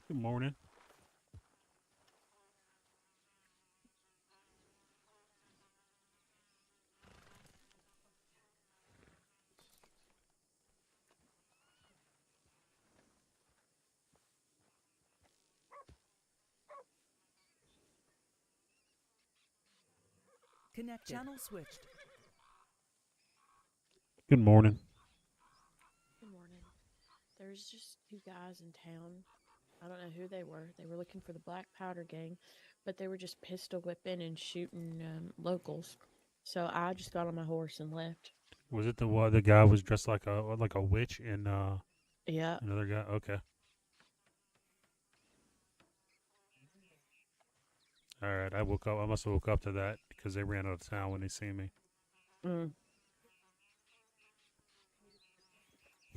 Good morning. Connect channel switched. Good morning. Good morning. There's just two guys in town. I don't know who they were. They were looking for the Black Powder Gang, but they were just pistol whipping and shooting locals. So I just got on my horse and left. Was it the guy was dressed like a witch and Yeah. another guy? Okay. All right. I woke up. I must have woke up to that because they ran out of town when they see me. Mm.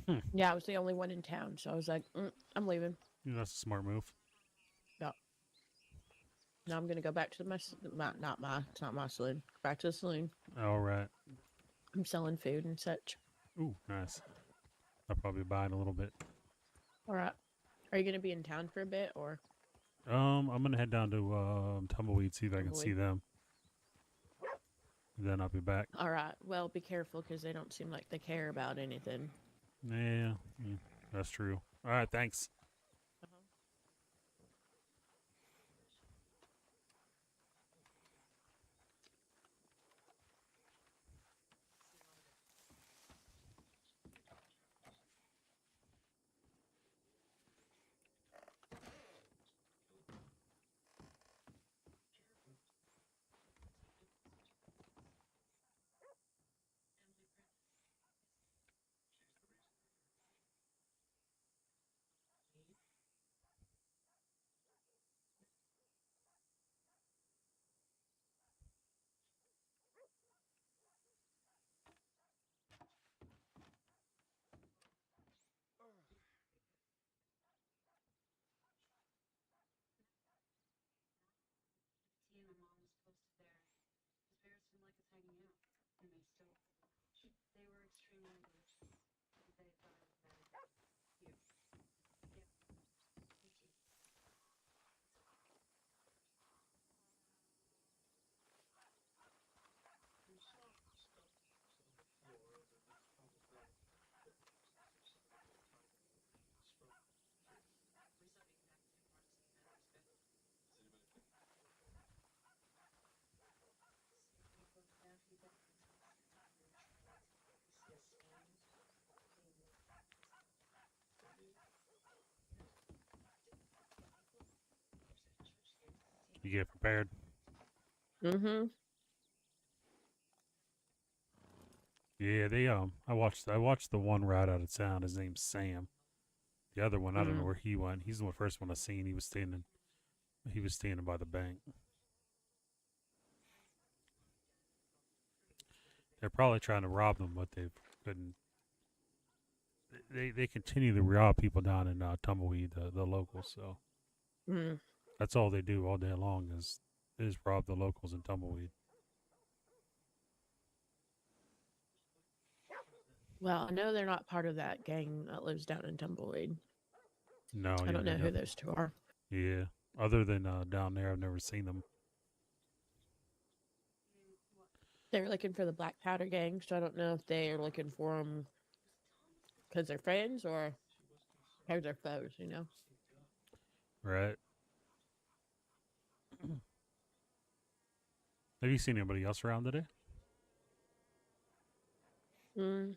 Hmm. Yeah, I was the only one in town. So I was like, I'm leaving. That's a smart move. Yeah. Now I'm going to go back to it's not my saloon. Back to the saloon. All right. I'm selling food and such. Ooh, nice. I'll probably buy it a little bit. All right. Are you going to be in town for a bit or I'm gonna head down to Tumbleweed, see if I can see tumbleweed? them. Then I'll be back. All right. Well, be careful because they don't seem like they care about anything. Yeah, that's true. All right. Thanks. Uh-huh. You get prepared. Mm-hmm. Yeah, they I watched the one ride out of town. His name's Sam. The other one, I don't know Mm. where he went. He's the first one I seen. He was standing by the bank. They're probably trying to rob them, but they couldn't. They continue to rob people down in Tumbleweed, the locals. So Mm. that's all they do all day long is rob the locals in Tumbleweed. Well, I know they're not part of that gang that lives down in Tumbleweed. No, I yeah, don't they know who don't. those two are. Yeah, other than down there, I've never seen them. They were looking for the Black Powder Gang, so I don't know if they are looking for them because they're friends or because they're foes, you know? Right? Have you seen anybody else around today? Mm.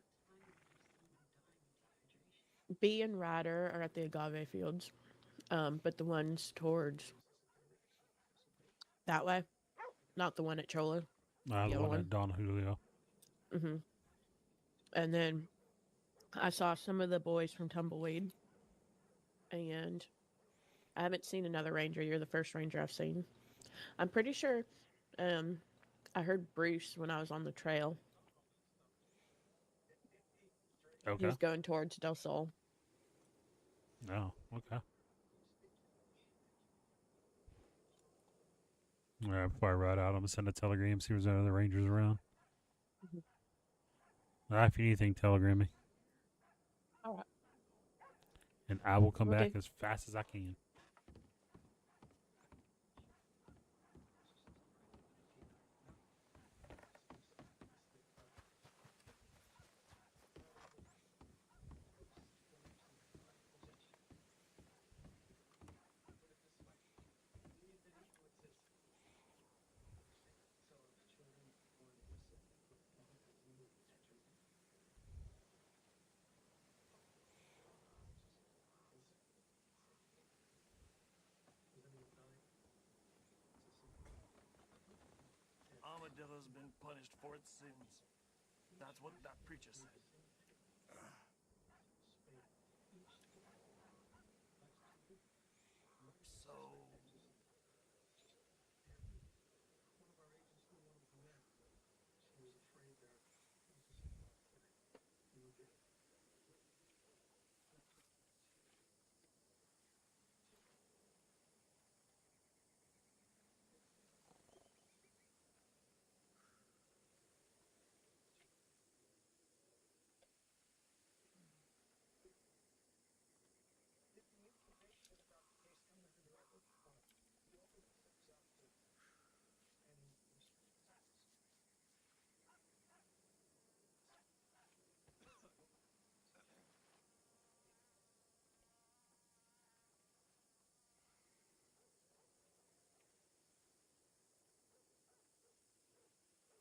B and Ryder are at the agave fields, but the ones towards that way, not the one at Chola, the The other one one. at Don Julio. Hmm. And then I saw some of the boys from Tumbleweed, and I haven't seen another ranger. You're the first ranger I've seen. I'm pretty sure um, I heard Bruce when I was on the trail. He Okay. was going towards Del Sol. No. Okay. All right. Before I ride out, I'm gonna send a telegram. See if there's any other rangers around. Mhm. If you need anything, telegram me, All right. and I will come Will back do. as fast as I can. dealer's been punished for its sins. That's what that preacher said. So...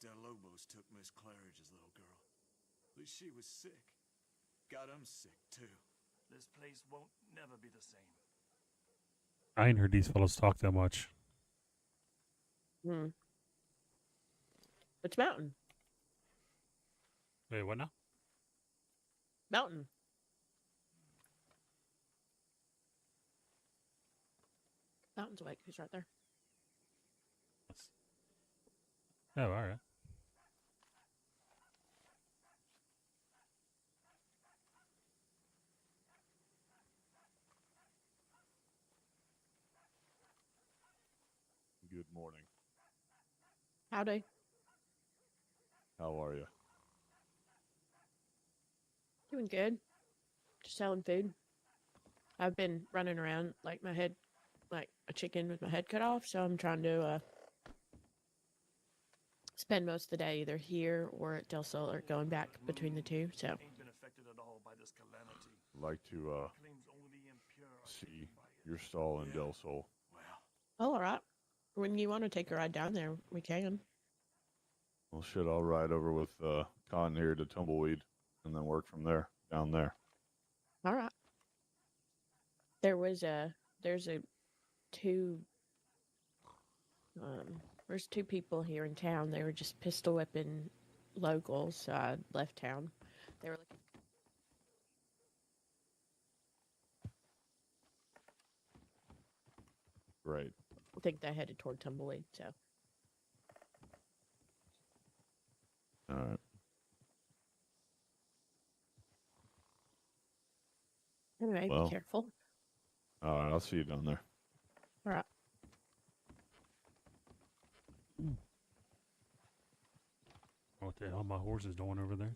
Del Lobos took Miss Claridge's little girl. At least she was sick. Got him sick, too. This place won't never be the same. I ain't heard these fellows talk that much. It's Mountain. Wait, what now? Mountain. Mountain's awake. He's right there. Oh, all right. Good morning. Howdy. How are you? Doing good. Just selling food. I've been running around like my head, like a chicken with my head cut off. So I'm trying to spend most of the day either here or at Del Sol or going back between the two. So Ain't been affected at all by this calamity. Like to Claims only the impure are see taken by it. your stall in Del Sol. Well, all right. When you want to take a ride down there, we can. Well, shit, I'll ride over with Con here to Tumbleweed and then work from there, down there. All right. There's two people here in town. They were just pistol whipping locals, so I left town. They were looking. Great. I think they headed toward Tumbleweed. So All right. anyway, Well. be careful. All right, I'll see you down there. All right. What the hell my horse is doing over there?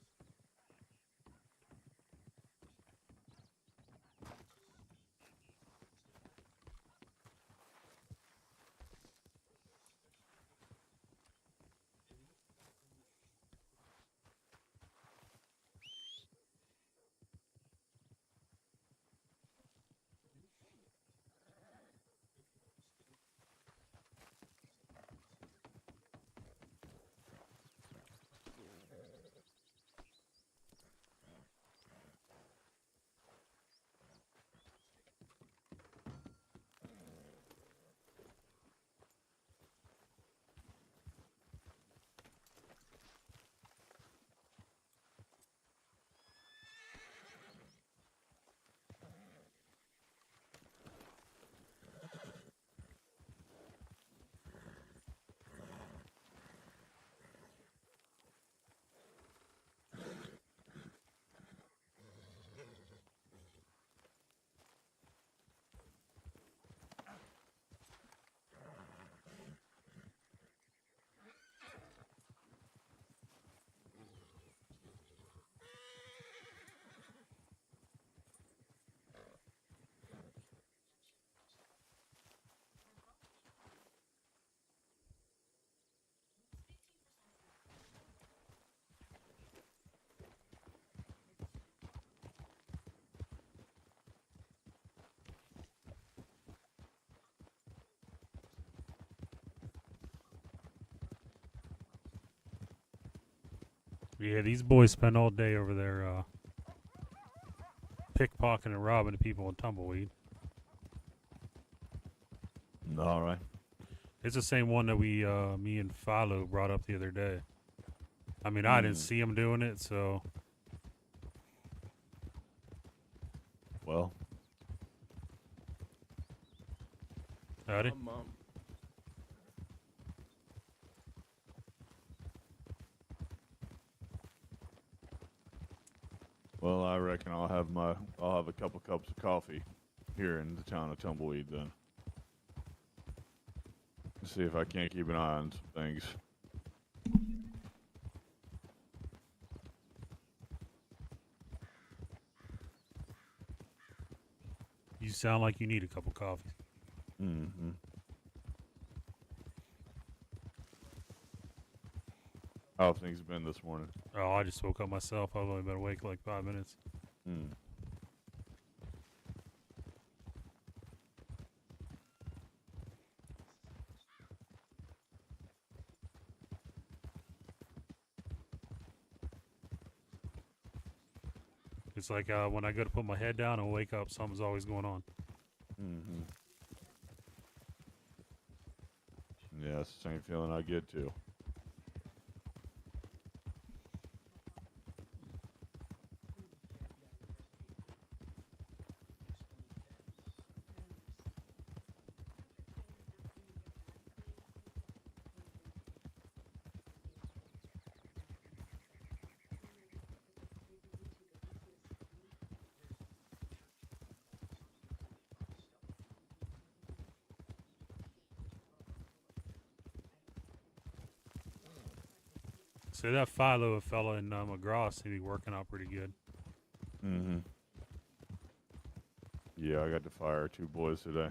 Yeah, these boys spend all day over there pickpocketing and robbing people in Tumbleweed. All right. It's the same one that me and Philo brought up the other day. I mean, I didn't see him doing it, so Well, howdy. well, I reckon I'll have a couple cups of coffee here in the town of Tumbleweed then. See if I can't keep an eye on some things. You sound like you need a cup of coffee. Mm-hmm. How have things been this morning? Oh, I just woke up myself. I've only been awake like 5 minutes. Hmm. It's like when I go to put my head down and wake up, something's always going on. Mm-hmm. Yeah, it's the same feeling I get too. So that Philo fella in McGraw seemed to be working out pretty good. Mm-hmm. Yeah, I got to fire 2 boys today.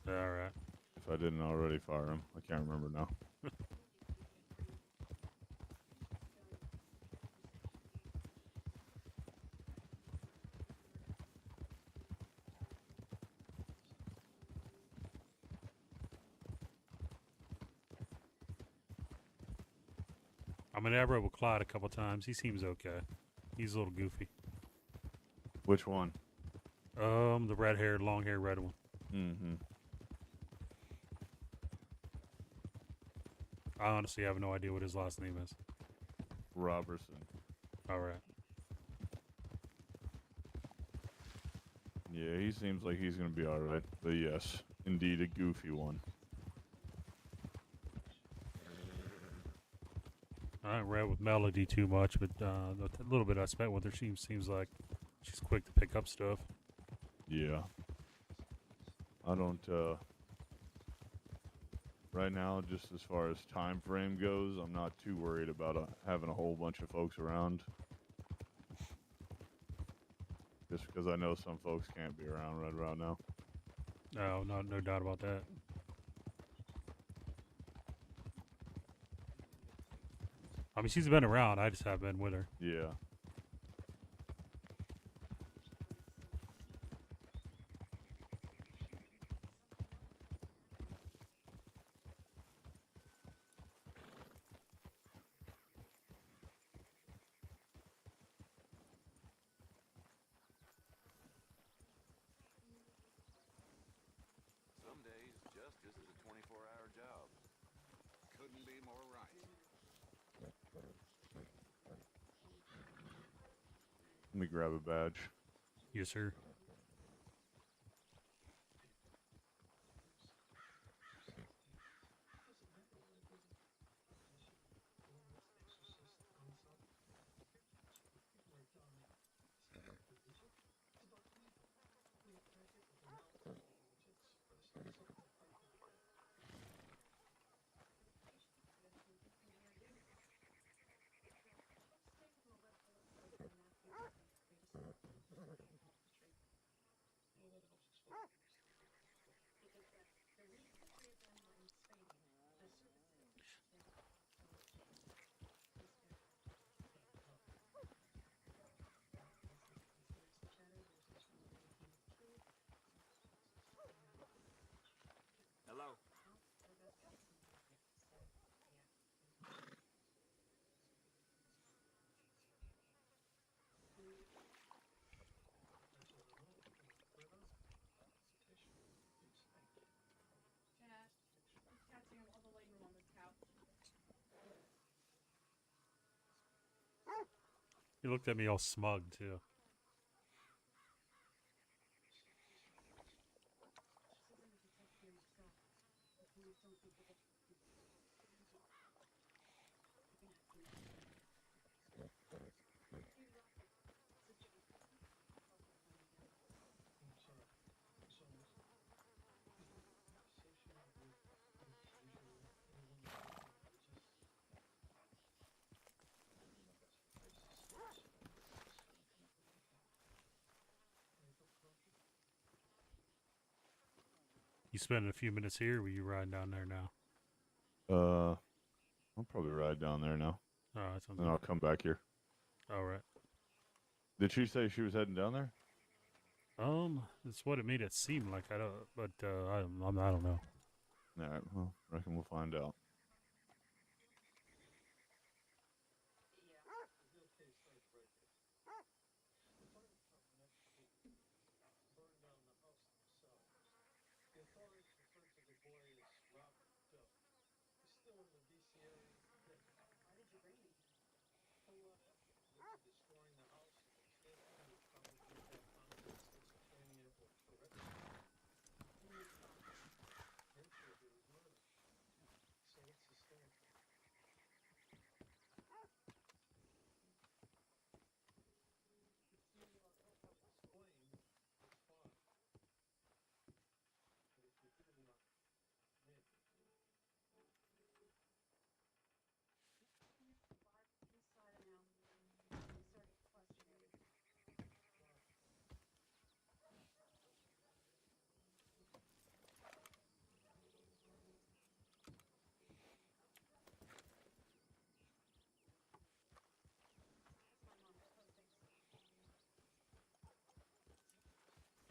All right. If I didn't already fire them, I can't remember now. I mean, I rode with Clyde a couple times. He seems okay. He's a little goofy. Which one? The red-haired, long-haired red one. Mm-hmm. I honestly have no idea what his last name is. Robertson. All right. Yeah, he seems like he's gonna be all right. But yes, indeed a goofy one. I haven't read with Melody too much, but the little bit I spent with her, she seems like she's quick to pick up stuff. Yeah. I don't, right now, just as far as time frame goes, I'm not too worried about having a whole bunch of folks around. Just because I know some folks can't be around right around now. No, no doubt about that. I mean, she's been around. I just haven't been with her. Yeah. Some days, justice is a 24-hour job. Couldn't be more right. Let me grab a badge. Yes, sir. He looked at me all smug too. You spending a few minutes here, or were you riding down there now? I'll probably ride down there now, Oh, that sounds and I'll good. come back here. All right. Did she say she was heading down there? It's what it made it seem like. I don't, but I don't know. All right. Well, reckon we'll find out.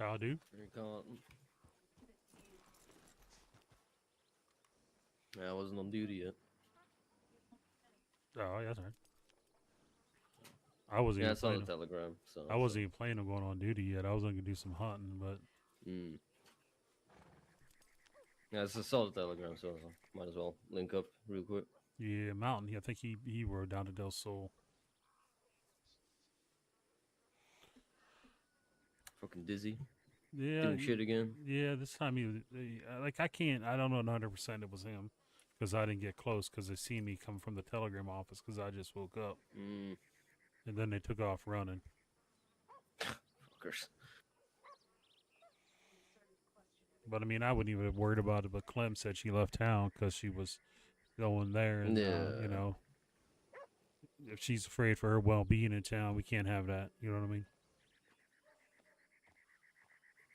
I'll do. You can't. Yeah, I wasn't on duty yet. Oh, yeah, that's all right. I wasn't Yeah, I even saw the planning. telegram. So I wasn't even planning on going on duty yet. I was gonna do some hunting, but Mm. Yeah, I saw the telegram, so might as well link up real quick. yeah, Mountain. I think he rode down to Del Sol. Fucking dizzy. Yeah, Doing shit again. yeah. This time like I can't. I don't know 100% it was him because I didn't get close because they seen me come from the telegram office because I just woke up Mm. and then they took off running. Fuckers. But I mean, I wouldn't even have worried about it. But Clem said she left town because she was going there, and Yeah. you know, if she's afraid for her well-being in town, we can't have that. You know what I mean?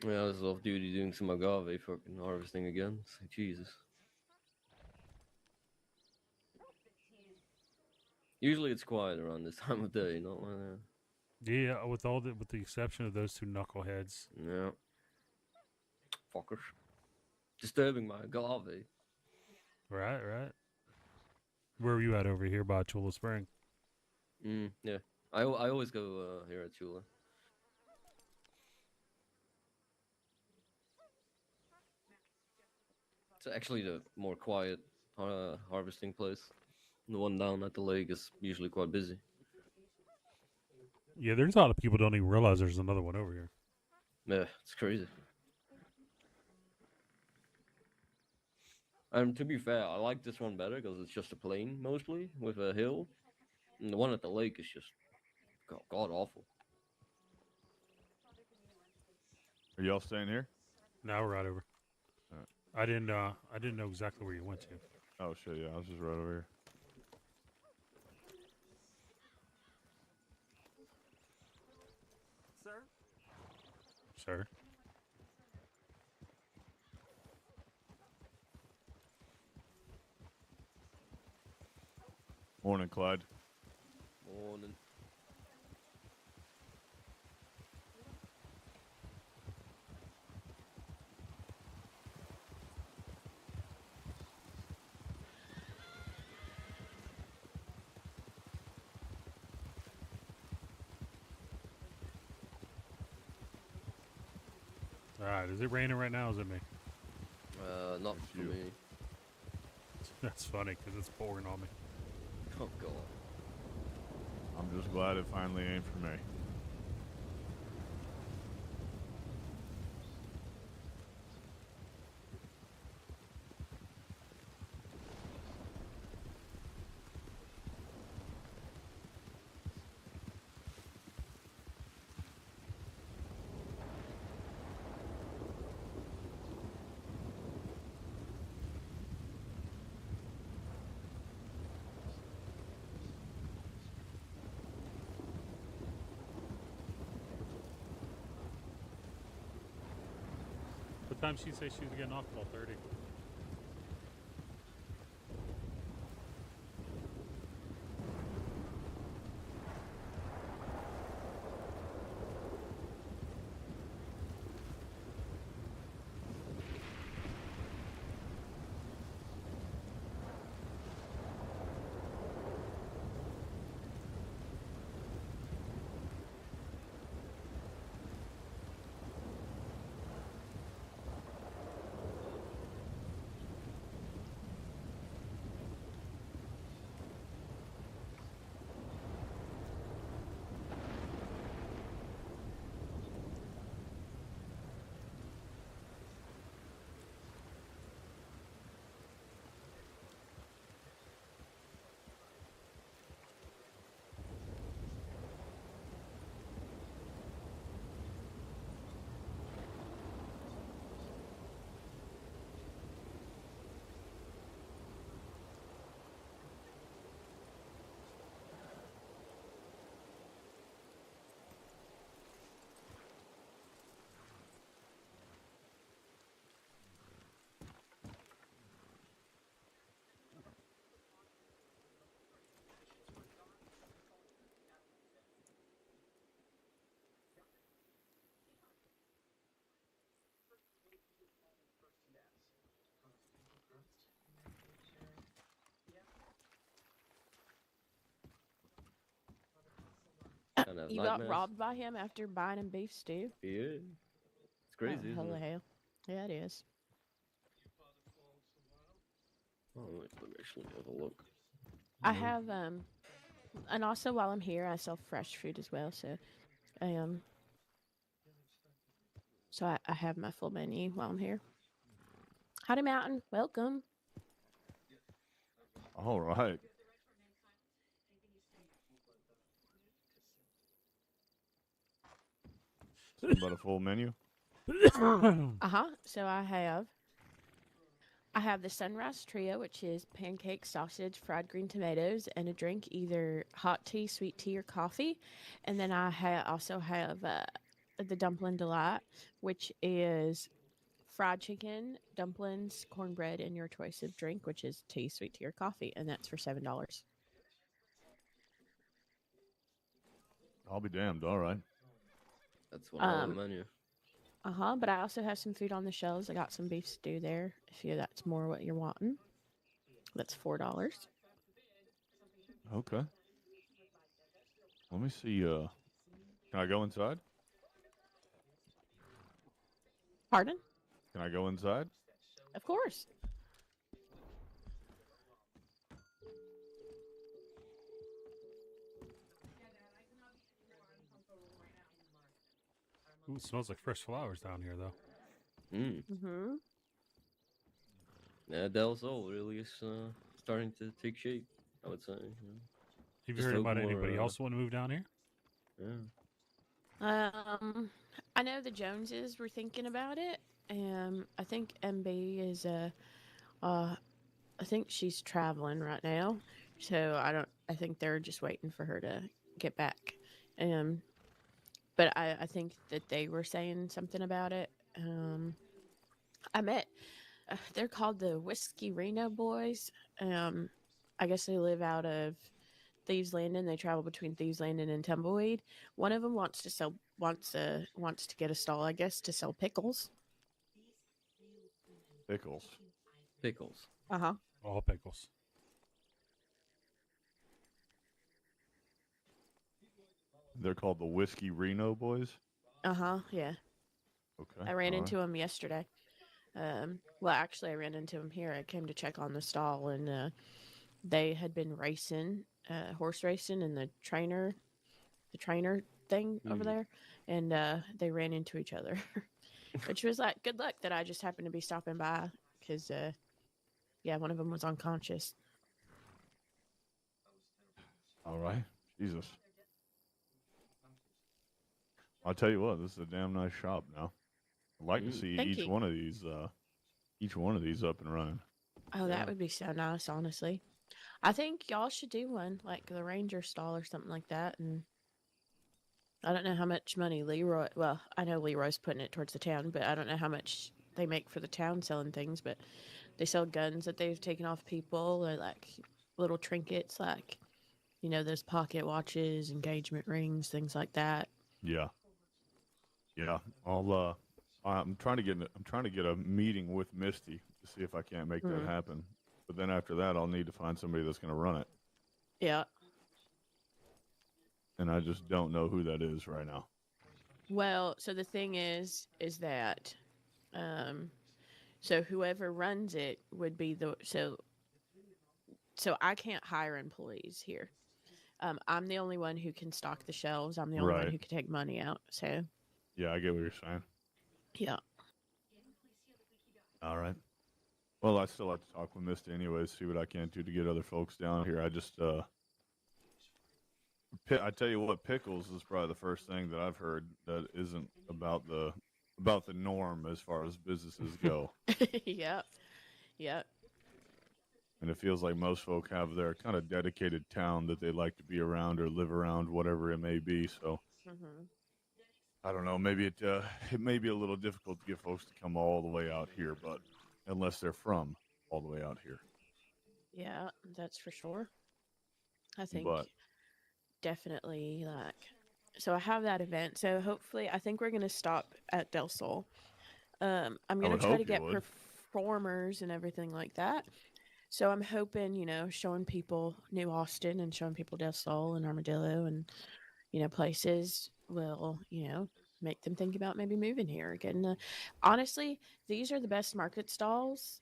Yeah, I was off duty doing some agave fucking harvesting again. It's like, Jesus. Usually it's quiet around this time of day, not like that. Yeah, with the exception of those two knuckleheads. Yeah. Fuckers. Disturbing my agave. Right, right. Where were you at over here by Chula Spring? Yeah. I always go here at Chula. It's actually the more quiet harvesting place. The one down at the lake is usually quite busy. Yeah, there's a lot of people don't even realize there's another one over here. Yeah, it's crazy. And to be fair, I like this one better because it's just a plain mostly with a hill. And the one at the lake is just god awful. Are y'all staying here? Now we're right over. Alright. I didn't know exactly where you went to. Oh shit, yeah, I was just right over here. Sir? Sir. Morning, Clyde. Morning. Alright, is it raining right now? Or is it me? Not It's for you. me. That's funny because it's pouring on me. Oh god. I'm just glad it finally ain't for me. What time she say she was getting off? 12:30. Kind of You got robbed by him after buying him beef stew? Yeah. It's crazy, isn't Holy it? hell. Yeah, it is. Oh, let me actually have a look. I have and also while I'm here I sell fresh food as well, so I have my full menu while I'm here. Howdy Mountain, welcome. All right. Something about a full menu? Uh-huh. So I have the Sunrise Trio, which is pancake, sausage, fried green tomatoes, and a drink, either hot tea, sweet tea, or coffee. And then I also have the Dumpling Delight, which is fried chicken, dumplings, cornbread, and your choice of drink, which is tea, sweet tea, or coffee. And that's for $7. I'll be damned. All right. That's one hell of a Um, menu. But I also have some food on the shelves. I got some beef stew there, if that's more what you're wanting. That's $4. Okay. Let me see. Can I go inside? Pardon? Can I go inside? Of course. Ooh, it smells like fresh flowers down here, though. Mm-hmm. Yeah, Del Sol really is starting to take shape, I would say. Have you Just heard hope about more, anybody else want to move down here? Yeah. I know the Joneses were thinking about it. I think MB is I think she's traveling right now, so I think they're just waiting for her to get back. But I think that they were saying something about it. I met. They're called the Whiskey Reno Boys. I guess they live out of Thieves Landing. They travel between Thieves Landing and Tumbleweed. One of them wants to get a stall, I guess, to sell pickles. Pickles. Pickles. Uh-huh. All pickles. They're called the Whiskey Reno Boys. Uh-huh. Yeah. Okay. I ran all into him yesterday. Well, actually, I ran into him here. I came to check on the stall, and they had been racing horse racing and the trainer thing over there, and they ran into each other, which was like good luck that I just happened to be stopping by because yeah, one of them was unconscious. All right. Jesus. I'll tell you what, this is a damn nice shop now. I'd like to see Thank each you. one of these up and running. Oh, Yeah. that would be so nice, honestly. I think y'all should do one, like the Ranger stall or something like that. And I don't know how much money Leroy, well, I know Leroy's putting it towards the town, but I don't know how much they make for the town selling things. But they sell guns that they've taken off people, or like little trinkets, like, you know, those pocket watches, engagement rings, things like that. Yeah. Yeah. I'm trying to get a meeting with Misty to see if I can't make that happen. But then after that, I'll need to find somebody that's going to run it, Yeah. and I just don't know who that is right now. Well, so the thing is that, so whoever runs it would be so I can't hire employees here. I'm the only one who can stock the shelves. I'm the only one Right. who can take money out. So Yeah, I get what you're saying. yeah, All right. Well, I still have to talk with Misty anyways, see what I can do to get other folks down here. I just, I tell you what, pickles is probably the first thing that I've heard that isn't about the norm as far as businesses go. yep, yep. And it feels like most folk have their kind of dedicated town that they like to be around or live around, whatever it may be. So Hmm. I don't know. Maybe it may be a little difficult to get folks to come all the way out here, but unless they're from all the way out here. Yeah, that's for sure. I think But definitely like. So I have that event. So hopefully, I think we're gonna stop at Del Sol. I'm gonna would try hope to you get would. performers and everything like that. So I'm hoping, you know, showing people New Austin and showing people Del Sol and Armadillo and, you know, places will, you know, make them think about maybe moving here again. Honestly, these are the best market stalls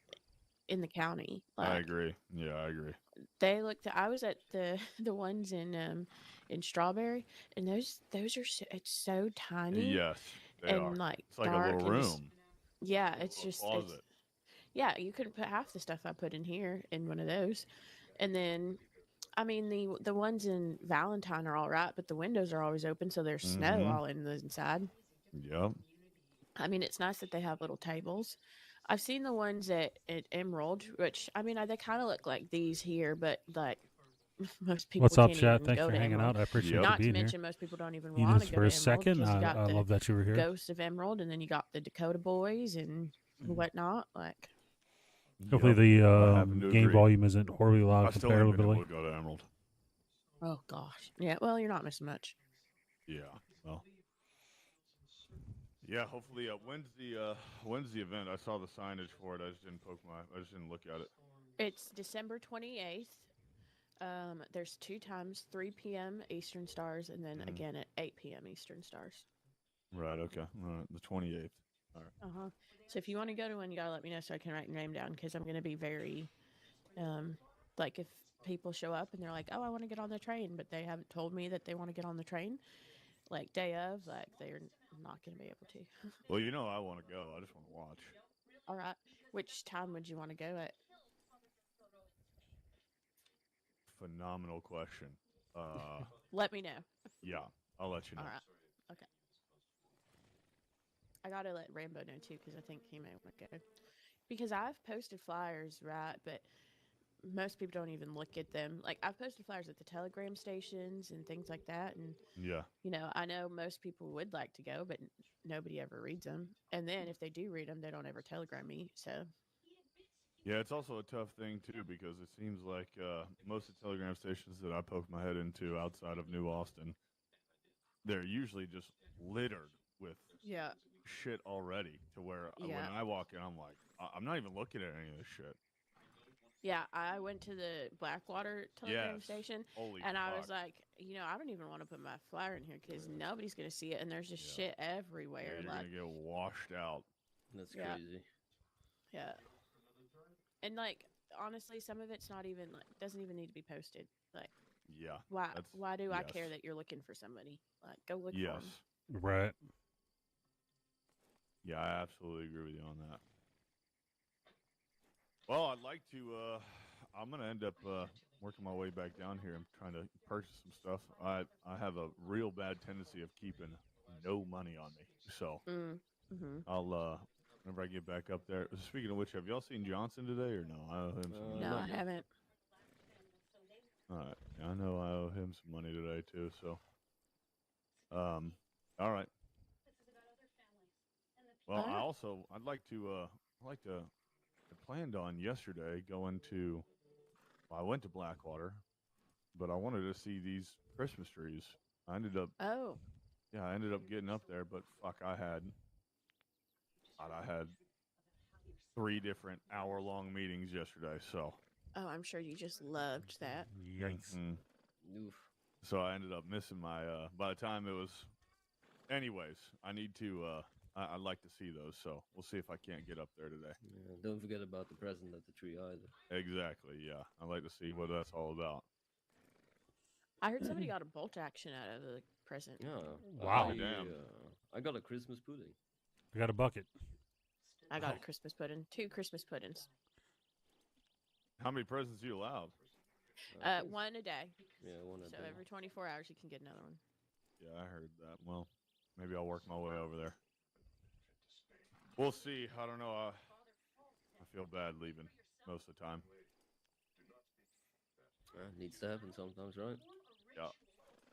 in the county. I Like agree. Yeah, I agree. they looked. I was at the ones in Strawberry, and those are it's so tiny Yes, they are. and like It's like a dark little and just room. yeah, A it's little just it's closet. yeah. You couldn't put half the stuff I put in here in one of those, and then I mean the ones in Valentine are all right, but the windows are always open, so there's snow Mhm. all in the inside. Yep. I mean, it's nice that they have little tables. I've seen the ones at Emerald, which I mean, they kind of look like these here, but like most people What's up, can't chat? even Thanks go for to hanging Emerald. out. I appreciate Yep. you Not to being here. mention, most people don't even Even want to just go for to a Emerald second, because you got I the love that you were here. Ghost of Emerald, and then you got the Dakota Boys and whatnot. Like, Hopefully Yep. the I happen to game agree. volume isn't horribly I loud still haven't been comparatively. able to go to Emerald. oh gosh, yeah. Well, you're not missing much. Yeah. Well. Yeah. Hopefully. When's the event? I saw the signage for it. I just didn't look at it. It's December 28th. There's two times, 3 p.m. Eastern Stars, and then again at 8 p.m. Eastern Stars. Right. Okay. All right. The 28th. All right. Uh huh. So if you want to go to one, you gotta let me know so I can write your name down because I'm gonna be very, like if people show up and they're like, "Oh, I want to get on the train," but they haven't told me that they want to get on the train, like day of, like they're not gonna be able to. Well, you know I want to go. I just want to watch. All right. Which time would you want to go at? Phenomenal question. Let me know. Yeah. I'll let you know. All right. Okay. I gotta let Rambo know too because I think he may want to go. Because I've posted flyers, right? But most people don't even look at them. Like I've posted flyers at the telegram stations and things like that, and Yeah. you know, I know most people would like to go, but nobody ever reads them. And then if they do read them, they don't ever telegram me. So Yeah, it's also a tough thing too because it seems like most of the telegram stations that I poke my head into outside of New Austin, they're usually just littered with yeah, shit already. To where when Yeah. I walk in, I'm like, I'm not even looking at any of this shit. yeah. I went to the Blackwater telegram Yes. station, Holy and I was fuck. like, you know, I don't even want to put my flyer in here because nobody's gonna see it, and there's just shit Yeah, everywhere. you're Like, gonna get washed out. That's Yeah. crazy. yeah, and like honestly, some of it's not even like doesn't even need to be posted. Like Yeah. Why? That's- Why do I care yes. that you're looking for somebody? Like, go look Yes. for them. Right. Yeah, I absolutely agree with you on that. Well, I'd like to. I'm gonna end up working my way back down here. I'm trying to purchase some stuff. I have a real bad tendency of keeping no money on me, so Mm-hmm. I'll whenever I get back up there. Speaking of which, have y'all seen Johnson today or no? I owe him some money. No, not I yet. haven't. All right. Yeah, I know I owe him some money today too. So, all right. Well, All right. I'd like to I planned on yesterday going to. Well, I went to Blackwater, but I wanted to see these Christmas trees. I ended up Oh, getting up there, but fuck, I had 3 different hour-long meetings yesterday. So, oh, I'm sure you just loved that. Yikes. mm, Oof. so I ended up missing my. By the time it was, anyways, I need to. I'd like to see those, so we'll see if I can't get up there today. Yeah, don't forget about the present at the tree either. Exactly. Yeah, I'd like to see what that's all about. I heard somebody got a bolt action out of the present. Yeah. Wow. Damn. I got a Christmas pudding. I got a bucket. I got Oh. a Christmas pudding. 2 Christmas puddings. How many presents are you allowed? One a day. Yeah, one a So day. every 24 hours you can get another one. Yeah, I heard that. Well, maybe I'll work my way over there. We'll see. I don't know. I feel bad leaving most of the time. Needs to happen sometimes, right? Yeah.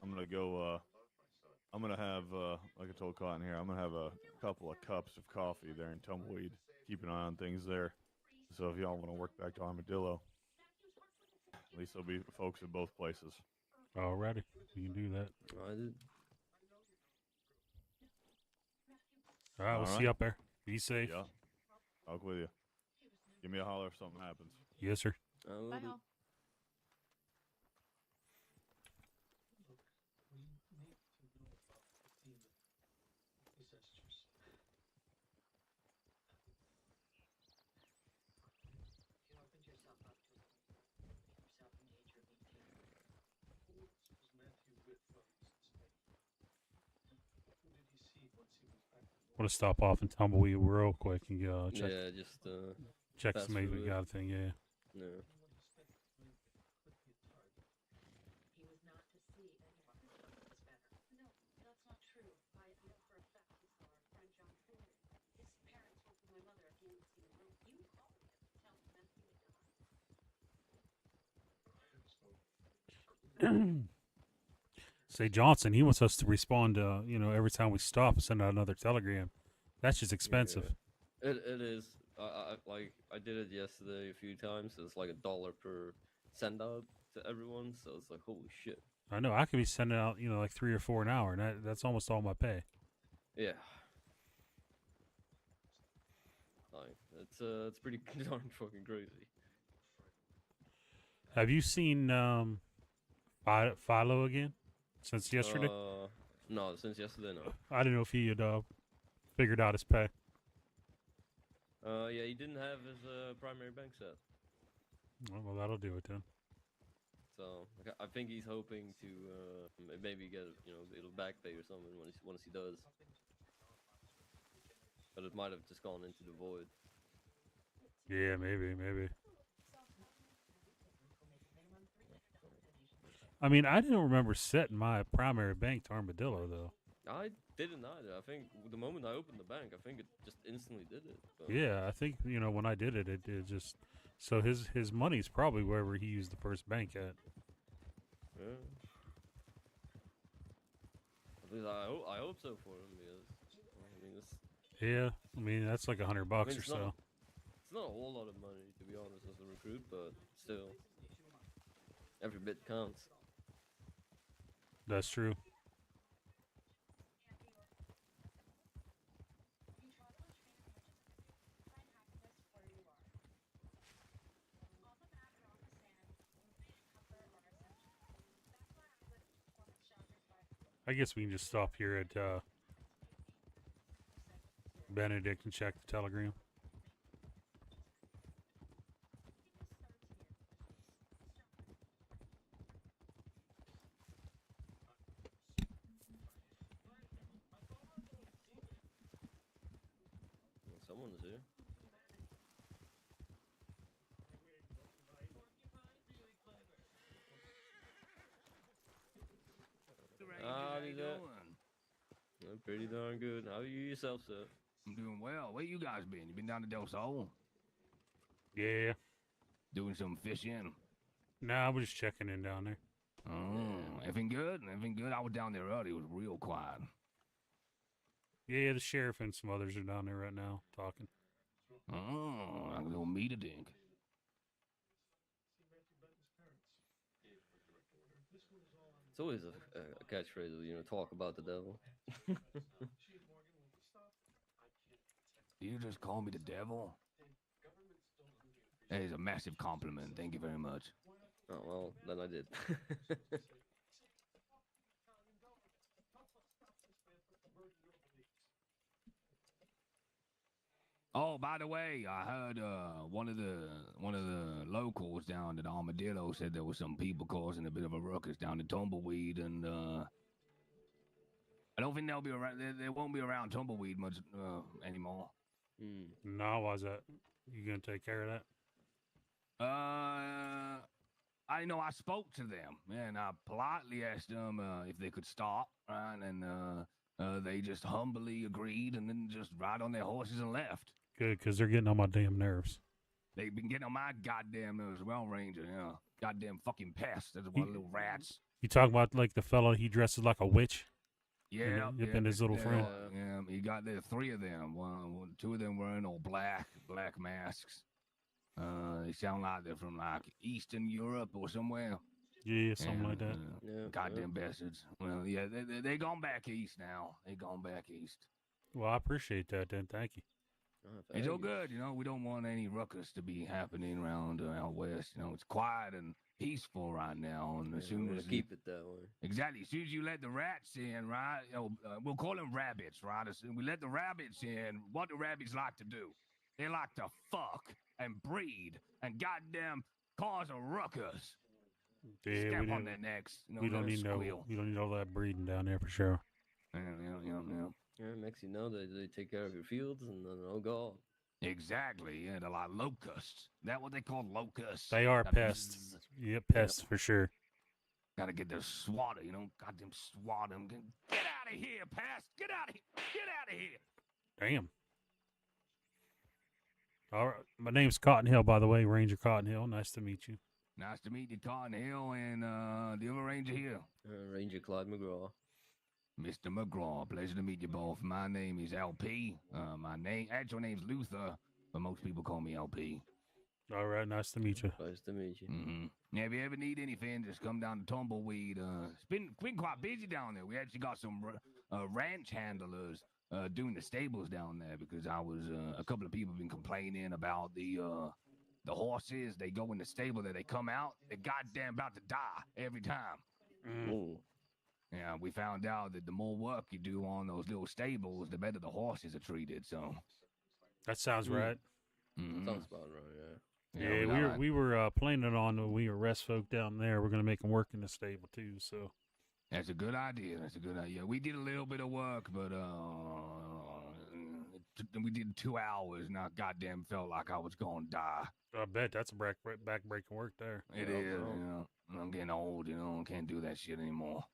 I'm gonna go. I'm gonna have, like I told Cotton here, I'm gonna have a couple of cups of coffee there in Tumbleweed. Keep an eye on things there. So if y'all want to work back to Armadillo, at least there'll be folks in both places. Alrighty. We can do that. I did. All right. We'll see Alright. you up there. Be safe. Yeah. Talk with you. Give me a holler if something happens. Yes, sir. I will Bye, do. Hal. Want to stop off in Tumbleweed real quick and check Yeah, just check pass some maybe through it. got a thing. Yeah. no. Say Johnson, he wants us to respond to every time we stop and send out another telegram. That's just expensive. It is. I did it yesterday a few times. It's like $1 per send out to everyone. So it's like holy shit. I know I could be sending out like 3 or 4 an hour, and that's almost all my pay. Yeah. Like it's pretty darn fucking crazy. Have you seen Philo again since yesterday? No, since yesterday, no. I didn't know if he had figured out his pay. Yeah, he didn't have his primary bank set. Well, that'll do it then. So I think he's hoping to maybe get it'll back pay or something once he does. But it might have just gone into the void. Yeah, maybe. I mean, I didn't remember setting my primary bank to Armadillo though. I didn't either. I think the moment I opened the bank, I think it just instantly did it. But Yeah, I think when I did it, it just so his money's probably wherever he used the first bank at. yeah. At least I hope so for him because I mean it's Yeah, I mean that's like $100 or it's so. not- it's not a whole lot of money to be honest as a recruit, but still, every bit counts. That's true. I guess we can just stop here at Benedict and check the telegram. pretty darn good. How are you yourself, sir? I'm doing well. Where you guys been? You been down to Del Sol? Yeah. Doing some fishing? Nah, I was just checking in down there. Oh, everything good? Everything good? I was down there early. It was real quiet. Yeah, the sheriff and some others are down there right now talking. Oh, like a little meter dink. It's always a catchphrase, you know, talk about the devil. You just call me the devil? That is a massive compliment. Thank you very much. Oh, well, then I did. Oh, by the way, I heard one of the locals down at Armadillo said there was some people causing a bit of a ruckus down at Tumbleweed, and I don't think they'll be around. They won't be around Tumbleweed much anymore. No, why's that? You gonna take care of that? I know I spoke to them, and I politely asked them if they could stop, right? And they just humbly agreed, and then just ride on their horses and left. Good, because they're getting on my damn nerves. They've been getting on my goddamn nerves, well, Ranger. Yeah, goddamn fucking pests. There's one little rats. You talking about like the fellow he dresses like a witch? Yeah, and his little friend. Yeah, he got there. 3 of them. Two of them wearing all black masks. They sound like they're from like Eastern Europe or somewhere. Yeah, something like that. Yeah, Goddamn bastards. Well, yeah, they gone back east now. They gone back east. Well, I appreciate that then. Thank you. It's all good, you know. We don't want any ruckus to be happening around out west. You know, it's quiet and peaceful right now. And as soon as keep it that way. exactly, as soon as you let the rats in, right? You know, we'll call them rabbits, right? As we let the rabbits in. What do rabbits like to do? They like to fuck and breed and goddamn cause a ruckus. Yeah, Step we on don't, their necks. You know, we don't let 'em need squeal. you don't need all that breeding down there for sure. Yeah. Yeah, it makes you know that they take care of your fields, and then oh god. Exactly. Yeah, they're like locusts. That what they call locusts? They are Gotta pests. Yeah, pests for sure. Gotta get their swatter, you know? Goddamn swat them. Get out of here, pest! Get out of here! Get out of here! Damn. All right. My name's Cotton Hill, by the way, Ranger Cotton Hill. Nice to meet you. Nice to meet you, Cotton Hill, and the other ranger here. Ranger Clyde McGraw. Mr. McGraw, pleasure to meet you both. My name is LP. My actual name's Luther, but most people call me LP. All right. Nice to meet you. Nice to meet you. Mm-hmm. Now, if you ever need anything, just come down to Tumbleweed. It's been quite busy down there. We actually got some ranch handlers doing the stables down there because a couple of people have been complaining about the horses. They go in the stable there, they come out, they're goddamn about to die every time. Ooh. Yeah, we found out that the more work you do on those little stables, the better the horses are treated. So That sounds right. Sounds about right, Yeah, we were planning on when we arrest folk down there. We're gonna make them work in the stable too. So that's a good idea. That's a good idea. We did a little bit of work, but we did 2 hours, and I goddamn felt like I was gonna die. I bet that's a back-breaking work there. It is, you know. I'm getting old, you know. Can't do that shit anymore.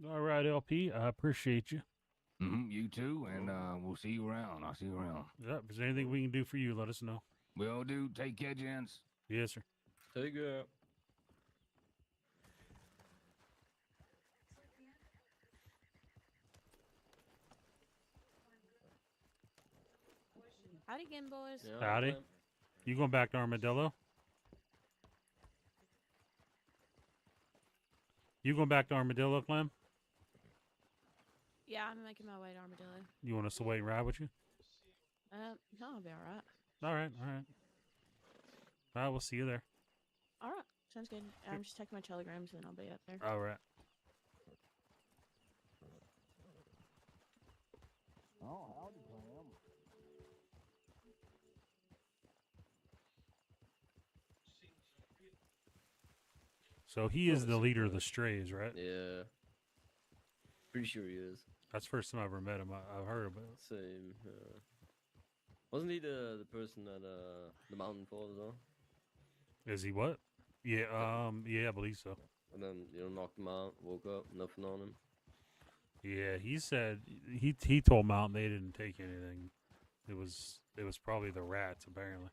All right, LP. I appreciate you. You too, and we'll see you around. I'll see you around. Yep. If there's anything we can do for you, let us know. Will do. Take care, gents. Yes, sir. Take care. Howdy again, boys. Yeah, Howdy. Clem. You going back to Armadillo? You going back to Armadillo, Clem? Yeah, I'm making my way to Armadillo. You want us to wait and ride with you? No, I'll be all right. All right, all right. All right, we'll see you there. All right, sounds good. I'm just checking my telegrams, and I'll be up there. All right. So he is the leader of the Strays, right? Yeah. Pretty sure he is. That's the first time I ever met him. I've heard about it. Same. Wasn't he the person at the mountain fall as well? Is he what? Yeah, yeah, I believe so. And then knocked him out, woke up, nothing on him. Yeah, he said he told Mountain they didn't take anything. It was probably the rats apparently.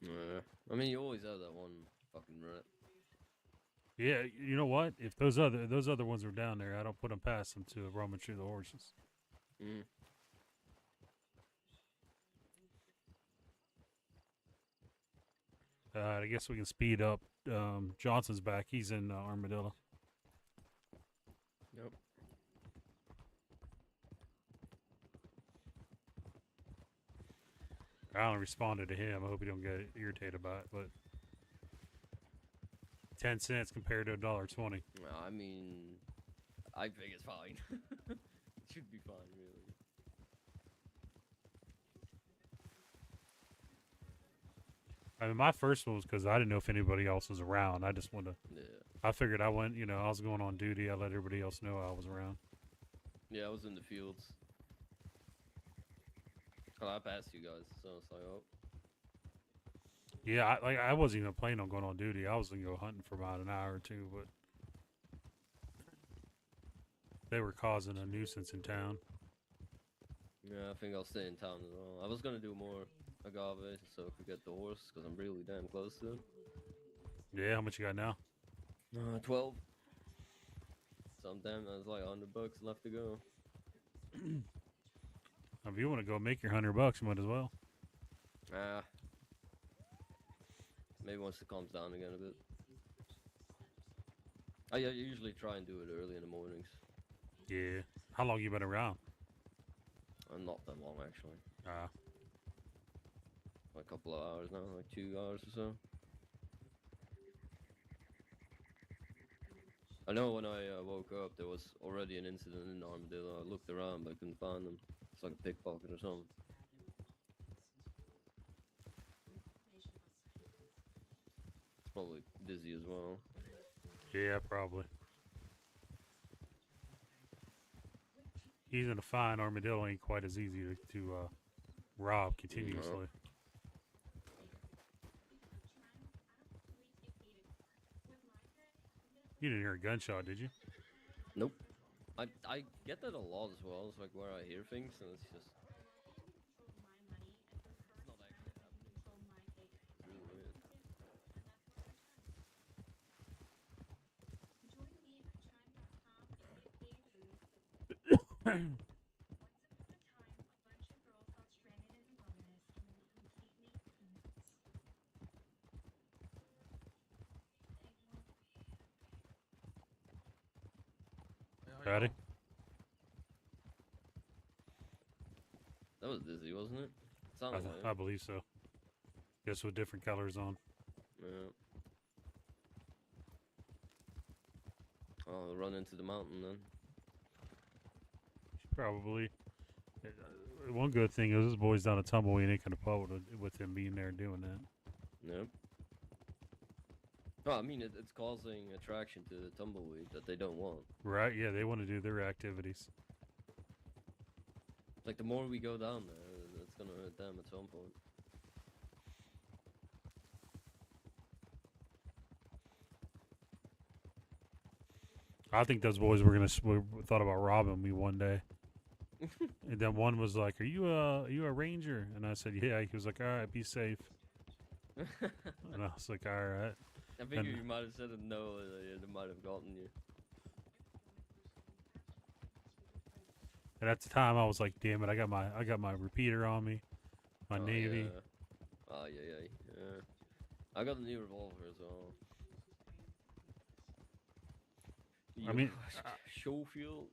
Yeah. I mean, you always have that one fucking rat. Yeah, you know what? If those other ones were down there, I don't put them past them to roaming through the horses. Mm. I guess we can speed up. Johnson's back. He's in Armadillo. Yep. I only responded to him. I hope you don't get irritated by it, but 10 cents compared to $1.20. I mean, I think it's fine. It should be fine, really. I mean, my first one was because I didn't know if anybody else was around. I just wanted to. Yeah. I figured I went. I was going on duty. I let everybody else know I was around. Yeah, I was in the fields. Oh, I passed you guys, so it's like, oh. Yeah, I wasn't even planning on going on duty. I was gonna go hunting for about an hour or two, but they were causing a nuisance in town. Yeah, I think I'll stay in town as well. I was gonna do more agave, so I could get the horse, because I'm really damn close to it. Yeah, how much you got now? 12. So I'm damn, there's like $100 left to go. If you want to go make your $100, you might as well. Maybe once it calms down again a bit. I usually try and do it early in the mornings. Yeah. How long you been around? Not that long, actually. Like a couple of hours now, like 2 hours or so. I know when I woke up, there was already an incident in Armadillo. I looked around, but I couldn't find them. It's like a pickpocket or something. It's probably dizzy as well. Yeah, probably. Even a fine armadillo ain't quite as easy to rob continuously. You didn't hear a gunshot, did you? Nope. I get that a lot as well. It's like where I hear things and it's just. It's not actually happening. It's really weird. Ready? That was dizzy, wasn't it? Sounded like I it. believe so. Guess with different colors on. Yeah. I'll run into the mountain then. Probably. One good thing is this boy's down a tumbleweed. Ain't gonna pull with him being there doing that. Yep. Well, I mean, it's causing attraction to the tumbleweed that they don't want. Right? Yeah, they want to do their activities. Like, the more we go down there, it's gonna hurt them at some point. I think those boys were thought about robbing me one day. And then one was like, "Are you a ranger?" And I said, "Yeah." He was like, "All right, be safe." And I was like, "All right." I figured And- you might have said it no, they might have gotten you. And at the time, I was like, "Damn it! I got my repeater on me, my Oh, navy." Yeah. Oh, yeah. I got a new revolver as well. I mean, Schofield.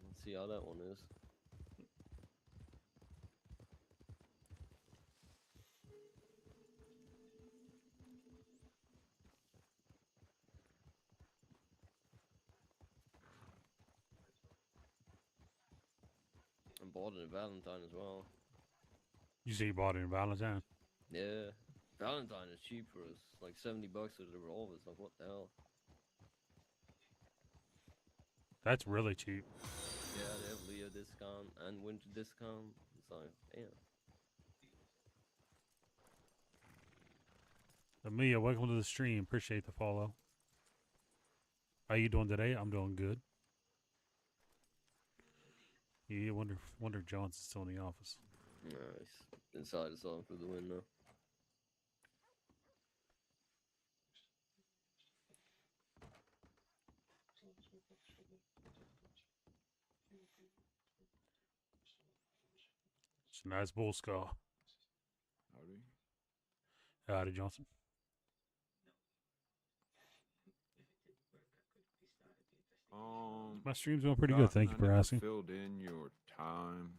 Let's see how that one is. I bought it at Valentine as well. You say you bought it in Valentine? Yeah. Valentine is cheap for us. Like $70 for the revolver. It's like, what the hell? That's really cheap. Yeah, they have Leo discount and winter discount. It's like, damn. Amelia, welcome to the stream. Appreciate the follow. How you doing today? I'm doing good. Yeah, wonder if Johnson's still in the office. Nice. Inside is on through the window. It's a nice bull skull. Howdy. Howdy, Johnson. My stream's going pretty good. Doc, Thank you I for never asking. Filled in your time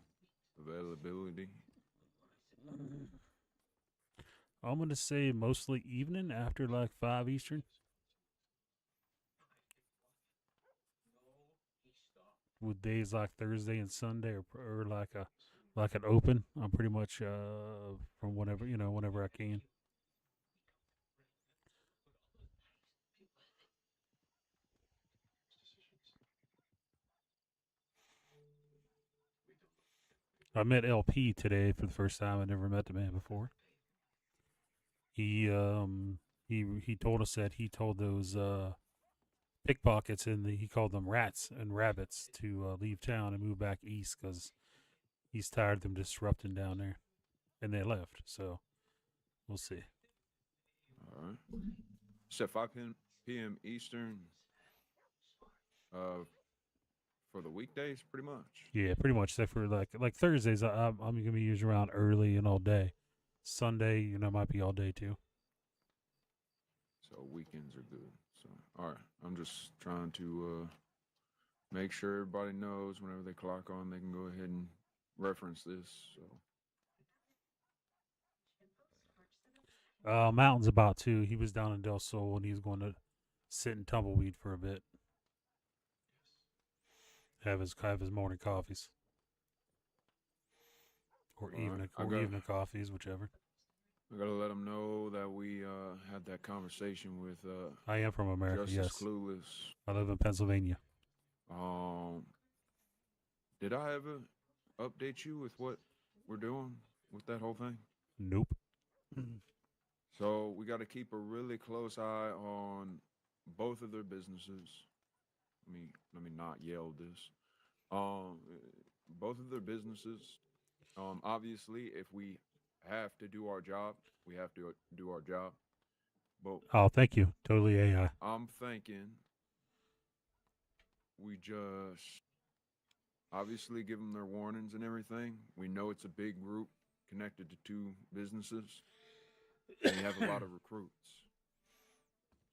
availability. I'm gonna say mostly evening after like 5 Eastern. With days like Thursday and Sunday, or like an open, I'm pretty much from whenever I can. I met LP today for the first time. I never met the man before. He told us that he told those pickpockets he called them rats and rabbits to leave town and move back east because he's tired of them disrupting down there, and they left. So we'll see. All right. Said 5 p.m. Eastern. For the weekdays, pretty much. Yeah, pretty much. Except for like Thursdays, I'm gonna be usually around early and all day. Sunday, might be all day too. So weekends are good. So all right, I'm just trying to make sure everybody knows whenever they clock on, they can go ahead and reference this. So Mountain's about to. He was down in Del Sol and he's going to sit in Tumbleweed for a bit. Have his morning coffees. Or evening coffees, whichever. I gotta let them know that we had that conversation with I am from America, Justice yes. Clueless. I live in Pennsylvania. Did I ever update you with what we're doing with that whole thing? Nope. So we got to keep a really close eye on both of their businesses. Let me not yell this. Both of their businesses. Obviously, if we have to do our job, we have to do our job. But Oh, thank you. Totally AI. I'm thinking we just obviously give them their warnings and everything. We know it's a big group connected to 2 businesses. And we have a lot of recruits.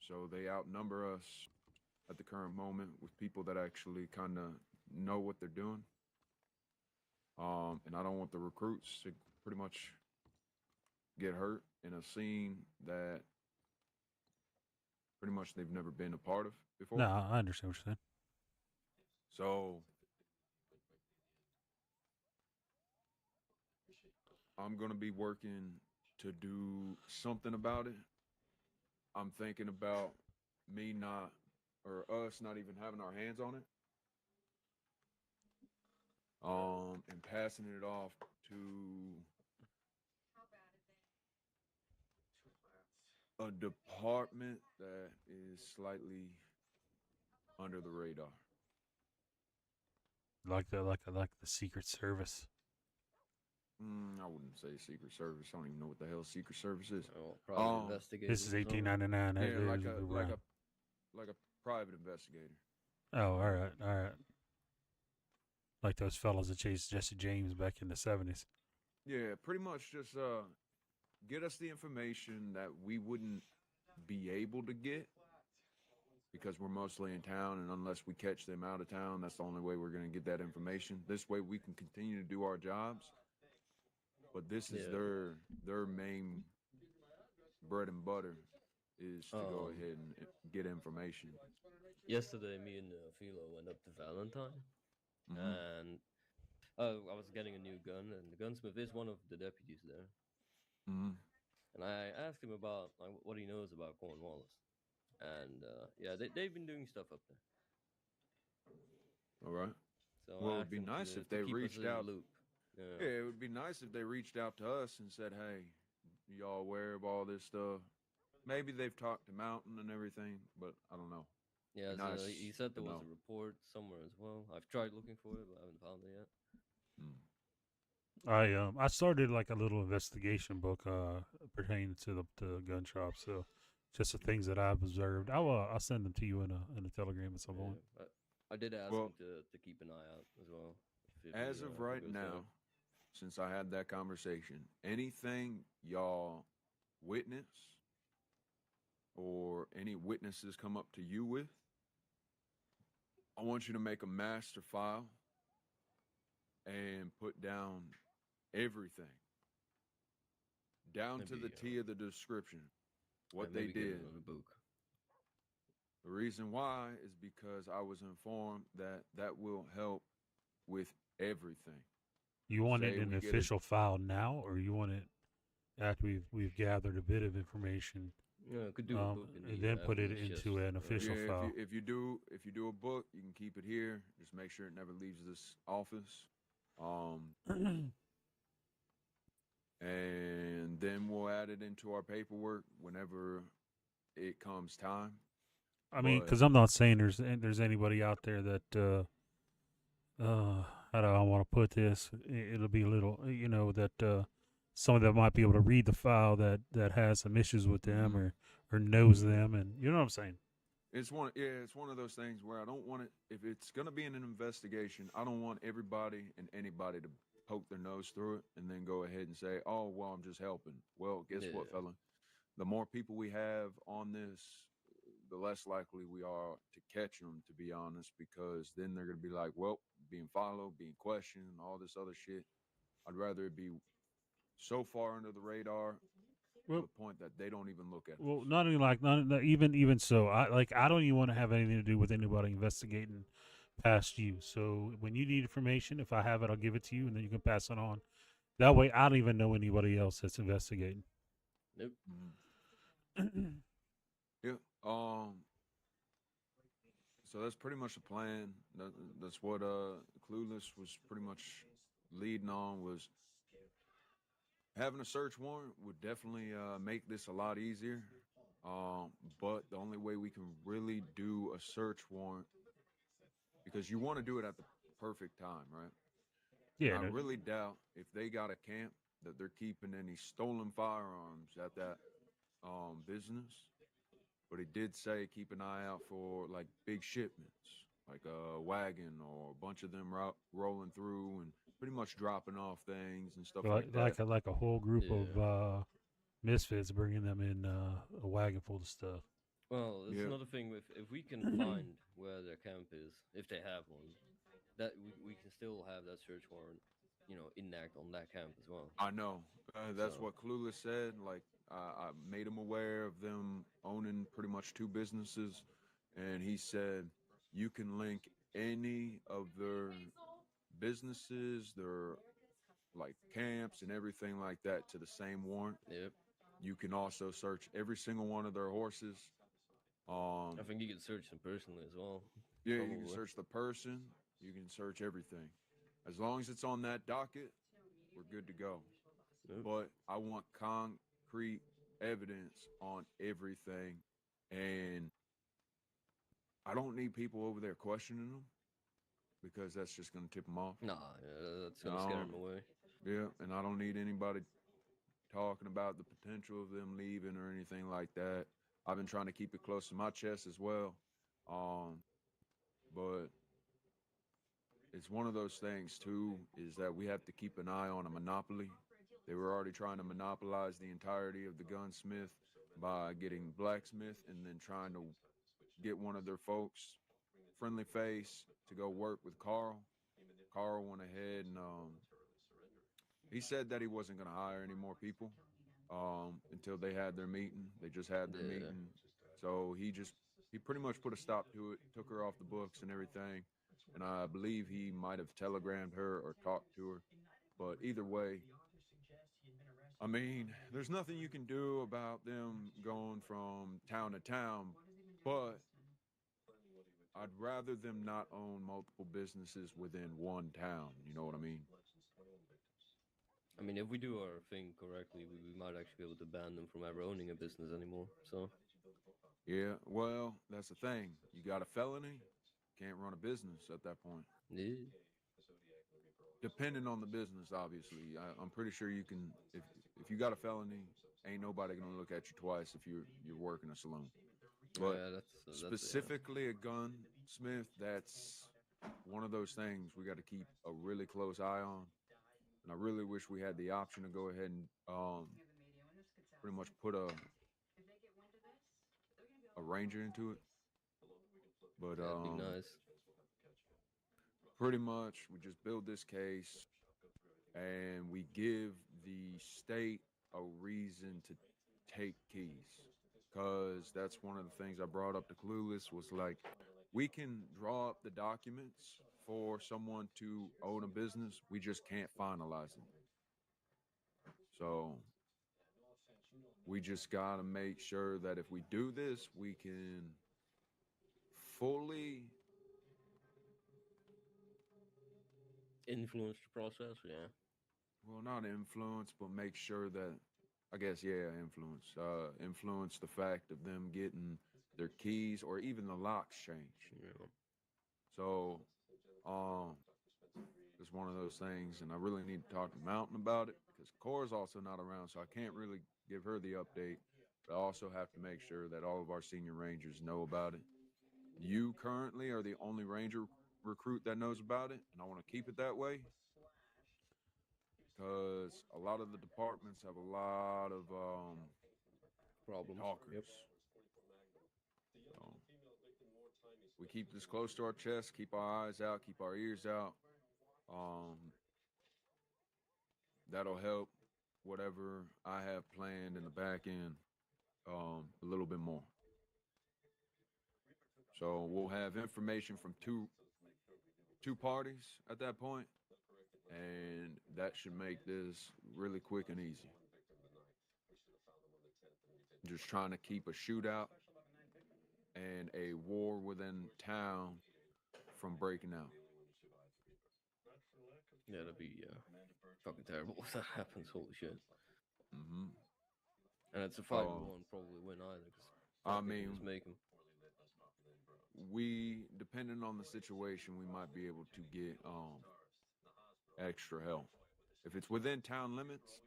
So they outnumber us at the current moment with people that actually kind of know what they're doing. And I don't want the recruits to pretty much get hurt in a scene that pretty much they've never been a part of before. No, I understand what you're saying. So I'm going to be working to do something about it. I'm thinking about us not even having our hands on it. And passing it off to a department that is slightly under the radar. Like the Secret Service. I wouldn't say Secret Service. I don't even know what the hell Secret Service is. Oh, private investigators. This is 1899. Yeah, like a private investigator. Oh, all right. Like those fellas that chased Jesse James back in the 70s. Yeah, pretty much just get us the information that we wouldn't be able to get because we're mostly in town, and unless we catch them out of town, that's the only way we're going to get that information. This way we can continue to do our jobs. But this is their main bread and butter is to go ahead and get information. Yesterday, me and Philo went up to Valentine, and I was getting a new gun, and the gunsmith is one of the deputies there. And I asked him about what he knows about Cornwallis, and they've been doing stuff up there. All right. So Well, I it would be asked him nice to if they keep us reached in the out. loop. Yeah, it would be nice if they reached out to us and said, "Hey, y'all aware of all this stuff?" Maybe they've talked to Mountain and everything, but I don't know. Yeah, Nice so he said there to was know. a report somewhere as well. I've tried looking for it, but I haven't found it yet. I started like a little investigation book pertaining to the gun shop. So just the things that I've observed. I'll send them to you in a telegram at some Yeah, point. I did ask Well, him to keep an eye out as well. If as he, of right goes now, since I had that conversation, anything y'all witness or any witnesses come up to you with, I want you to make a master file and put down everything, down to Maybe, the T of the description, what yeah, they maybe get did. another book. The reason why is because I was informed that that will help with everything. You want it Say in we an get it. official file now, or you want it after we've gathered a bit of information, Yeah, could do a book in and the then put it evidence chest, into an right? official Yeah, file? if you do a book, you can keep it here. Just make sure it never leaves this office. And then we'll add it into our paperwork whenever it comes time. I mean, But- because I'm not saying there's anybody out there that how do I want to put this? It'll be a little, that some of them might be able to read the file that has some issues with them or knows them, and you know what I'm saying. It's one of those things where I don't want it. If it's gonna be an investigation, I don't want everybody and anybody to poke their nose through it and then go ahead and say, "Oh, well, I'm just helping." Well, guess what, Yeah. fella? The more people we have on this, the less likely we are to catch them. To be honest, because then they're gonna be like, "Well, being followed, being questioned, all this other shit." I'd rather it be so far under the radar to Well, the point that they don't even look at well, us. not only like not even so. I don't even want to have anything to do with anybody investigating past you. So when you need information, if I have it, I'll give it to you, and then you can pass it on. That way, I don't even know anybody else that's investigating. Nope. Yeah. So that's pretty much the plan. That's what Clueless was pretty much leading on, was having a search warrant would definitely make this a lot easier. But the only way we can really do a search warrant, because you want to do it at the perfect time, right? Yeah, And I no, really doubt if they got a camp that they're keeping any stolen firearms at that business. But he did say keep an eye out for like big shipments, like a wagon or a bunch of them rolling through and pretty much dropping off things and stuff like that. like a whole group Yeah. of misfits bringing them in a wagon full of stuff. Well, there's Yeah. another thing with if we can find where their camp is, if they have one, that we can still have that search warrant, enact on that camp as well. I know. That's So- what Clueless said. Like, I made him aware of them owning pretty much two businesses. And he said, you can link any of their businesses, their like camps and everything like that to the same warrant. Yep. You can also search every single one of their horses. I think you can search them personally as well. Yeah, you can probably. search the person. You can search everything. As long as it's on that docket, we're good to go. Yep. But I want concrete evidence on everything. And I don't need people over there questioning them, because that's just going to tip them off. Nah, that's gonna scare them away. Yeah, and I don't need anybody talking about the potential of them leaving or anything like that. I've been trying to keep it close to my chest as well. But it's one of those things too, is that we have to keep an eye on a monopoly. They were already trying to monopolize the entirety of the gunsmith by getting Blacksmith and then trying to get one of their folks, Friendly Face, to go work with Carl. Carl went ahead and he said that he wasn't going to hire any more people until they had their meeting. They just had their Yeah. meeting. So he pretty much put a stop to it, took her off the books and everything. And I believe he might have telegrammed her or talked to her. But either way, I mean, there's nothing you can do about them going from town to town, but I'd rather them not own multiple businesses within one town. You know what I mean? I mean, if we do our thing correctly, we might actually be able to ban them from ever owning a business anymore. So, Yeah, well, that's the thing. You got a felony, can't run a business at that point. yeah. depending on the business, obviously, I'm pretty sure you can. If you got a felony, ain't nobody gonna look at you twice if you're working a saloon. But Yeah, that's yeah. specifically a gunsmith, that's one of those things we got to keep a really close eye on. And I really wish we had the option to go ahead and pretty much put a ranger into it. But That'd be nice. pretty much we just build this case and we give the state a reason to take keys, because that's one of the things I brought up to Clueless was like, we can draw up the documents for someone to own a business, we just can't finalize it. So we just got to make sure that if we do this, we can fully Influence the process, yeah. well, not influence, but make sure that, I guess, yeah, influence the fact of them getting their keys or even the locks changed. Yeah. So, it's one of those things, and I really need to talk to Mountain about it because Cora's also not around, so I can't really give her the update. But I also have to make sure that all of our senior rangers know about it. You currently are the only ranger recruit that knows about it, and I want to keep it that way because a lot of the departments have a lot of Problems. talkers. Yep. So we keep this close to our chest, keep our eyes out, keep our ears out. That'll help whatever I have planned in the back end a little bit more. So we'll have information from two parties at that point, and that should make this really quick and easy. Just trying to keep a shootout and a war within town from breaking out. Yeah, that'd be fucking terrible if that happens. Holy shit. Mm-hmm. And it's a fight we won't probably win either. I mean, just make 'em. We, depending on the situation, we might be able to get extra help. If it's within town limits,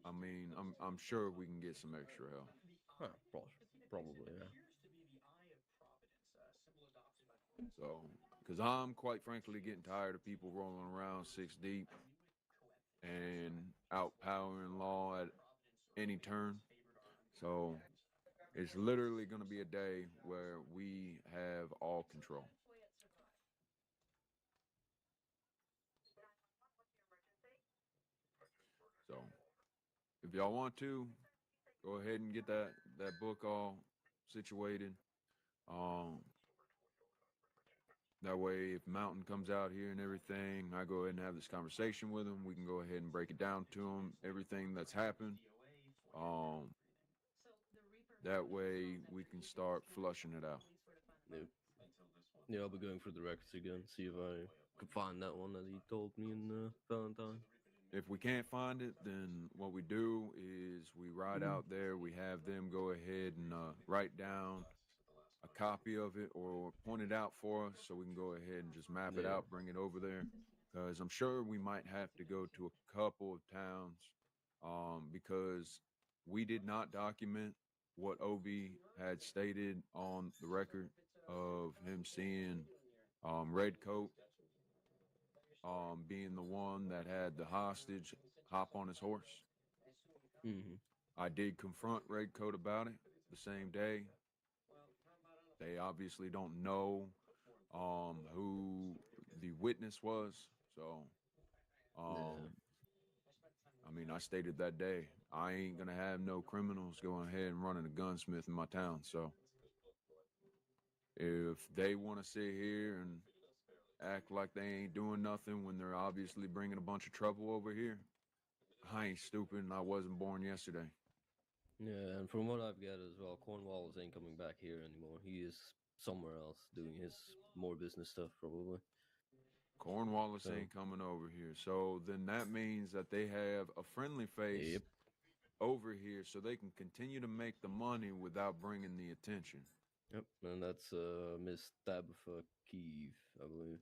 I mean, I'm sure we can get some extra help. Huh, probably, yeah. So, because I'm quite frankly getting tired of people rolling around 6 deep and outpowering law at any turn. So, it's literally going to be a day where we have all control. So, if y'all want to, go ahead and get that book all situated. That way, if Mountain comes out here and everything, I go ahead and have this conversation with him. We can go ahead and break it down to him, everything that's happened. That way, we can start flushing it out. Yep. Yeah, I'll be going through the records again, see if I could find that one that he told me in Valentine. If we can't find it, then what we do is we ride out there, we have them go ahead and write down a copy of it or point it out for us so we can go ahead and just map it out, bring it over there. Because I'm sure we might have to go to a couple of towns because we did not document what Obi had stated on the record of him seeing Redcoat being the one that had the hostage hop on his horse. Mm-hmm. I did confront Redcoat about it the same day. They obviously don't know who the witness was, so I mean, I stated that day, I ain't gonna have no criminals going ahead and running a gunsmith in my town. So if they want to sit here and act like they ain't doing nothing when they're obviously bringing a bunch of trouble over here, I ain't stupid and I wasn't born yesterday. Yeah, and from what I've gathered as well, Cornwallis ain't coming back here anymore. He is somewhere else doing his more business stuff, probably. Cornwallis ain't coming over here. So then that means that they have a friendly face over here so they can continue to make the money without bringing the attention. Yep, and that's Miss Tabitha Keeve, I believe.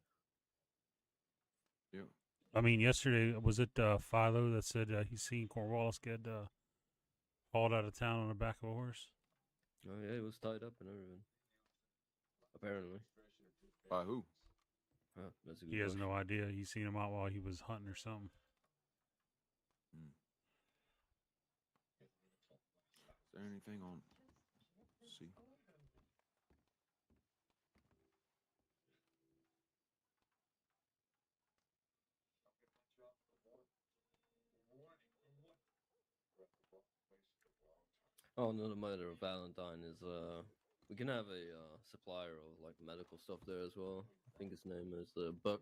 Yep. I mean, yesterday was it Philo that said he's seen Cornwallis get hauled out of town on the back of a horse? Oh yeah, he was tied up and everything. Apparently. By who? Huh, that's a good He has question. no idea. He's seen him out while he was hunting or something. Is there anything on C? Oh, another matter of Valentine is we can have a supplier of like medical stuff there as well. I think his name is Buck.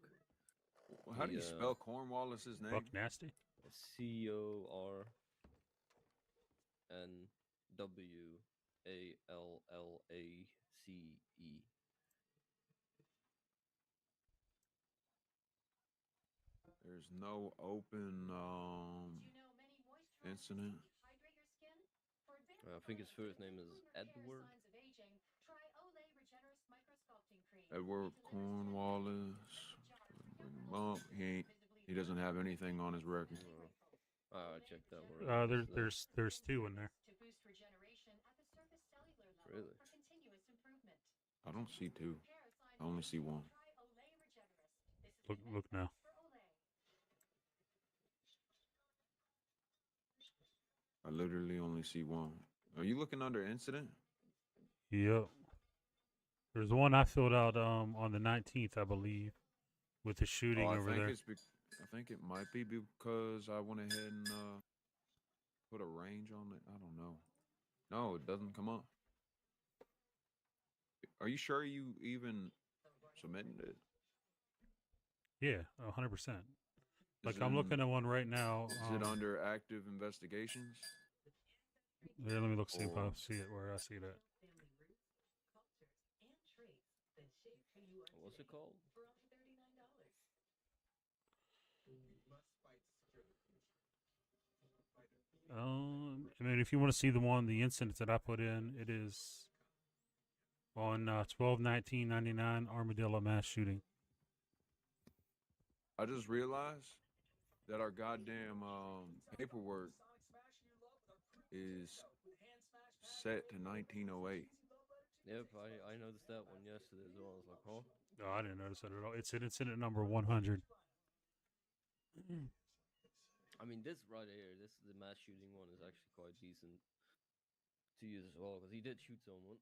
Well, how do you spell Cornwallis's name? Buck Nasty? CORNWALLACE. There's no open incident. I think his first name is Edward. Edward Cornwallis. Well, he doesn't have anything on his record. I checked that one. There's two in there. Really? I don't see two. I only see one. Look now. I literally only see one. Are you looking under incident? Yep. There's one I filled out on the 19th, I believe, with the shooting over there. I think it might be because I went ahead and put a range on it. I don't know. No, it doesn't come up. Are you sure you even submitted it? Yeah, 100%. Like I'm looking at one right now. Is it under active investigations? Yeah, let me look, see if I see it where I see that. What's it called? I mean, if you want to see the incident that I put in, it is on 12/19/99 Armadillo mass shooting. I just realized that our goddamn paperwork is set to 1908. Yep, I noticed that one yesterday as well. I was like, huh? No, I didn't notice that at all. It's in incident number 100. I mean, this right here, the mass shooting one is actually quite decent to use as well because he did shoot someone.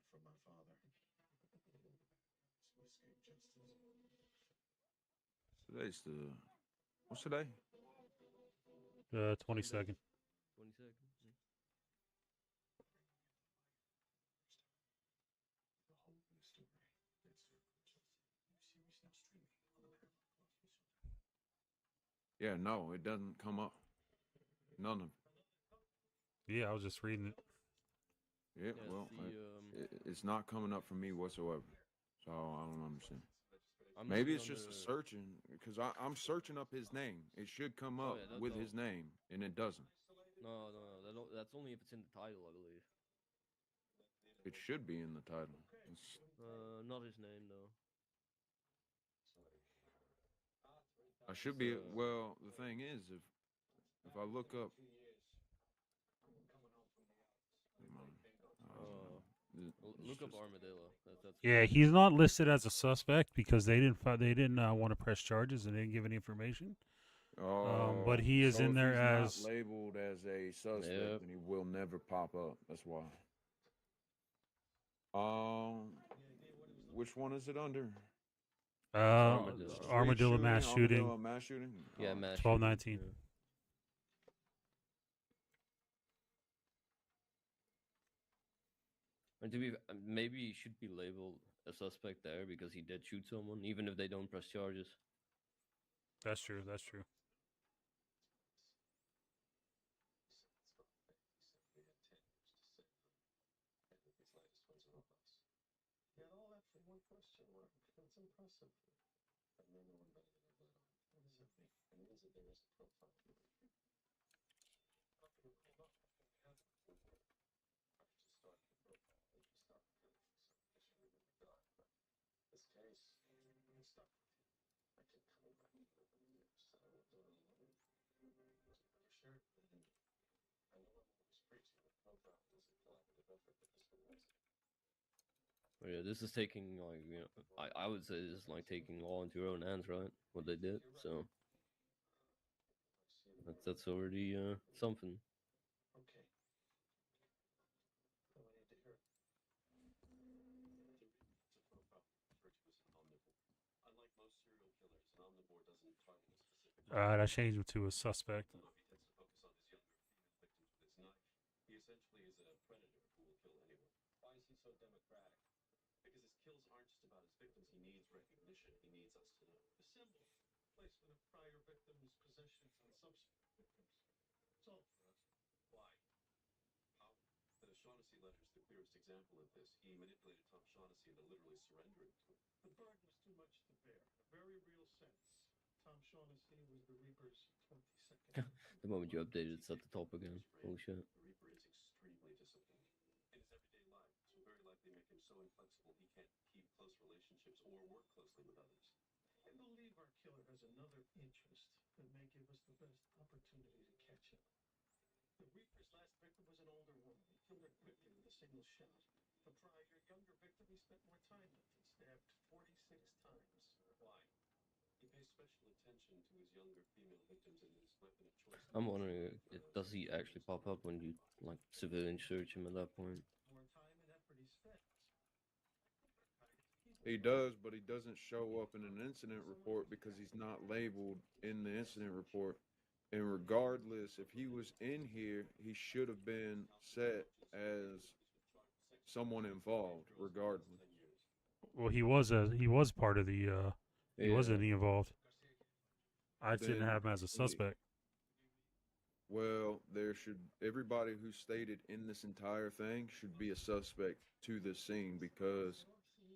From my father. Today's what's today? 22nd. 22nd. Yeah, no, it doesn't come up. None of. Yeah, I was just reading it. Yeah, well, it's not coming up for me whatsoever. So I don't understand. Maybe it's just a searching because I'm searching up his name. It should come up with his name, and it doesn't. No, that's only if it's in the title, I believe. It should be in the title. Not his name though. I should be. Well, the thing is, if I look up. Look up Armadillo. Yeah, he's not listed as a suspect because they didn't want to press charges and they didn't give any information. But he is in there as not labeled as a suspect, and he will never pop up. That's why. Which one is it under? Armadillo mass shooting. Armadillo mass shooting. Yeah, mass 12/19. And maybe he should be labeled a suspect there because he did shoot someone, even if they don't press charges. That's true. That's true. That's impressive. I've known no one better than Let on. What does that mean? It means that there is a profile. Nothing will come up after we have it. I could just start the profile. I could start looking for something that should really be done. But this case, I'm stuck with you. I keep coming back to it. deterred, then I know I'm always preaching that profile is a collaborative effort that this one was. But yeah, this is taking like I would say this is like taking law into your own hands, right? What they did, so that's already something. Okay. No, I need to hear it. It's a profile referred to as an omnivore. Unlike most serial killers, an omnivore doesn't target a specific. I changed him to a suspect. He tends to focus on his younger female victims with his knife. He essentially is a predator who will kill anyone. Why is he so democratic? Because his kills aren't just about his victims. He needs recognition. He needs us to know. The symbol, placement of prior victims' possessions on subsequent victims. It's all for us. Why? How? The Shaughnessy letter is the clearest example of this. He manipulated Tom Shaughnessy into literally surrendering to him. The burden was too much to bear. In a very real sense. Tom Shaughnessy was the Reaper's 22nd. The moment you update it, it's at the top again. Holy shit. The Reaper is extremely disciplined in his everyday life, which will very likely make him so inflexible he can't keep close relationships or work closely with others. I believe our killer has another interest that may give us the best opportunity to catch him. The Reaper's last victim was an older woman. He killed her quickly with a single shot. The prior, younger victim he spent more time with and stabbed 46 times. Why? He pays special attention to his younger female victims and his weapon of choice. I'm wondering, does he actually pop up when you like civilian search him at that point? More time and effort he spent. He does, but he doesn't show up in an incident report because he's not labeled in the incident report. And regardless, if he was in here, he should have been set as someone involved, regardless. Well, he was part of the. He wasn't involved. I didn't have him as a suspect. Well, everybody who stated in this entire thing should be a suspect to this scene because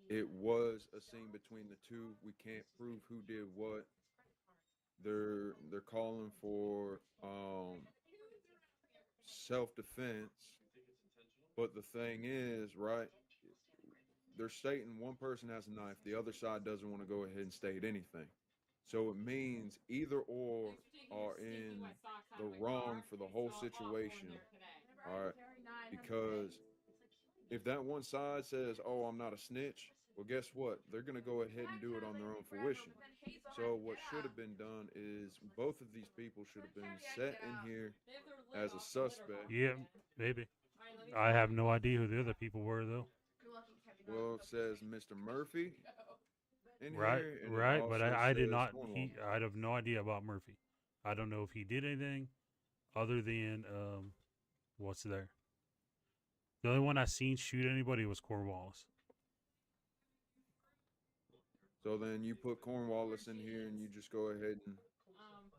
it was a scene between the two. We can't prove who did what. They're calling for self-defense, but the thing is, right? They're stating one person has a knife, the other side doesn't want to go ahead and state anything. So it means either or are in the wrong for the whole situation. All right, because if that one side says, "Oh, I'm not a snitch," well, guess what? They're going to go ahead and do it on their own fruition. So what should have been done is both of these people should have been set in here as a suspect. Yeah, maybe. I have no idea who the other people were, though. Well, it says Mr. Murphy in Right, here. And right, but I did says not. Cornwall. I have no idea about Murphy. I don't know if he did anything other than what's there. The only one I seen shoot anybody was Cornwallis. So then you put Cornwallis in here, and you just go ahead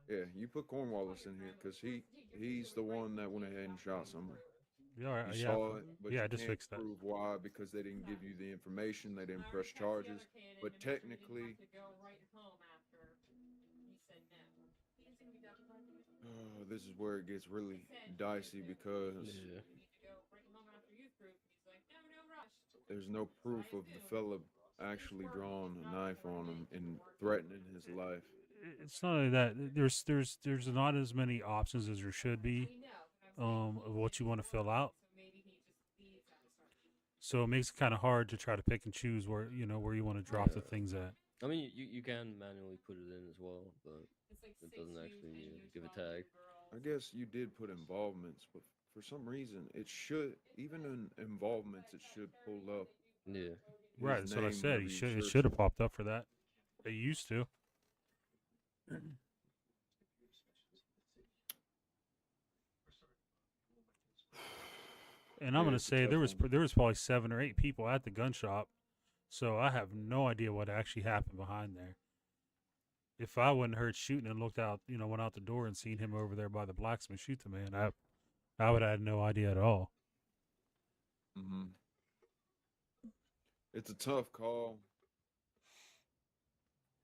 and you put Cornwallis in here because he's the one that went ahead and shot someone. Yeah, all right, You yeah, saw it, but yeah. you I just can't fixed that. prove why because they didn't give you the information. They didn't press charges. But technically, this is where it gets really dicey because there's no proof of the fella actually drawing a knife on him and threatening his life. It's not only that. There's not as many options as there should be of what you want to fill out. So it makes it kind of hard to try to pick and choose where you want to drop the things at. I mean, you can manually put it in as well, but it doesn't actually give a tag. I guess you did put involvements, but for some reason it should, even in involvements, it should pull up. Yeah. Right, that's what I said. It should have popped up for that. They used to. And I'm gonna say there was probably 7 or 8 people at the gun shop, so I have no idea what actually happened behind there. If I wouldn't heard shooting and looked out, went out the door and seen him over there by the blacksmith shoot the man, I would have had no idea at all. Mm-hmm. It's a tough call.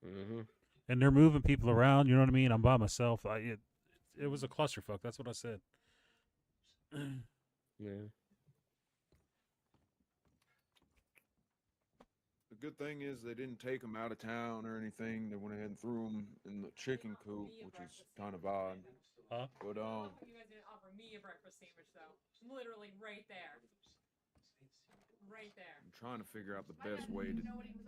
Mm-hmm. And they're moving people around. You know what I mean? I'm by myself. It was a clusterfuck. That's what I said. Yeah. The good thing is they didn't take him out of town or anything. They went ahead and threw him in the chicken coop, which is kind of odd. Huh? But You guys didn't offer me a breakfast sandwich though. Literally right there. Right there. I'm trying to figure out the best way to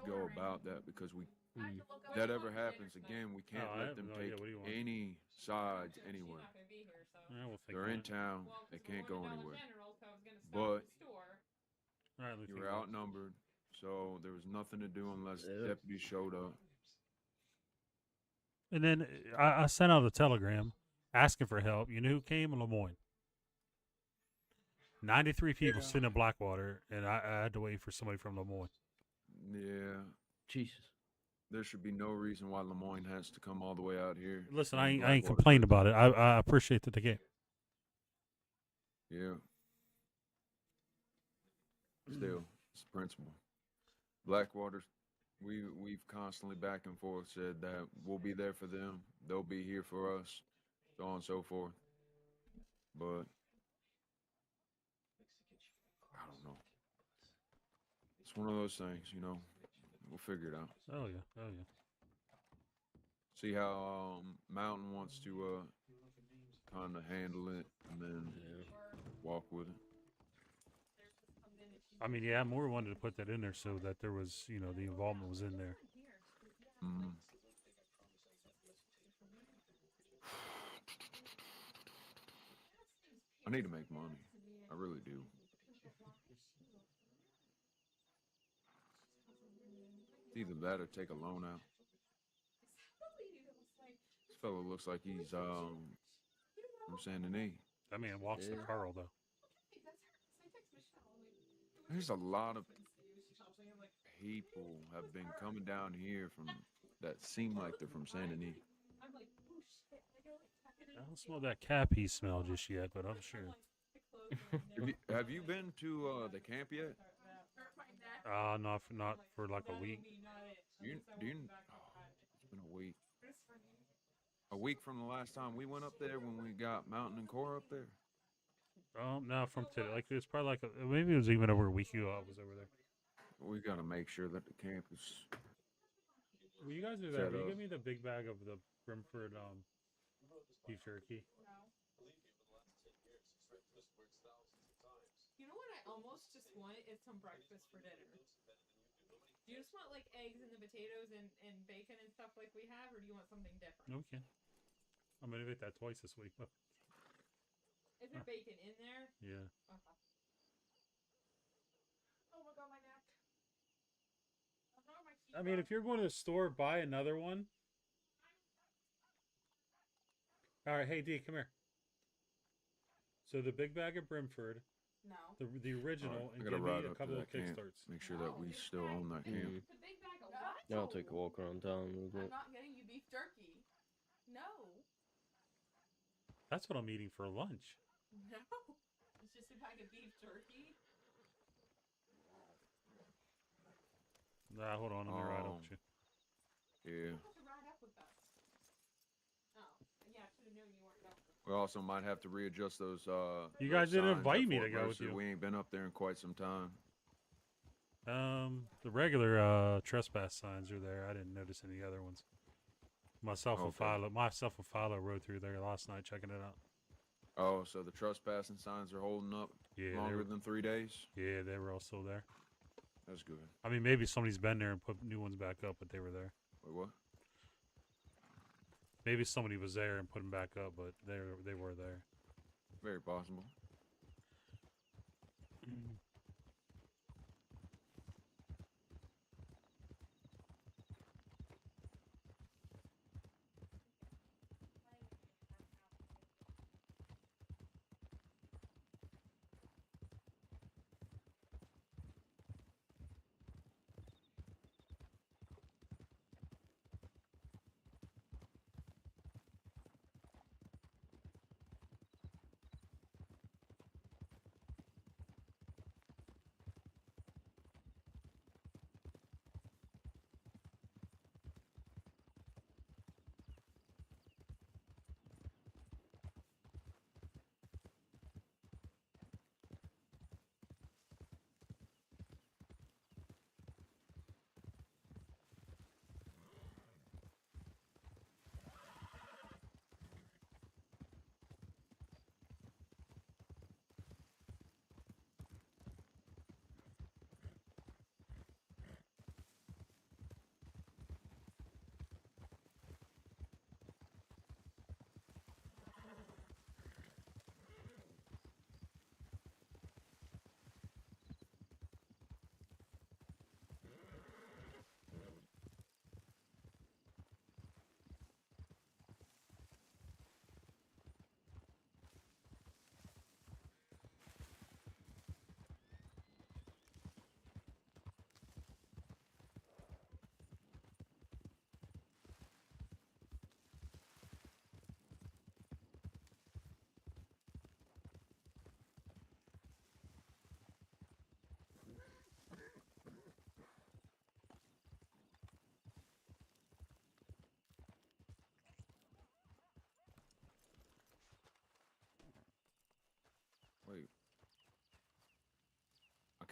go about that because Mm. if that ever happens again, we can't Oh, I let have them no take idea. What do you want? any sides She's anywhere. not gonna be here, so. Yeah, we'll think They're on in it. town. Well, They 'cause we're can't going go to Dollar anywhere. General, so I was gonna stop But at the store. All right, let me you think were on it. outnumbered, so there was nothing to do unless Yeah. deputies showed up. And then I sent out a telegram asking for help. You know who came? Lemoyne. 93 people sitting in Blackwater, and I had to wait for somebody from Lemoyne. Yeah, Jesus. there should be no reason why Lemoyne has to come all the way out here. Listen, when I ain't Blackwater complaining doesn't. about it. I appreciate that they came. Yeah. Still, it's the principle. Blackwater, we've constantly back and forth said that we'll be there for them, they'll be here for us, so on and so forth. But I don't know. It's one of those things, you know. We'll figure it out. Oh yeah, oh yeah. See how Mountain wants to kind of handle it, and then walk with it. I mean, yeah, Moore wanted to put that in there so that there was, you know, the involvement was in there. Mm. I need to make money. I really do. It's either that or take a loan out. This fellow looks like he's from Saint Denis. That man walks the Carl though. There's a lot of people have been coming down here from that seem like they're from Saint Denis. I don't smell that cappy smell just yet, but I'm sure. Have you been to the camp yet? Not for like a week. Do you, it's been a week. A week from the last time we went up there when we got Mountain and Core up there. No, from today. Like it's probably like maybe it was even over a week ago. I was over there. We gotta make sure that the camp is. Well, you guys are there. Will you give me the big bag of the Brimford beef jerky? You know what I almost just want is some breakfast for dinner. Do you just want like eggs and the potatoes and bacon and stuff like we have, or do you want something different? No, we can. I'm gonna make that twice this week. Is there bacon in there? Yeah. Okay. Oh my god, my neck. I mean, if you're going to the store, buy another one. All right, hey D, come here. So the big bag of Brimford. No. The original, Right, and I gotta give me ride a up to couple of that camp. kickstarts. Make sure that we still own that camp. The big bag of what? Yeah, I'll take a walk around town real I'm quick. not getting you beef jerky. No. That's what I'm eating for lunch. No. It's just a bag of beef jerky. Nah, hold on, let me ride up with you. Yeah. You have to ride up with us. Oh, yeah, I should have known you weren't going. We also might have to readjust those. You those guys didn't signs invite at me Fort to go with Mercer. you. We ain't been up there in quite some time. The regular trespass signs are there. I didn't notice any other ones. Myself and Philo rode through there last night checking it out. Oh, so the trespassing signs are holding up longer than 3 days? Yeah, they were all still there. That's good. I mean, maybe somebody's been there and put new ones back up, but they were there. Wait, what? Maybe somebody was there and put them back up, but they were there. Very possible.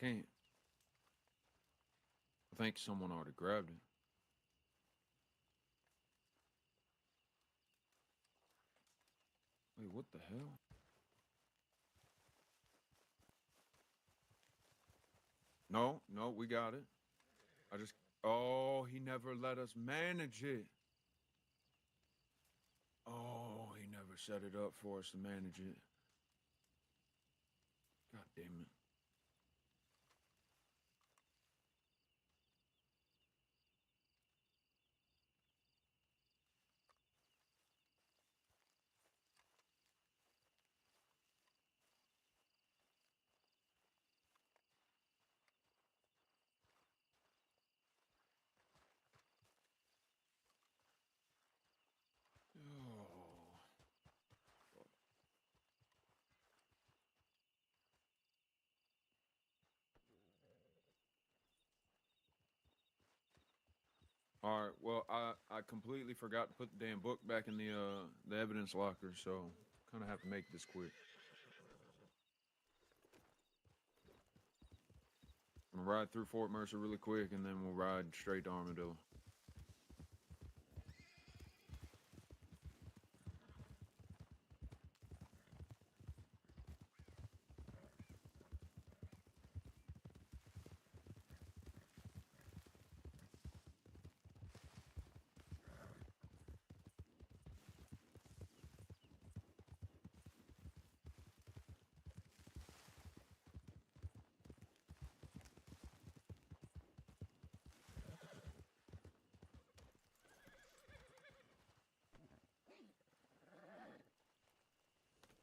can't. I think someone already grabbed it. Wait, what the hell? No, no, we got it. Oh, he never let us manage it. Oh, he never set it up for us to manage it. God damn it. Oh. All right. Well, I completely forgot to put the damn book back in the evidence locker, so kind of have to make this quick. I'm gonna ride through Fort Mercer really quick, and then we'll ride straight to Armadillo.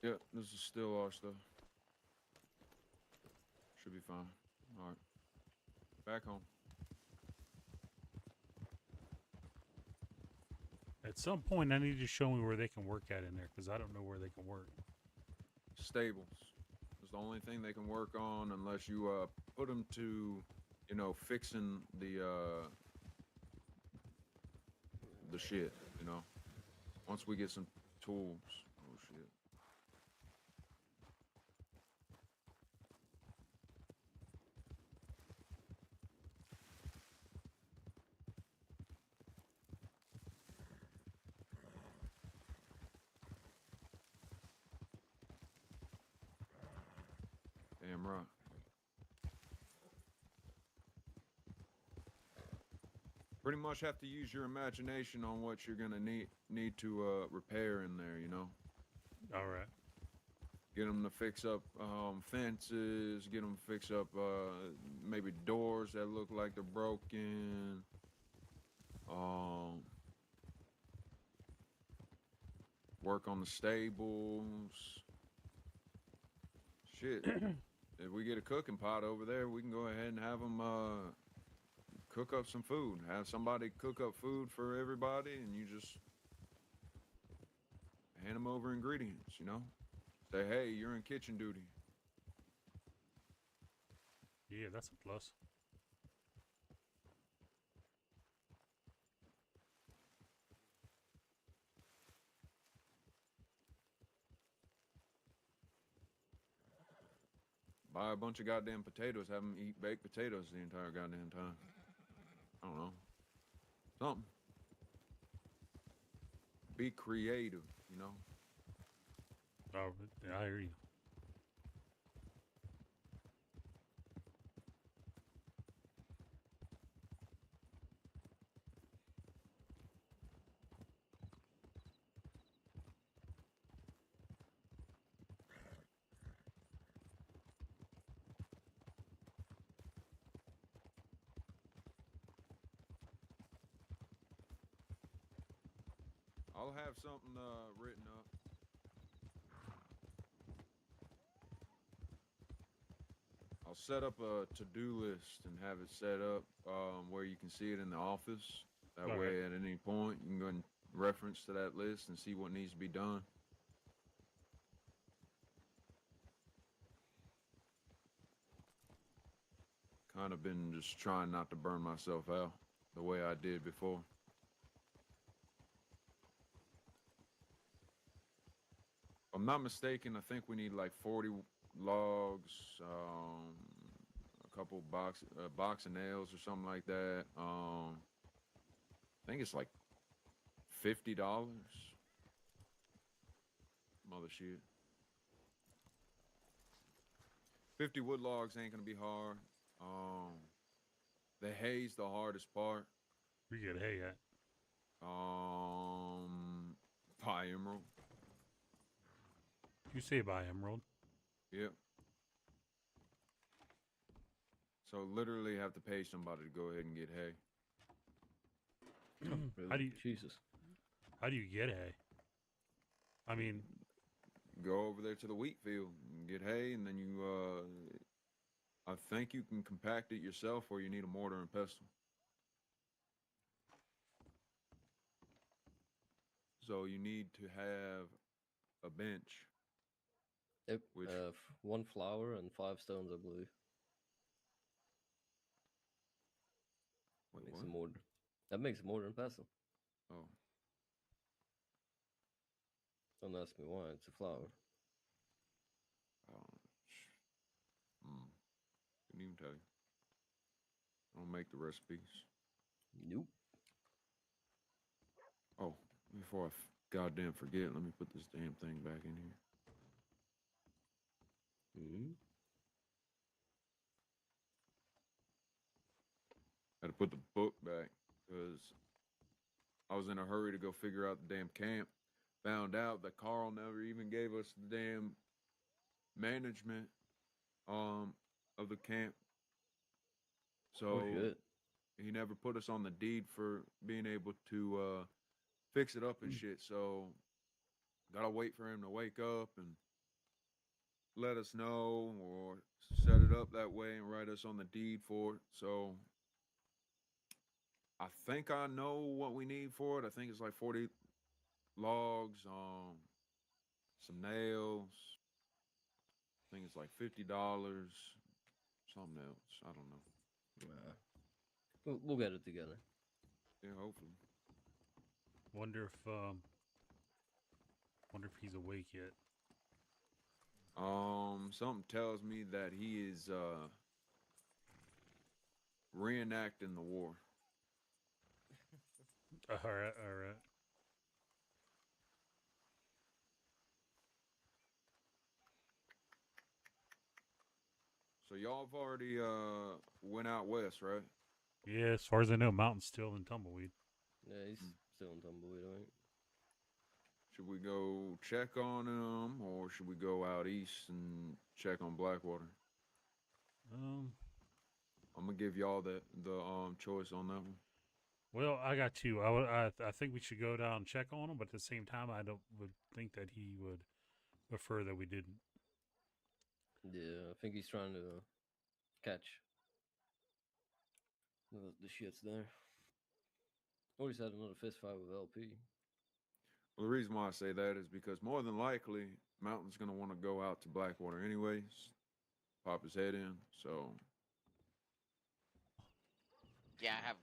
Yeah, this is still our stuff. Should be fine. All right. Back home. At some point, I need you to show me where they can work at in there, because I don't know where they can work. Stables. It's the only thing they can work on unless you put them to, you know, fixing the shit, you know. Once we get some tools. Oh shit. Damn right. Pretty much have to use your imagination on what you're gonna need to repair in there, you know. All right. Get them to fix up fences. Get them to fix up maybe doors that look like they're broken. Work on the stables. Shit. If we get a cooking pot over there, we can go ahead and have them cook up some food. Have somebody cook up food for everybody, and you just hand them over ingredients, you know? Say, hey, you're in kitchen duty. Yeah, that's a plus. Buy a bunch of goddamn potatoes, have them eat baked potatoes the entire goddamn time. I don't know. Something. Be creative, you know? Oh, yeah, I hear you. I'll have something written up. I'll set up a to-do list and have it set up where you can see it in the office. That All way, right. at any point, you can go and reference to that list and see what needs to be done. Kind of been just trying not to burn myself out the way I did before. If I'm not mistaken, I think we need like 40 logs, a couple box of nails or something like that. I think it's like $50. Mother shit. 50 wood logs ain't gonna be hard. The hay's the hardest part. We get hay at. By Emerald. You say by Emerald. Yep. So literally have to pay somebody to go ahead and get hay. How do you Jesus? How do you get hay? I mean, Go over there to the wheat field and get hay, and then you, I think you can compact it yourself, or you need a mortar and pestle. So you need to have a bench. Yep. Which- 1 flour and 5 stones, I believe. Wait, Makes what? a mortar. That makes a mortar and pestle. Oh, Don't ask me why. It's a flour. couldn't even tell you. I don't make the recipes. Nope. Oh, before I goddamn forget, let me put this damn thing back in here. Mm-hmm. Had to put the book back because I was in a hurry to go figure out the damn camp. Found out that Carl never even gave us the damn management of the camp. So Oh shit. he never put us on the deed for being able to fix it up and shit. So gotta wait for him to wake up and let us know or set it up that way and write us on the deed for it. So I think I know what we need for it. I think it's like 40 logs, some nails. I think it's like $50. Something else. I don't know. We'll get it together. Yeah, hopefully. wonder if he's awake yet. Something tells me that he is reenacting the war. All right, all right. So y'all have already went out west, right? Yeah, as far as I know, Mountain's still in Tumbleweed. Yeah, he's still in Tumbleweed, I think. Should we go check on him, or should we go out east and check on Blackwater? I'm gonna give y'all the choice on that one. Well, I got two. I think we should go down and check on him, but at the same time, would think that he would prefer that we didn't. Yeah, I think he's trying to catch the shits there. Or he's had another fist fight with LP. Well, the reason why I say that is because more than likely, Mountain's gonna want to go out to Blackwater anyways, pop his head in. So Yeah, I have.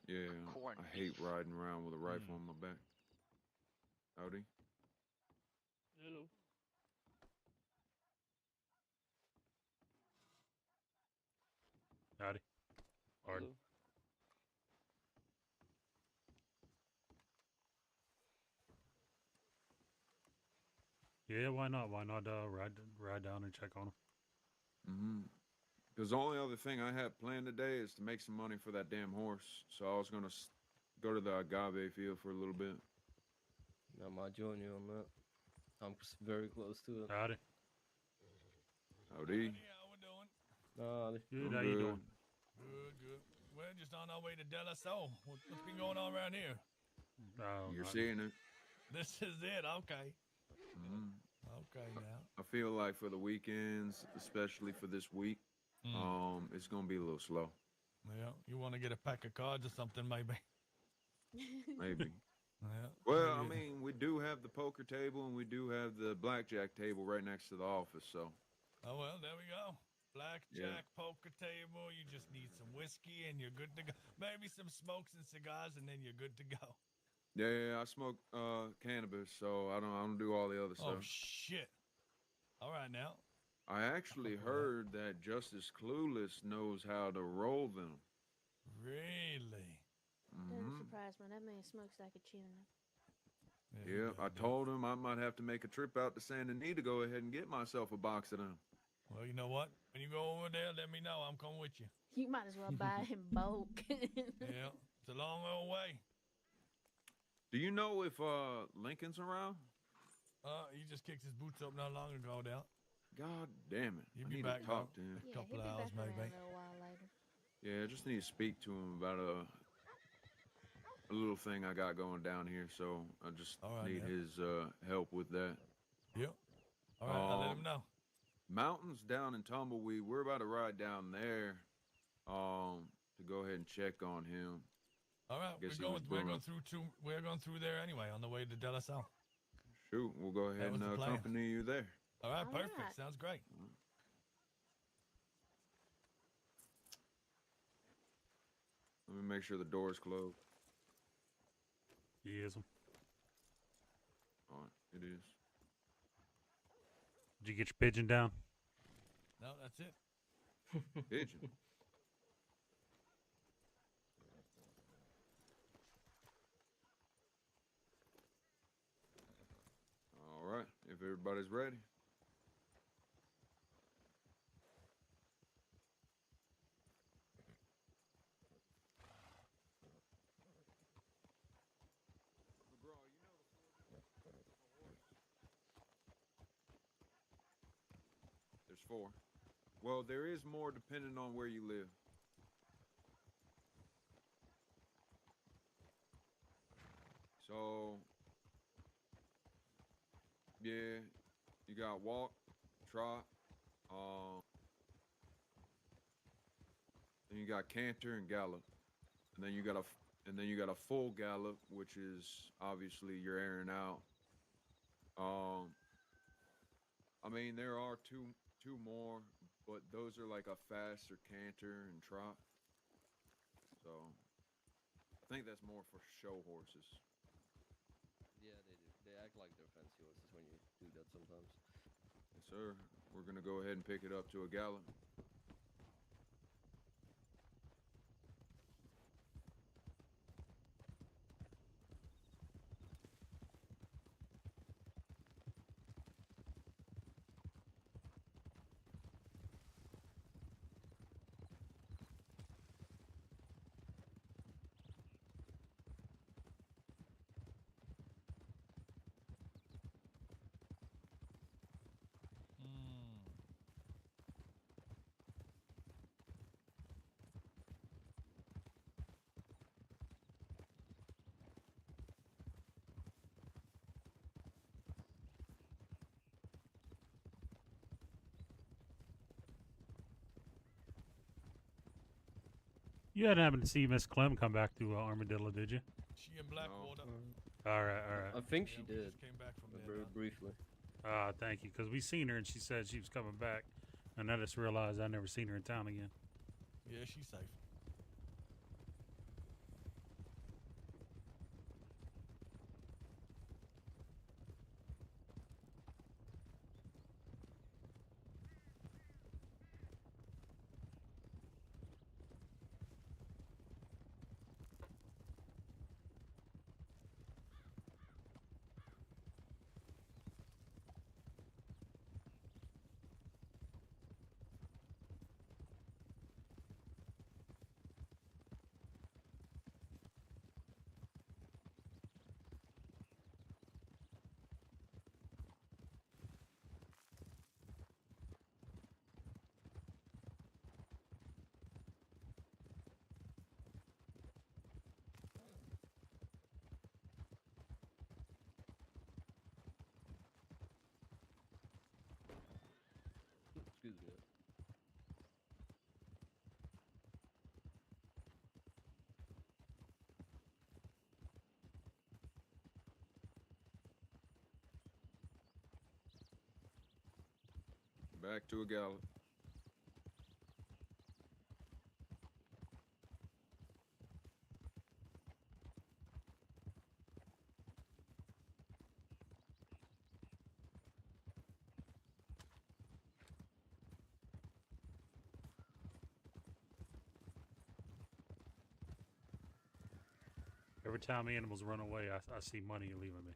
yeah, corned I hate beef. riding around with a rifle on my back. Howdy. Hello. Howdy. Hard. Hello. Yeah, why not? Why not ride down and check on him? Because the only other thing I had planned today is to make some money for that damn horse. So I was gonna go to the agave field for a little bit. I might join you on that. I'm very close to it. Howdy. Howdy. How we doing? Good. I'm How you good. doing? Good. We're just on our way to De La Soul. What's been going on around here? You're seeing it. This is it. Okay. Mhm. Okay now. I feel like for the weekends, especially for this week, it's gonna be a little slow. Yeah. You want to get a pack of cards or something, maybe? Maybe. Yeah. Well, I maybe. mean, we do have the poker table and we do have the blackjack table right next to the office, so. Oh well, there we go. Blackjack, poker table. You just need some whiskey and you're good to go. Maybe some smokes and cigars, and then you're good to go. Yeah, I smoke cannabis, so I don't do all the other Oh stuff. shit! All right now. I actually heard that Justice Clueless knows how to roll them. Really? Doesn't surprise me. That man smokes like a chimney. Yeah, I told him I might have to make a trip out to San Denis to go ahead and get myself a box of them. Well, you know what? When you go over there, let me know. I'm coming with you. You might as well buy him bulk. Yeah, it's a long old way. Do you know if Lincoln's around? He just kicked his boots up not long ago, down. God damn it! He'll I be need back to talk though. to him. A couple of hours, maybe. A little while later. Yeah, I just need to speak to him about a little thing I got going down here. So I just need his help with that. Yep. All right, I'll let him know. Mountains down in Tumbleweed. We're about to ride down there to go ahead and check on him. All right, we're going through there anyway on the way to De La Salle. Shoot, we'll go ahead and accompany you there. All right, perfect. Sounds great. Let me make sure the door's closed. Yes. All right, it is. Did you get your pigeon down? No, that's it. Pigeon. All right, if everybody's ready. There's 4. Well, there is more depending on where you live. So, yeah, you got walk, trot, then you got canter and gallop, and then you got a full gallop, which is obviously you're airing out. I mean, there are two more, but those are like a faster canter and trot. So, I think that's more for show horses. Yeah, they do. They act like they're fancy horses when you do that sometimes. Yes, sir. We're gonna go ahead and pick it up to a gallop. You hadn't happened to see Miss Clem come back to Armadillo, did you? She in Blackwater. All right, all right. I think she did. Just came back from there. Very briefly. Thank you, because we seen her and she said she was coming back, and I just realized I never seen her in town again. Yeah, she's safe. Excuse me. Back to a gallop. Every time animals run away, I see money leaving me.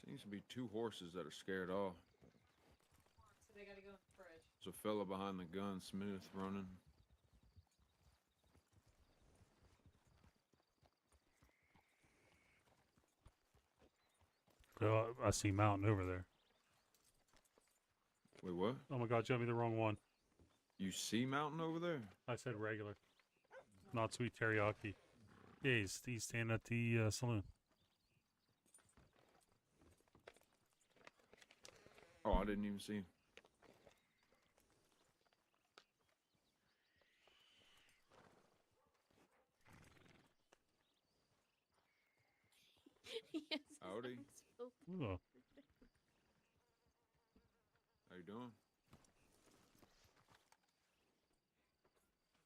Seems to be 2 horses that are scared off. So they gotta go in the fridge. There's a fella behind the gunsmith running. Oh, I see Mountain over there. Wait, what? Oh my God, you got me the wrong one. You see Mountain over there? I said regular, not sweet teriyaki. Yeah, he's standing at the saloon. Oh, I didn't even see him. Yes, Howdy. Oh. How you doing?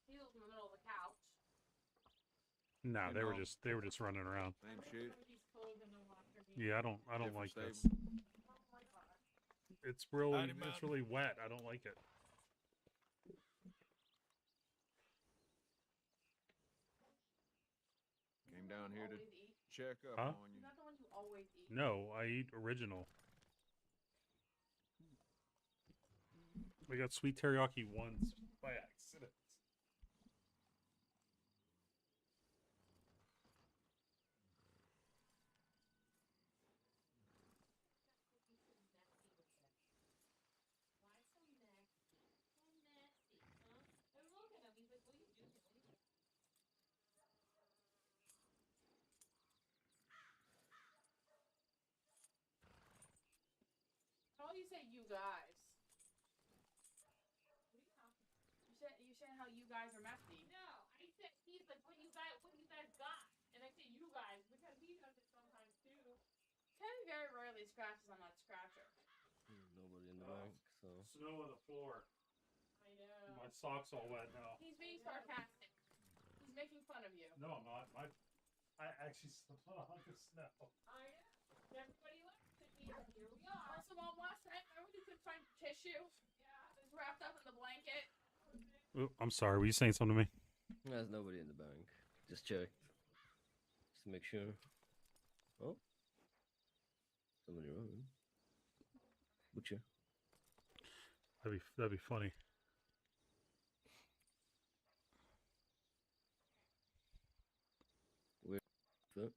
He was in the middle of the couch. Nah, Hey, they were no. just running around. Same shit. He's clothed in the washer. Yeah, I don't Different like stable. this. It's really Howdy, it's Mountain. really wet. I don't like it. Came down here to Always eat. check up Huh? on Is you. that the one you always eat? No, I eat original. We got sweet teriyaki once by accident. How do you say you guys? You saying how you guys are messy? No, I said he's like what you guys got, and I say you guys because he does it sometimes too. Ken very rarely scratches on that scratcher. Nobody in the bank, so. Snow on the floor. I know. My socks all wet now. He's being sarcastic. He's making fun of you. No, I'm not. I actually slipped on the snow. I know. Everybody laughs at me. Here we are. Also, Mom, last night, remember you couldn't find tissue? Yeah. It was wrapped up in the blanket. Oh, I'm sorry. Were you saying something to me? There's nobody in the bank. Just check. Just to make sure. Oh. Somebody running. Butcher. That'd be funny. Where? Foot?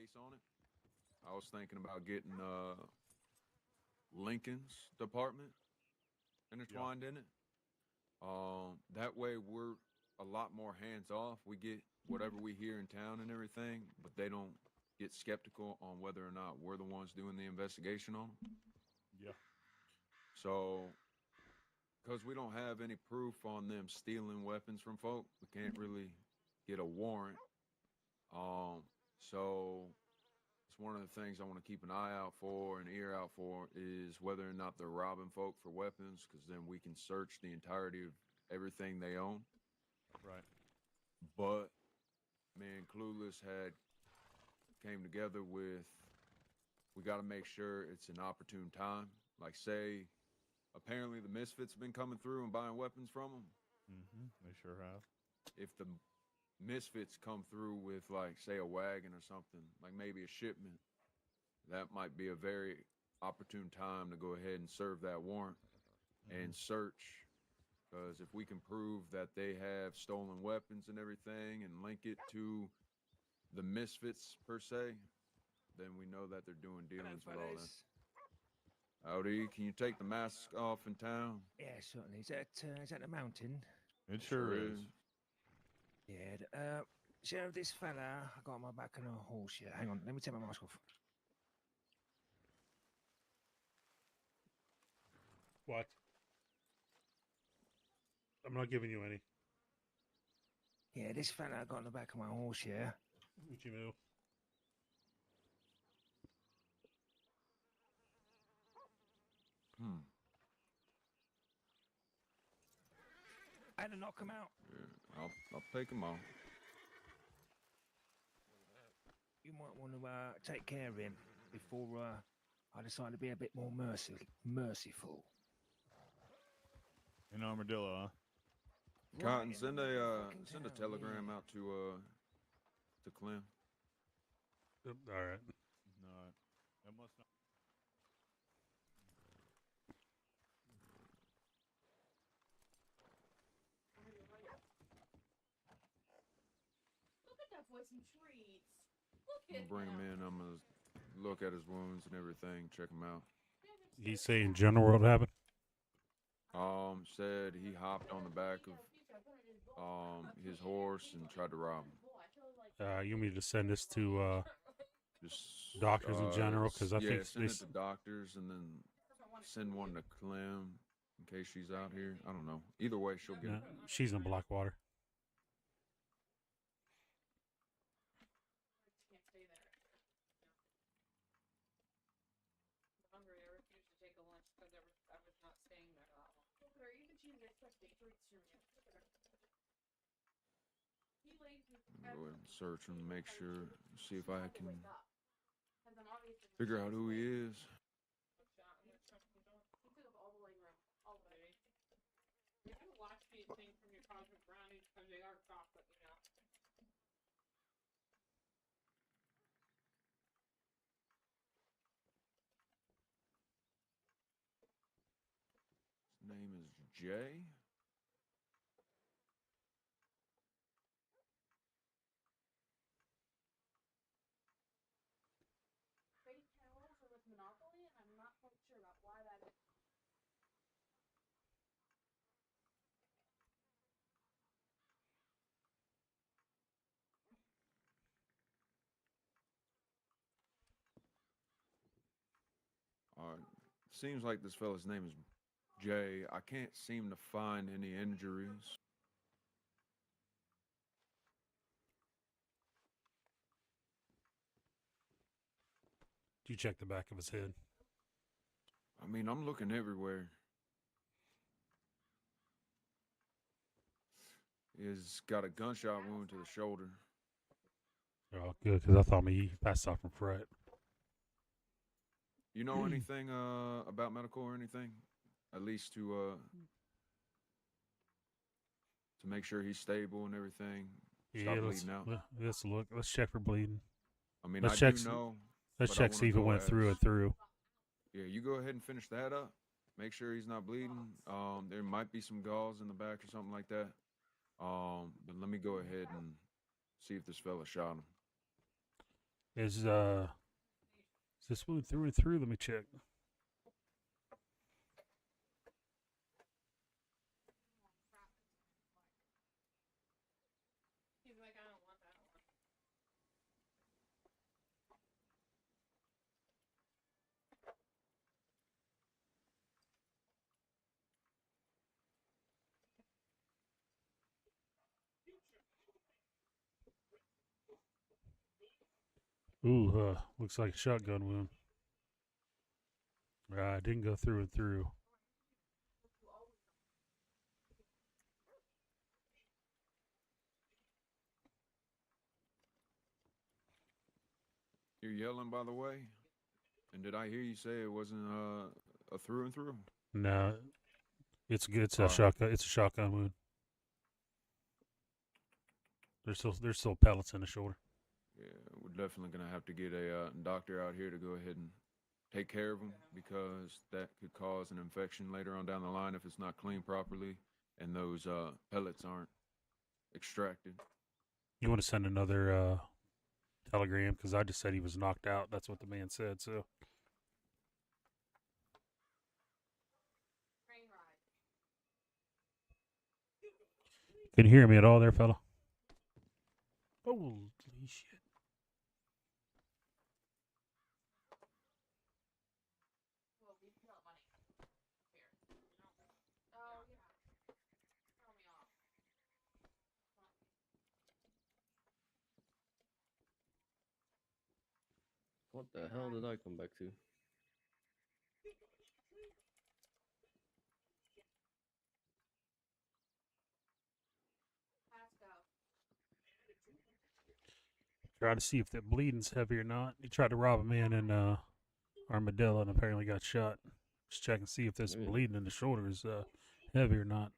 base on it. I was thinking about getting Lincoln's department intertwined in it. That way we're a lot more hands off. We get whatever we hear in town and everything, but they don't get skeptical on whether or not we're the ones doing the investigation on them. Yeah. So, because we don't have any proof on them stealing weapons from folk, we can't really get a warrant. So it's one of the things I want to keep an eye out for, an ear out for, is whether or not they're robbing folk for weapons, because then we can search the entirety of everything they own. Right. But me and Clueless came together with, we got to make sure it's an opportune time. Like, say, apparently the Misfits have been coming through and buying weapons from them. Mm-hmm. They sure have. If the Misfits come through with, like, say, a wagon or something, like maybe a shipment, that might be a very opportune time to go ahead and serve that warrant and search. Because if we can prove that they have stolen weapons and everything and link it to the Misfits per se, then we know that they're doing dealings with all that. Howdy, can you take the mask off in town? Yeah, certainly. Is that the mountain? It sure is. Yeah. Sheriff, this fella, I got my back on a horse here. Hang on, let me take my mask off. What? I'm not giving you any. Yeah, this fella I got on the back of my horse here. What you know? I had to knock him out. Yeah, I'll take him off. You might want to take care of him before I decide to be a bit more merciful. In Armadillo, huh? Cotton, send a telegram out to Clem. All right. No, that must not. Look at that boy, some treats. Look at I'm gonna bring him in. I'm gonna look at his wounds and everything, check him out. He's saying general what happened? Said he hopped on the back of his horse and tried to rob him. You want me to send this to Just doctors in general? Because I think send it to doctors and then send one to Clem in case she's out here. I don't know. Either way, she'll get it. She's in Blackwater. Can't stay there. I'm hungry. I refused to take a lunch because I was not staying there that long. Look at her. Even she didn't expect me to eat cereal. Look at her. He lays his Go ahead and search and make sure, see if I can figure out who he is. He took up all the leg room. All of it. You can watch these things from your cosmic brownies because they are chocolate, you know. His name is Jay. Face panels are with Monopoly, and I'm not quite sure about why that is. Seems like this fella's name is Jay. I can't seem to find any injuries. You check the back of his head. I mean, I'm looking everywhere. He's got a gunshot wound to the shoulder. Oh, good, because I thought maybe he passed out from fright. You know anything about medical or anything? At least to make sure he's stable and everything. Stop bleeding out. Let's look. Let's check for bleeding. I mean, let's I check, do know. Let's but check, see if it went through and through. Yeah, you go ahead and finish that up. Make sure he's not bleeding. There might be some gauze in the back or something like that. But let me go ahead and see if this fella shot him. Is this wound through and through? Let me check. He's like, I don't want that one. Ooh, looks like a shotgun wound. Didn't go through and through. You're yelling, by the way. And did I hear you say it wasn't a through and through? No, it's good. It's a Alright. shotgun. It's a shotgun wound. There's still pellets in the shoulder. Yeah, we're definitely gonna have to get a doctor out here to go ahead and take care of him because that could cause an infection later on down the line if it's not cleaned properly and those pellets aren't extracted. You want to send another telegram because I just said he was knocked out. That's what the man said. So Train ride. can you hear me at all, there, fella? Holy shit! Well, we put out money. Here. Oh, yeah. Throw me off. What the hell did I come back to? Let's go. Try to see if the bleeding's heavy or not. He tried to rob a man in Armadillo and apparently got shot. Just check and see if this Really? bleeding in the shoulder is heavy or not.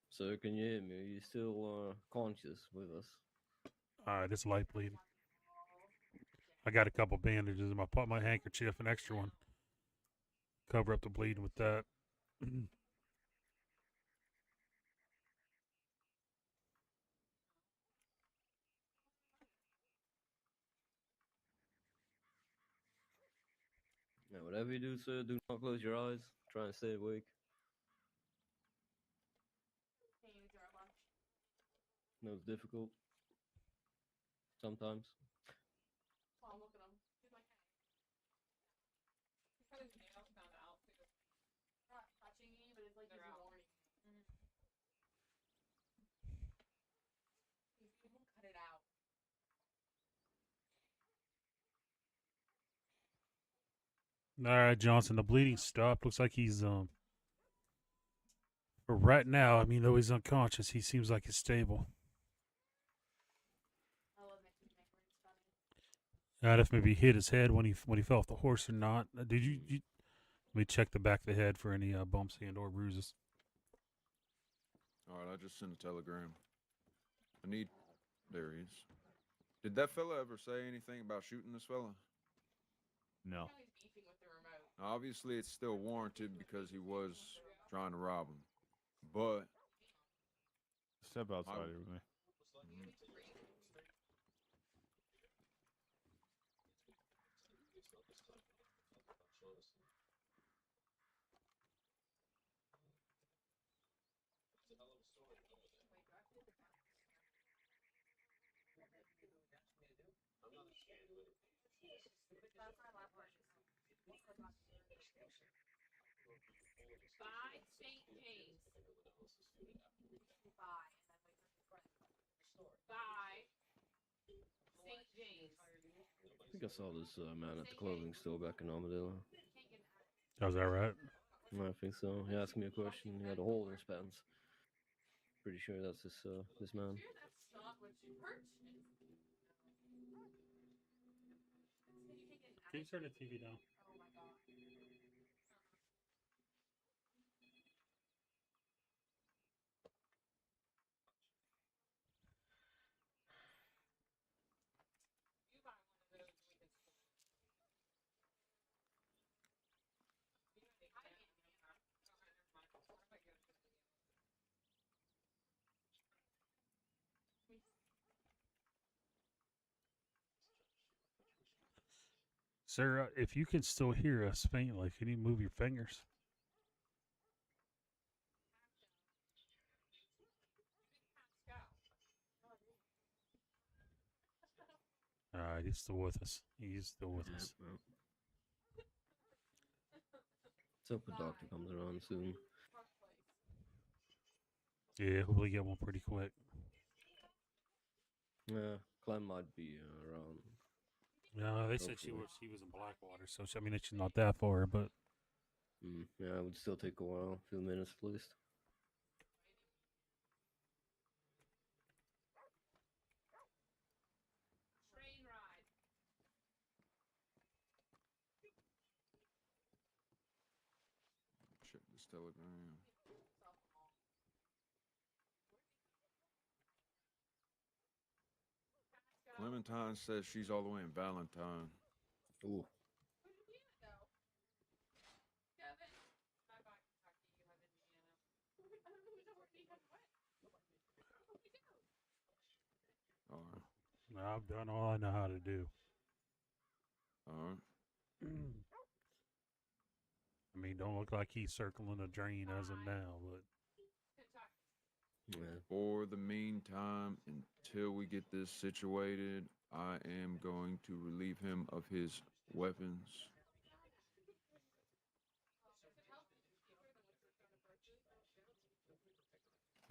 Sir, can you hear me? Are you still conscious with us? All right, it's light bleeding. I got a couple bandages in my handkerchief, an extra one. Cover up the bleeding with that. Yeah, whatever you do, sir, do not close your eyes. Try and stay awake. Can you use your lunch? No, it's difficult. Sometimes. Oh, look at him. He's like, hey. He's got his nails found out too. They're not touching you, but it's like he's warning you. He won't cut it out. All right, Johnson, the bleeding stopped. Looks like he's for right now, I mean, though he's unconscious, he seems like he's stable. I love making it's funny. I don't know if maybe he hit his head when he fell off the horse or not. Did you let me check the back of the head for any bumps and or bruises? All right, I just sent a telegram. There he is. Did that fella ever say anything about shooting this fella? No. Now he's beefing with the remote. Obviously, it's still warranted because he was trying to rob him. But Step outside here with me. By St. James. By, and then wait for his friend. By St. James. I think I saw this man at the clothing store back in Armadillo. Oh, is that right? I think so. He asked me a question. He had a hole in his pants. Pretty sure that's this man. That's not what you purchased. Can you turn the TV down? Oh my god. You buy one of those we can split. Sir, if you can still hear us faintly, can you move your fingers? All right, he's still with us. He's still with us. Well. Let's hope the doctor comes around soon. Yeah, hopefully get one pretty quick. Yeah, Clem might be around. No, they said she was in Blackwater, so I mean it's not that far, but yeah, it would still take a while, a few minutes at least. Train ride. Check this telegram. Clementine says she's all the way in Valentine. Ooh. All right. I've done all I know how to do. All right. I mean, don't look like he's circling a drain as of now, but yeah. For the meantime, until we get this situated, I am going to relieve him of his weapons.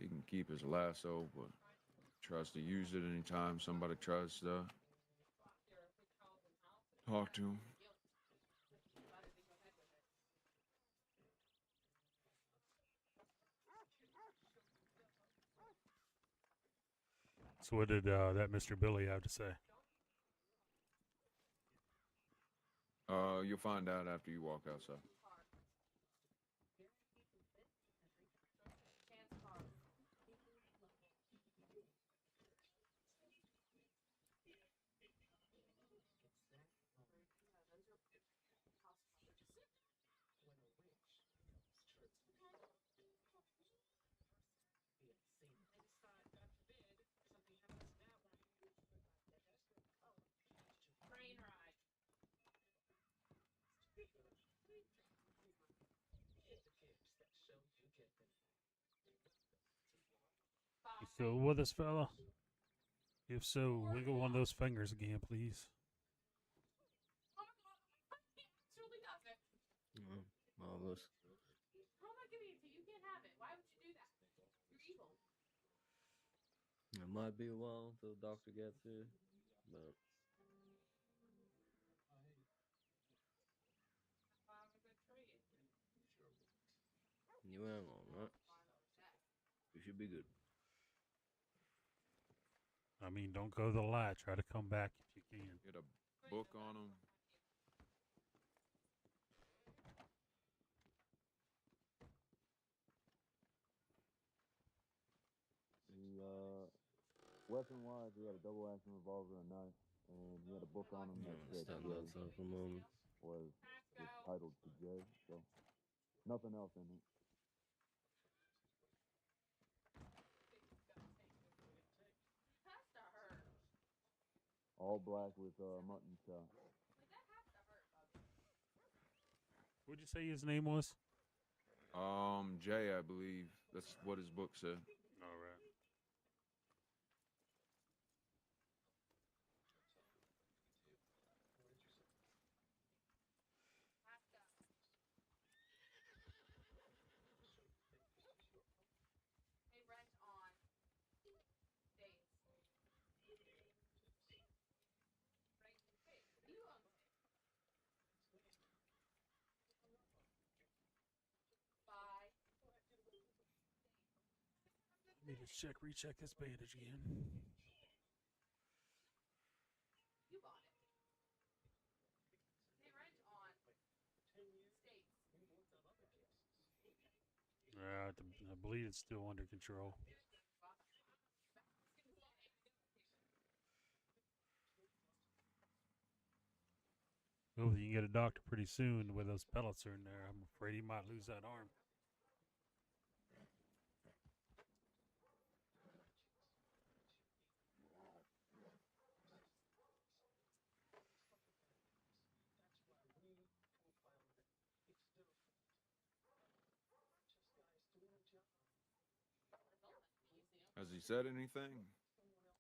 He can keep his lasso, but tries to use it anytime somebody tries to talk to him. So what did that Mr. Billy have to say? You'll find out after you walk outside. Train ride. You still with us, fella? If so, wiggle one of those fingers again, please. Truly does it. Marvelous. How am I giving it to you? You can't have it. Why would you do that? You're evil. It might be a while until the doctor gets here, but you hang on, right? You should be good. I mean, don't go to the light. Try to come back if you can. Get a book on him. Weapon-wise, he had a double-action revolver and knife, and he had a book on him that said Stand outside for a moment. was titled to Jay, so nothing else in it. Has to hurt. All black with mutton chop. Like that has to hurt, Bubby. What'd you say his name was? Jay, I believe. That's what his book said. All right. Hey, rent on dates. Right? Hey, you own it. Bye. Let me just recheck this bandage again. You bought it. Hey, rent on states. I believe it's still under control. Hopefully you can get a doctor pretty soon where those pellets are in there. I'm afraid he might lose that arm. Has he said anything?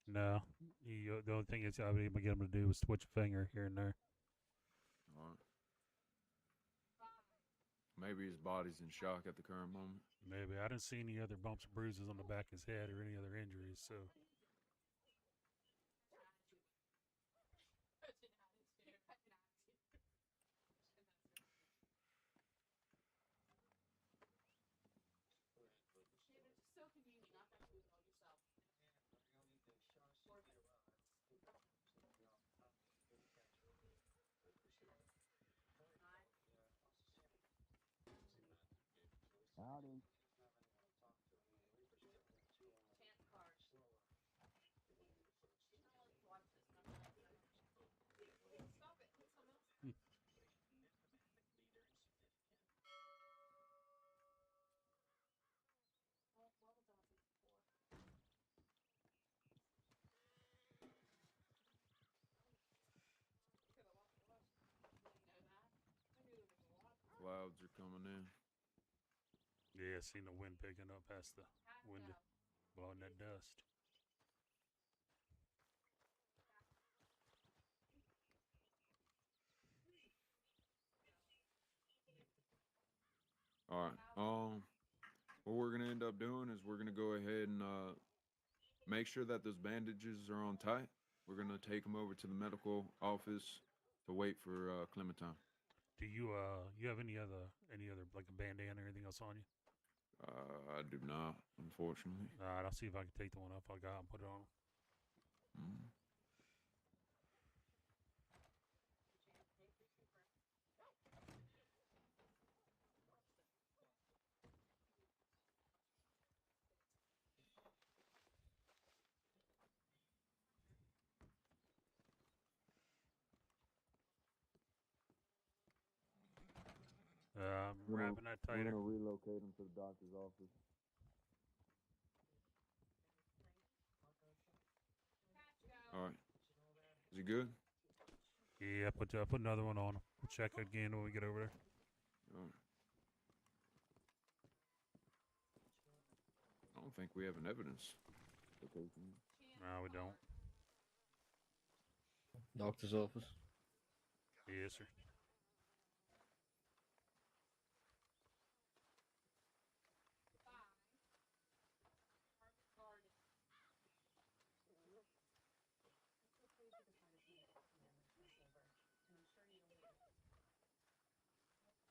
No. The only thing is I would even get him to do was twitch a finger here and there. All right. Maybe his body's in shock at the current moment. Maybe. I didn't see any other bumps or bruises on the back of his head or any other injuries, so. So convenient not to have to do it all yourself. Howdy. Chance card. Watch this. Stop it. Put someone else. What was I before? Clouds are coming in. Yeah, I seen the wind picking up past the window, blowing that dust. All right. What we're gonna end up doing is we're gonna go ahead and make sure that those bandages are on tight. We're gonna take them over to the medical office to wait for Clementine. Do you have any other like a bandana or anything else on you? I do not, unfortunately. All right, I'll see if I can take the one off I got and put it on. Wrapping that tighter. We're gonna relocate him to the doctor's office. All right. Is he good? Yeah, I put another one on him. We'll check again when we get over there. All right. I don't think we have an evidence. No, we don't. Doctor's office. Yes, sir.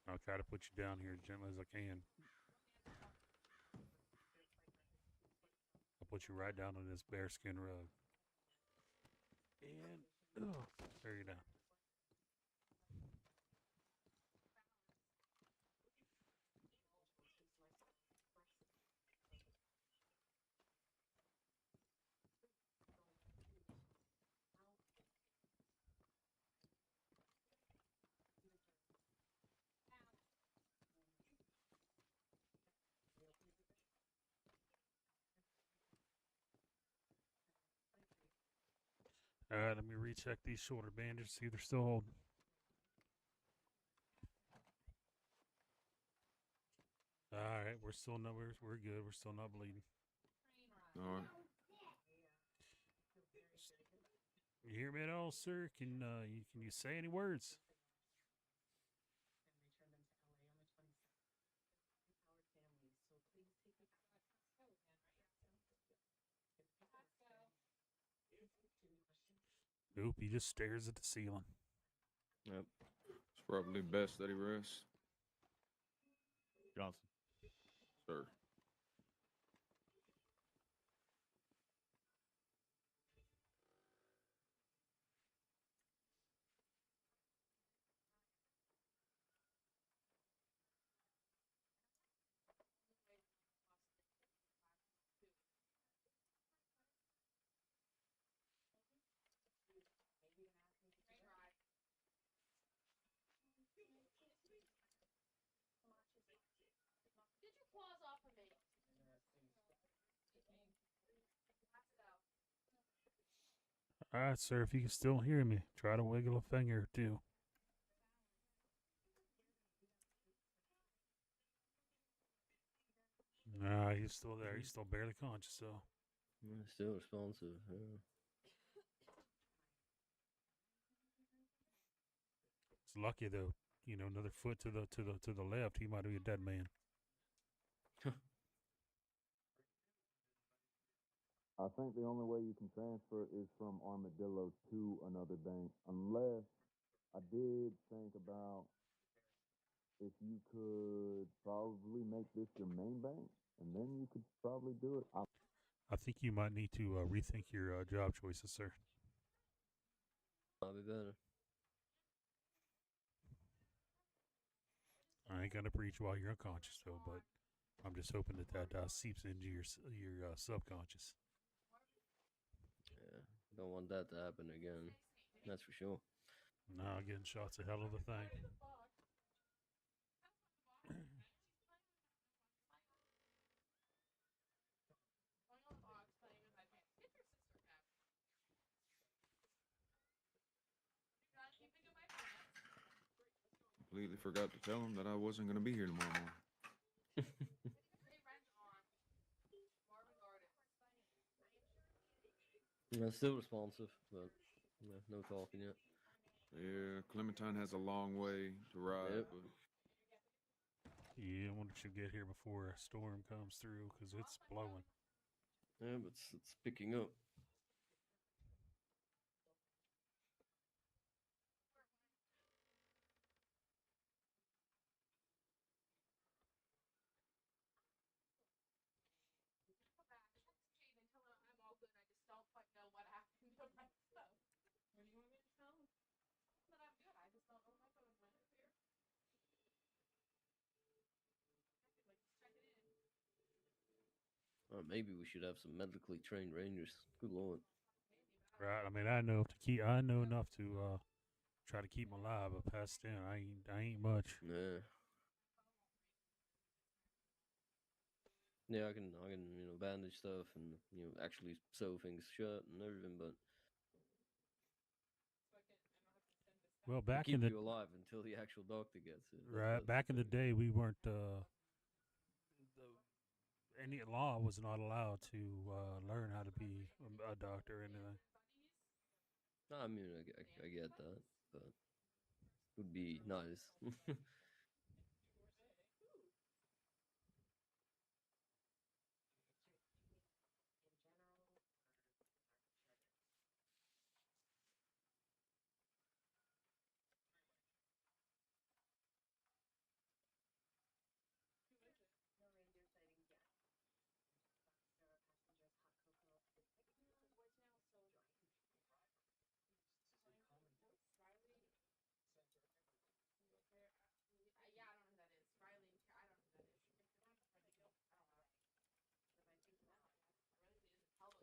I'll try to put you down here as gently as I can. I'll put you right down on this bearskin rug. And, there you go. All right, let me recheck these shoulder bandages, see if they're still holding. All right, we're still not, we're good. We're still not bleeding. All right. You hear me at all, sir? Can you say any words? Nope, he just stares at the ceiling. Yep. It's probably best that he rests. Johnson. Sir. Get your claws off of me. All right, sir, if you can still hear me, try to wiggle a finger or two. Nah, he's still there. He's still barely conscious, though. Still responsive. Yeah. It's lucky though. You know, another foot to the left, he might be a dead man. I think the only way you can transfer is from Armadillo to another bank, unless I did think about if you could probably make this your main bank, and then you could probably do it. I think you might need to rethink your job choices, sir. Might be better. I ain't gonna preach while you're unconscious though, but I'm just hoping that seeps into your subconscious. Yeah, don't want that to happen again. That's for sure. No, getting shot's a hell of a thing. Completely forgot to tell him that I wasn't going to be here tomorrow morning. Yeah, still responsive, but yeah, no talking yet. Yeah, Clementine has a long way to ride. Yep. But Yeah, I wonder if she'll get here before a storm comes through because it's blowing. Yeah, but it's picking up. Or maybe we should have some medically trained rangers. Good lord. Right. I mean, I know enough to try to keep them alive, but past then, I ain't much. Yeah. Yeah, I can bandage stuff and actually sew things shut and everything, but Well, back keep in the you alive until the actual doctor gets it. right back in the day, we weren't any law was not allowed to learn how to be a doctor or anything. I mean, I get that, but it would be nice.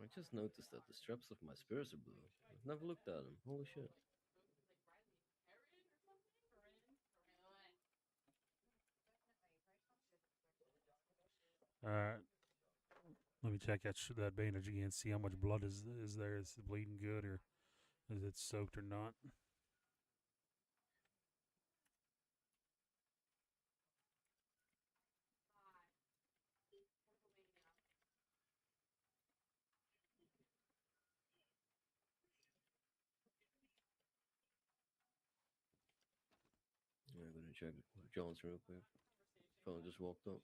I just noticed that the straps of my spears are blue. I've never looked at them. Holy shit. All right. Let me check that bandage again. See how much blood is there. Is it bleeding good or is it soaked or not? Yeah, I'm gonna check John's real quick. Fella just walked up.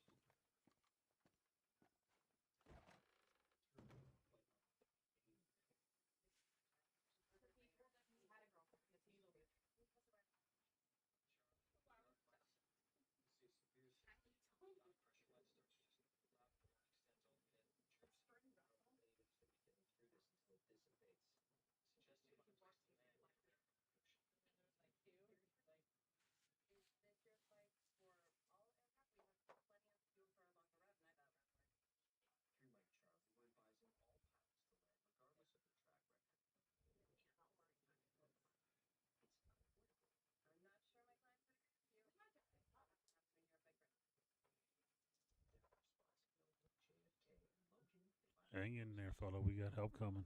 Hang in there, fella. We got help coming.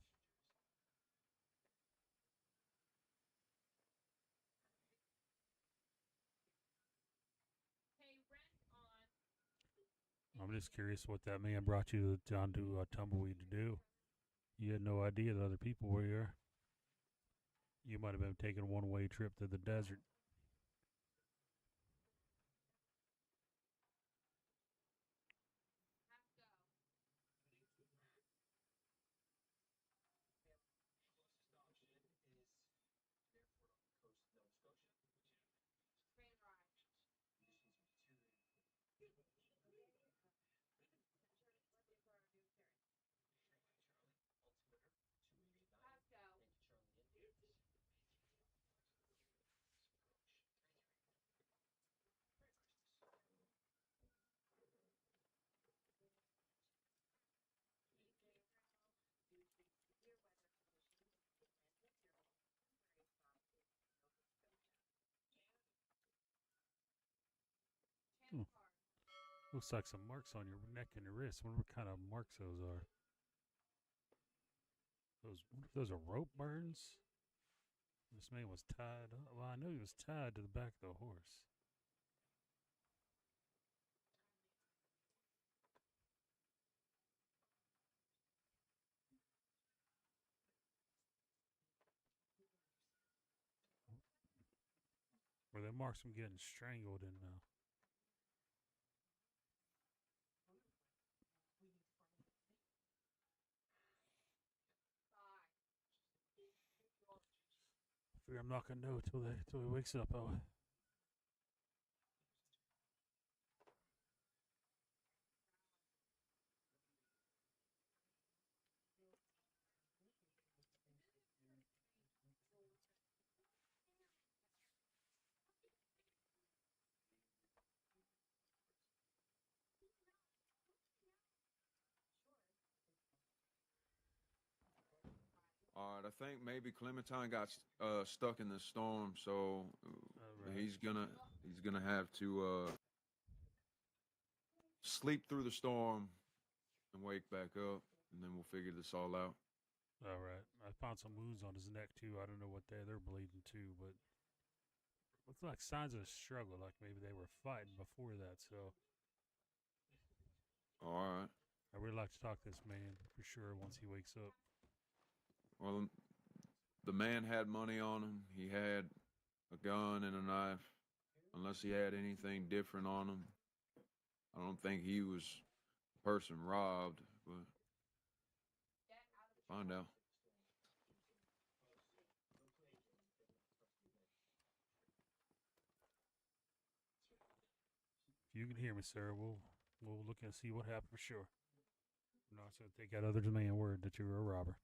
I'm just curious what that man brought you down to Tumbleweed to do. You had no idea that other people were here. You might have been taking a one-way trip to the desert. Hmm. Looks like some marks on your neck and your wrist. Wonder what kind of marks those are. Those are rope burns. This man was tied up. Well, I know he was tied to the back of the horse. Were they marks from getting strangled and I figure I'm not gonna know till he wakes up. Oh. All right, I think maybe Clementine got stuck in the storm, so he's gonna have to sleep through the storm and wake back up, and then we'll figure this all out. All right. I found some wounds on his neck too. I don't know what they're bleeding too, but looks like signs of a struggle. Like maybe they were fighting before that. So. All right. I would like to talk to this man for sure once he wakes up. Well, the man had money on him. He had a gun and a knife. Unless he had anything different on him, I don't think he was the person robbed, but find out. If you can hear me, sir, we'll look and see what happened for sure. I'm not going to take that other man word that you were a robber.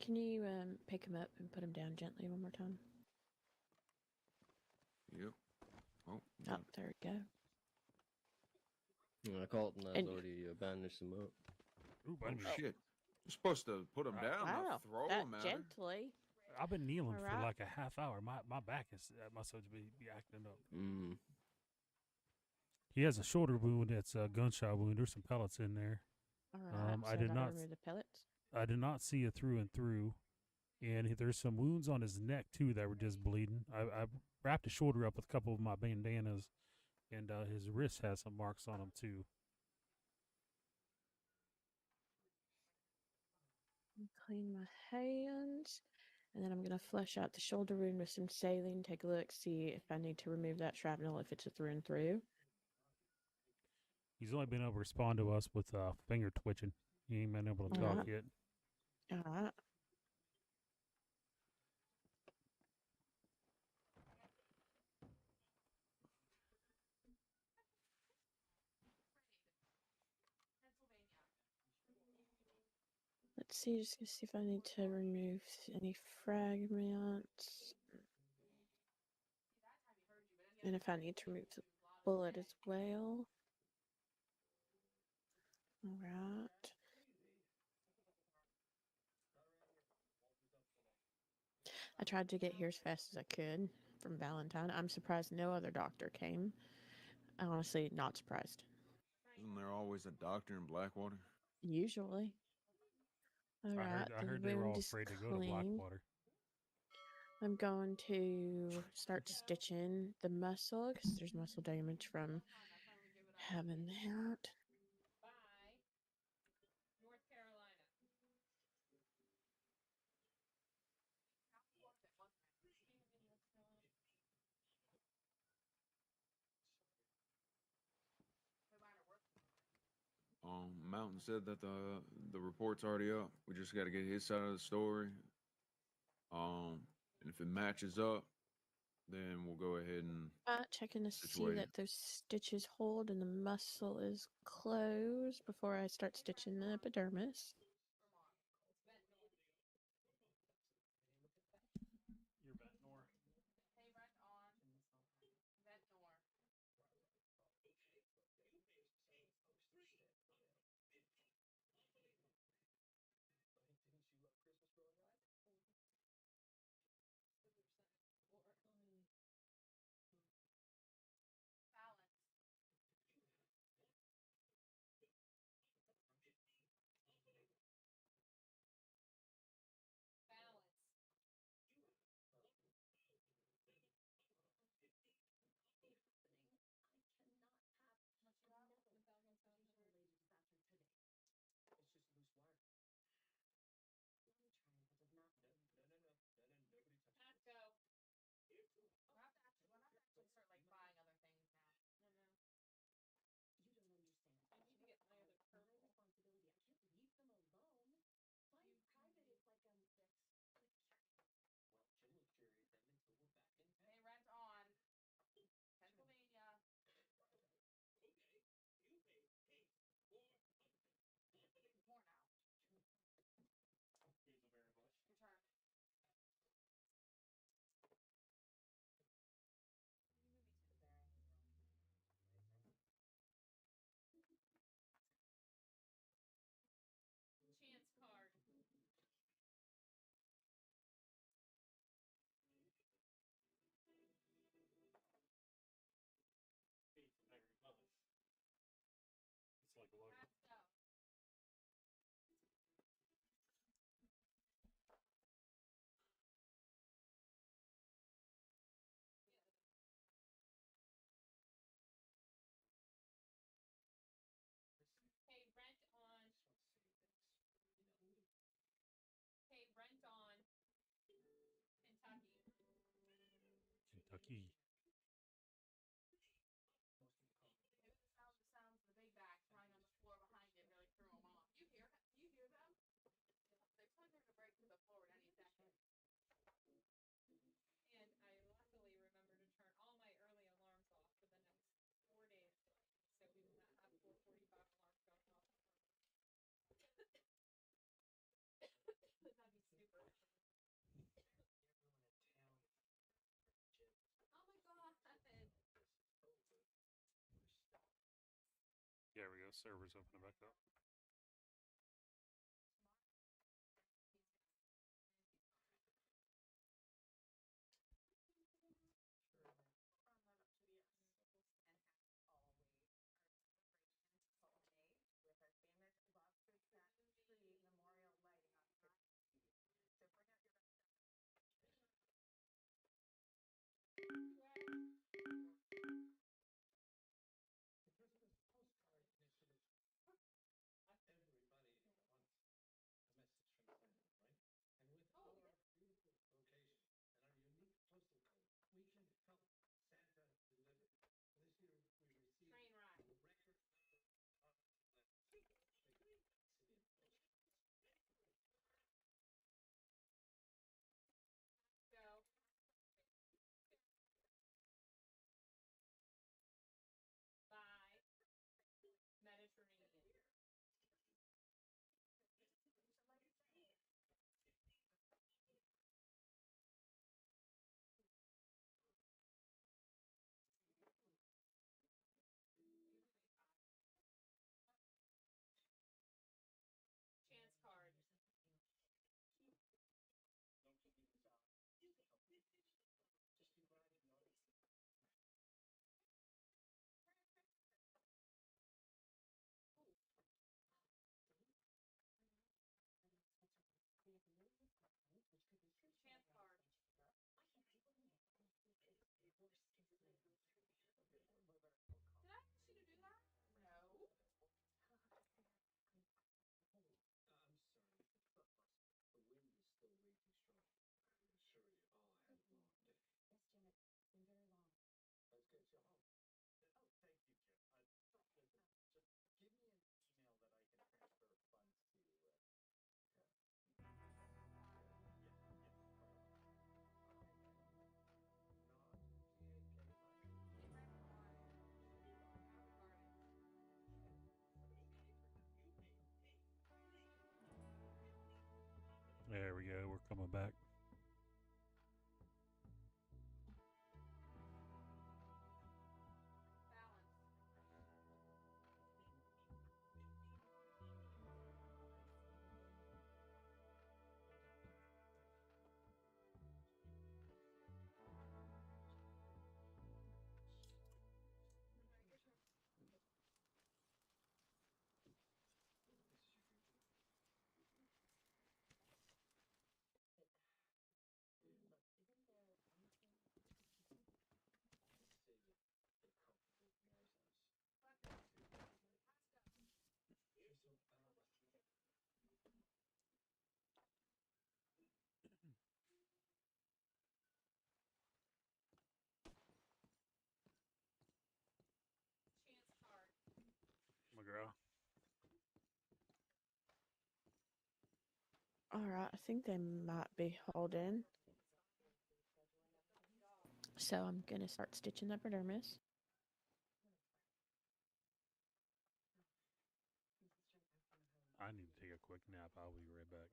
Can you pick him up and put him down gently one more time? Yep. Oh, there we go. Yeah, Carlton has already bandaged him up. Ooh, shit. You're supposed to put him down, not throw him at her. Gently. I've been kneeling All for right. like a half hour. My back is must be acting up. Mm. He has a shoulder wound. It's a gunshot wound. There's some pellets in there. All right. I did not remove the pellets. I did not see it through and through, and there's some wounds on his neck too that were just bleeding. I wrapped his shoulder up with a couple of my bandanas, and his wrist has some marks on him too. Clean my hands, and then I'm gonna flush out the shoulder wound with some saline. Take a look, see if I need to remove that shrapnel, if it's a through and through. He's only been able to respond to us with finger twitching. He ain't been able to All talk right. yet. All right. Let's see, just gonna see if I need to remove any fragments. And if I need to remove the bullet as well. Alright. I tried to get here as fast as I could from Valentine. I'm surprised no other doctor came. I'm honestly not surprised. Isn't there always a doctor in Blackwater? Usually. Alright, I heard they were all afraid to go to Blackwater. I'm going to start stitching the muscle because there's muscle damage from having that. North Carolina. Mountain said that the report's already up. We just got to get his side of the story. And if it matches up, then we'll go ahead and Checking to see situate that it. those stitches hold and the muscle is closed before I start stitching the epidermis. Your Ventnor. Hey, rent on. Ventnor. Balance. Balance. Pat, go. We're not actually start like buying other things now. No. I need to get my other turtle. Hey, rent on. Pennsylvania. More now. Your turn. Chance card. It's like a logo. Pat, go. Hey, rent on. Hey, rent on. Kentucky. Kentucky. Maybe the sounds of the big bags crying on the floor behind it really threw them off. You hear them? They sound like they're gonna break through the floor at any second. And I luckily remember to turn all my early alarms off for the next 4 days, so we will not have 4:45 alarms going off. That'd be super. Oh my god. There we go. Servers opening back up. There we go. We're coming back. McGraw. All right, I think they might be holding. So I'm going to start stitching the epidermis. I need to take a quick nap. I'll be right back.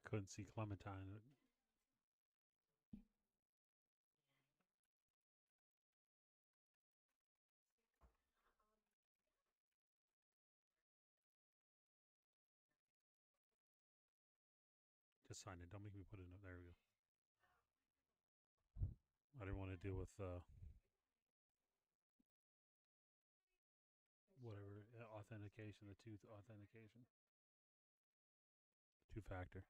Couldn't see Clementine. Just sign it. Don't make me put it in. There we go. I didn't want to deal with whatever authentication, the two authentication, two-factor.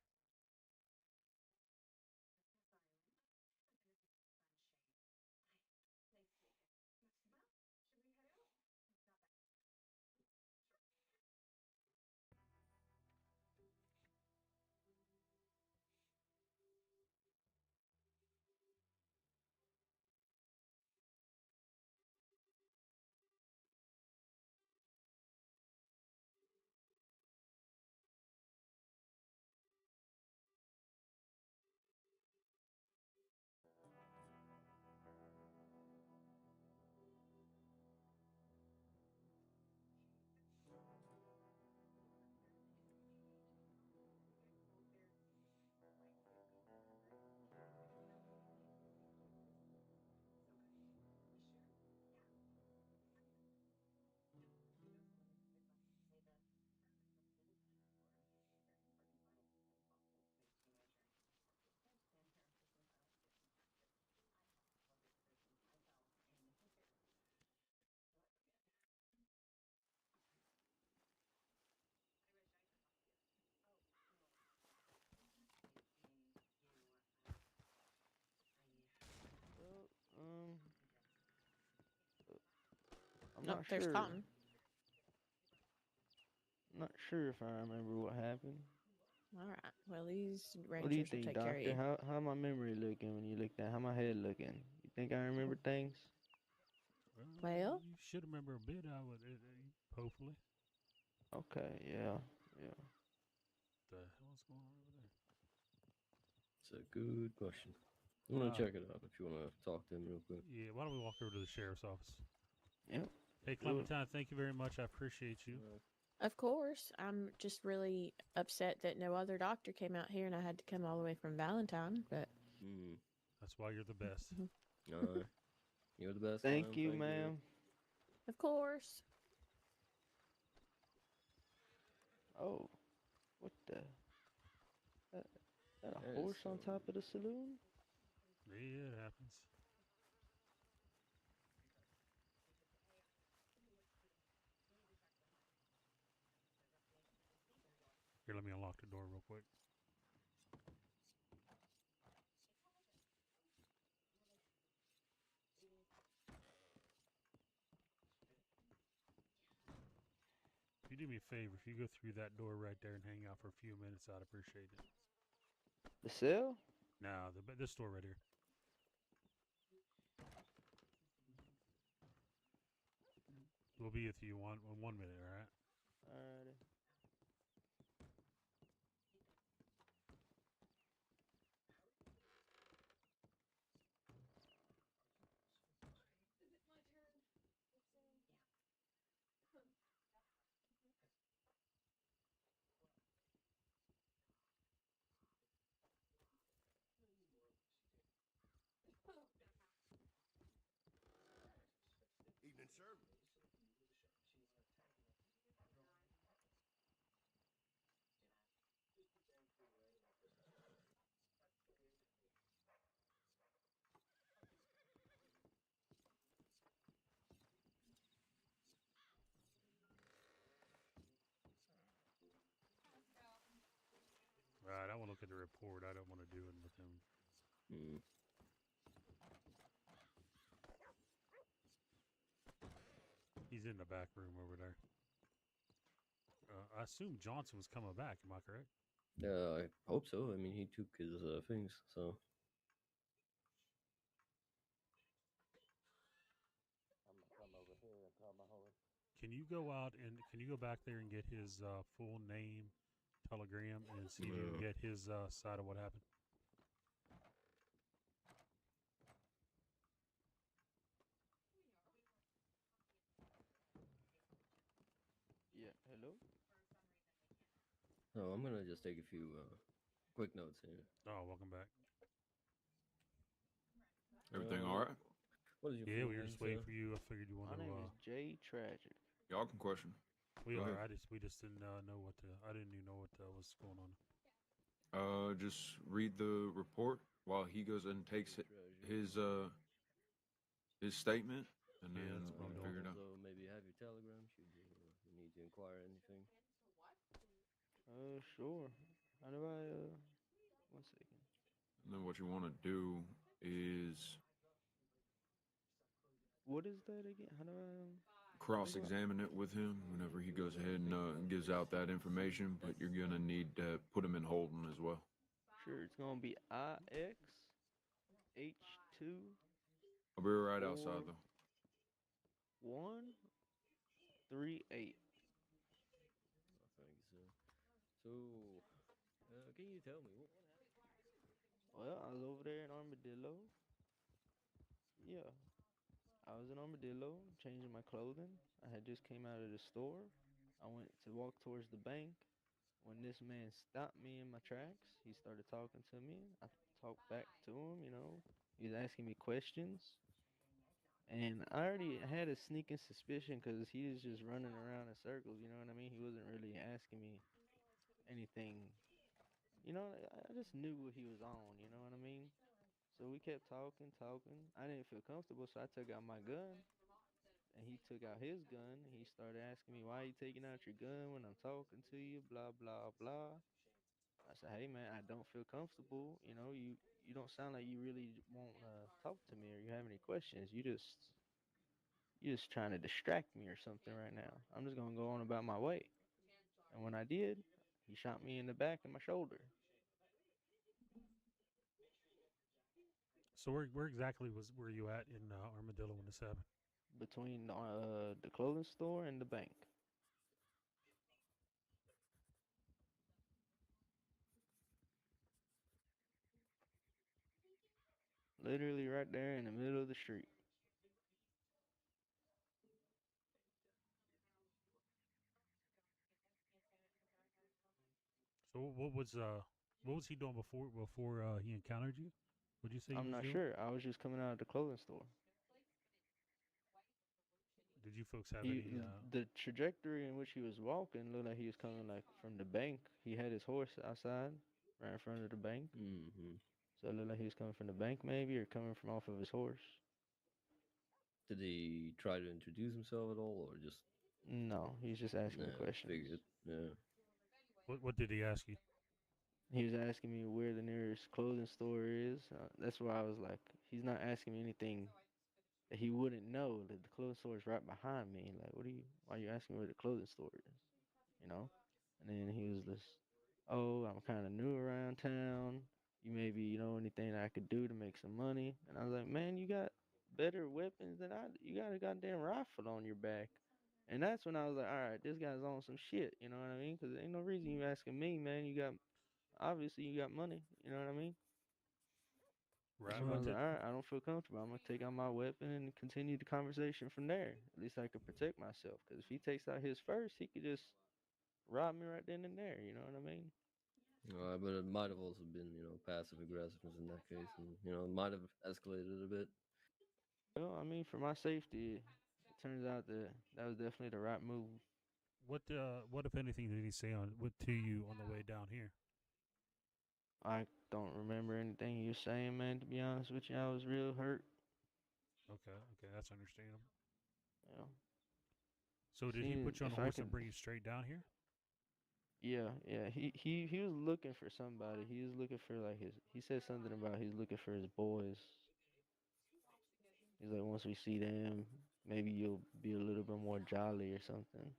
I'm Nope, not there's sure. Cotton. Not sure if I remember what happened. All right. Well, these What do you rangers will think, take care of Doctor? you. How my memory looking when you looked at how my head looking? You think I remember things? Well, you should remember a bit. I would, hopefully. Okay, yeah. The hell's going on over there? It's a good question. I'm gonna check it out if you wanna talk to him real quick. Yeah, why don't we walk over to the sheriff's office? Yep. Hey, Clementine, thank you very much. I appreciate you. Of course. I'm just really upset that no other doctor came out here and I had to come all the way from Valentine, but That's why you're the best. You're the best. Thank you, ma'am. Of course. Oh, what the? That a That is horse on so top of the saloon? Yeah, it happens. Here, let me unlock the door real quick. If you do me a favor, if you go through that door right there and hang out for a few minutes, I'd appreciate it. The cell? Nah, this door right here. We'll be with you in 1 minute, all right? Alrighty. Evening, sir. Right, I want to look at the report. I don't want to do it with him. Hmm. He's in the back room over there. I assume Johnson was coming back. Am I correct? I hope so. I mean, he took his things, so. I'm gonna come over here and call my horse. Can you go out and can you go back there and get his full name, telegram, and see if you can get his side of what happened? Yeah, hello? So I'm gonna just take a few quick notes here. Oh, welcome back. Everything all right? What is your Yeah, full we were name, just waiting sir? for you. I figured you My wanted to. name is Jay Tragic. Y'all can question. We Go are. ahead. We just didn't know what to. I didn't even know what was going on. Just read the report while he goes and takes his statement, and Yeah, then that's what I'm we'll doing. figure it out. So maybe have your telegram. Should you need to inquire anything? Sure. How do I, 1 second. And then what you want to do is What is that again? How do I, cross-examine it with him whenever he goes ahead and gives out that information, but you're gonna need to put him in holding as well. Sure, it's gonna be IXH2 I'll be right outside though. 138. Thank you, sir. So, can you tell me what happened? Well, I was over there in Armadillo. Yeah. I was in Armadillo, changing my clothing. I had just came out of the store. I went to walk towards the bank. When this man stopped me in my tracks, he started talking to me. I talked back to him, you know. He was asking me questions. And I already had a sneaking suspicion because he was just running around in circles, you know what I mean? He wasn't really asking me anything. You know, I just knew what he was on, you know what I mean? So we kept talking. I didn't feel comfortable, so I took out my gun. And he took out his gun. He started asking me, why are you taking out your gun when I'm talking to you? Blah, blah, blah. I said, hey, man, I don't feel comfortable. You know, you don't sound like you really want to talk to me or you have any questions. You're just trying to distract me or something right now. I'm just going to go on about my way. And when I did, he shot me in the back and my shoulder. So where exactly were you at in Armadillo when this happened? Between the clothing store and the bank. Literally right there in the middle of the street. So what was he doing before he encountered you? What'd you say he I'm was not doing? sure. I was just coming out of the clothing store. Did you folks have any? The trajectory in which he was walking looked like he was coming like from the bank. He had his horse outside. right in front of the bank. Mm-hmm. So it looked like he was coming from the bank, maybe, or coming from off of his horse. Did he try to introduce himself at all, or just? No, he's just asking me Nah, questions. figured. Yeah. What did he ask you? He was asking me where the nearest clothing store is. That's why I was like, he's not asking me anything that he wouldn't know. That the clothing store is right behind me. Like, why are you asking me where the clothing store is? You know? And then he was just, oh, I'm kind of new around town. You maybe anything that I could do to make some money. And I was like, man, you got better weapons than I do. You got a goddamn rifle on your back. And that's when I was like, all right, this guy's on some shit. You know what I mean? Because ain't no reason you asking me, man. Obviously you got money. You know what I mean? Right. So I What was did, like, all right, I don't feel comfortable. I'm gonna take out my weapon and continue the conversation from there. At least I could protect myself. Because if he takes out his first, he could just rob me right then and there. You know what I mean? But it might have also been, passive aggressiveness in that case, and it might have escalated a bit. Well, I mean, for my safety, it turns out that that was definitely the right move. what if anything did he say to you on the way down here? I don't remember anything you were saying, man. To be honest with you, I was real hurt. Okay, that's understandable. Yeah. So did he Seeing put you on a if I horse and could. bring you straight down here? Yeah. He was looking for somebody. He was looking for like his. He said something about he's looking for his boys. He's like, once we see them, maybe you'll be a little bit more jolly or something.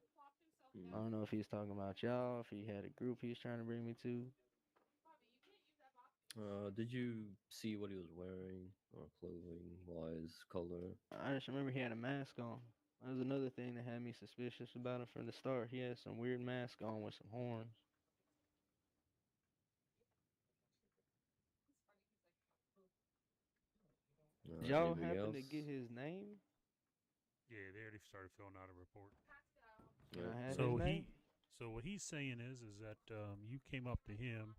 I don't know if he's talking about y'all, if he had a group he was trying to bring me to. Did you see what he was wearing, or clothing wise, color? I just remember he had a mask on. That was another thing that had me suspicious about him from the start. He had some weird mask on with some horns. Did y'all Anything happen else? to get his name? Yeah, they already started filling out a report. Can I have So his name? so what he's saying is that you came up to him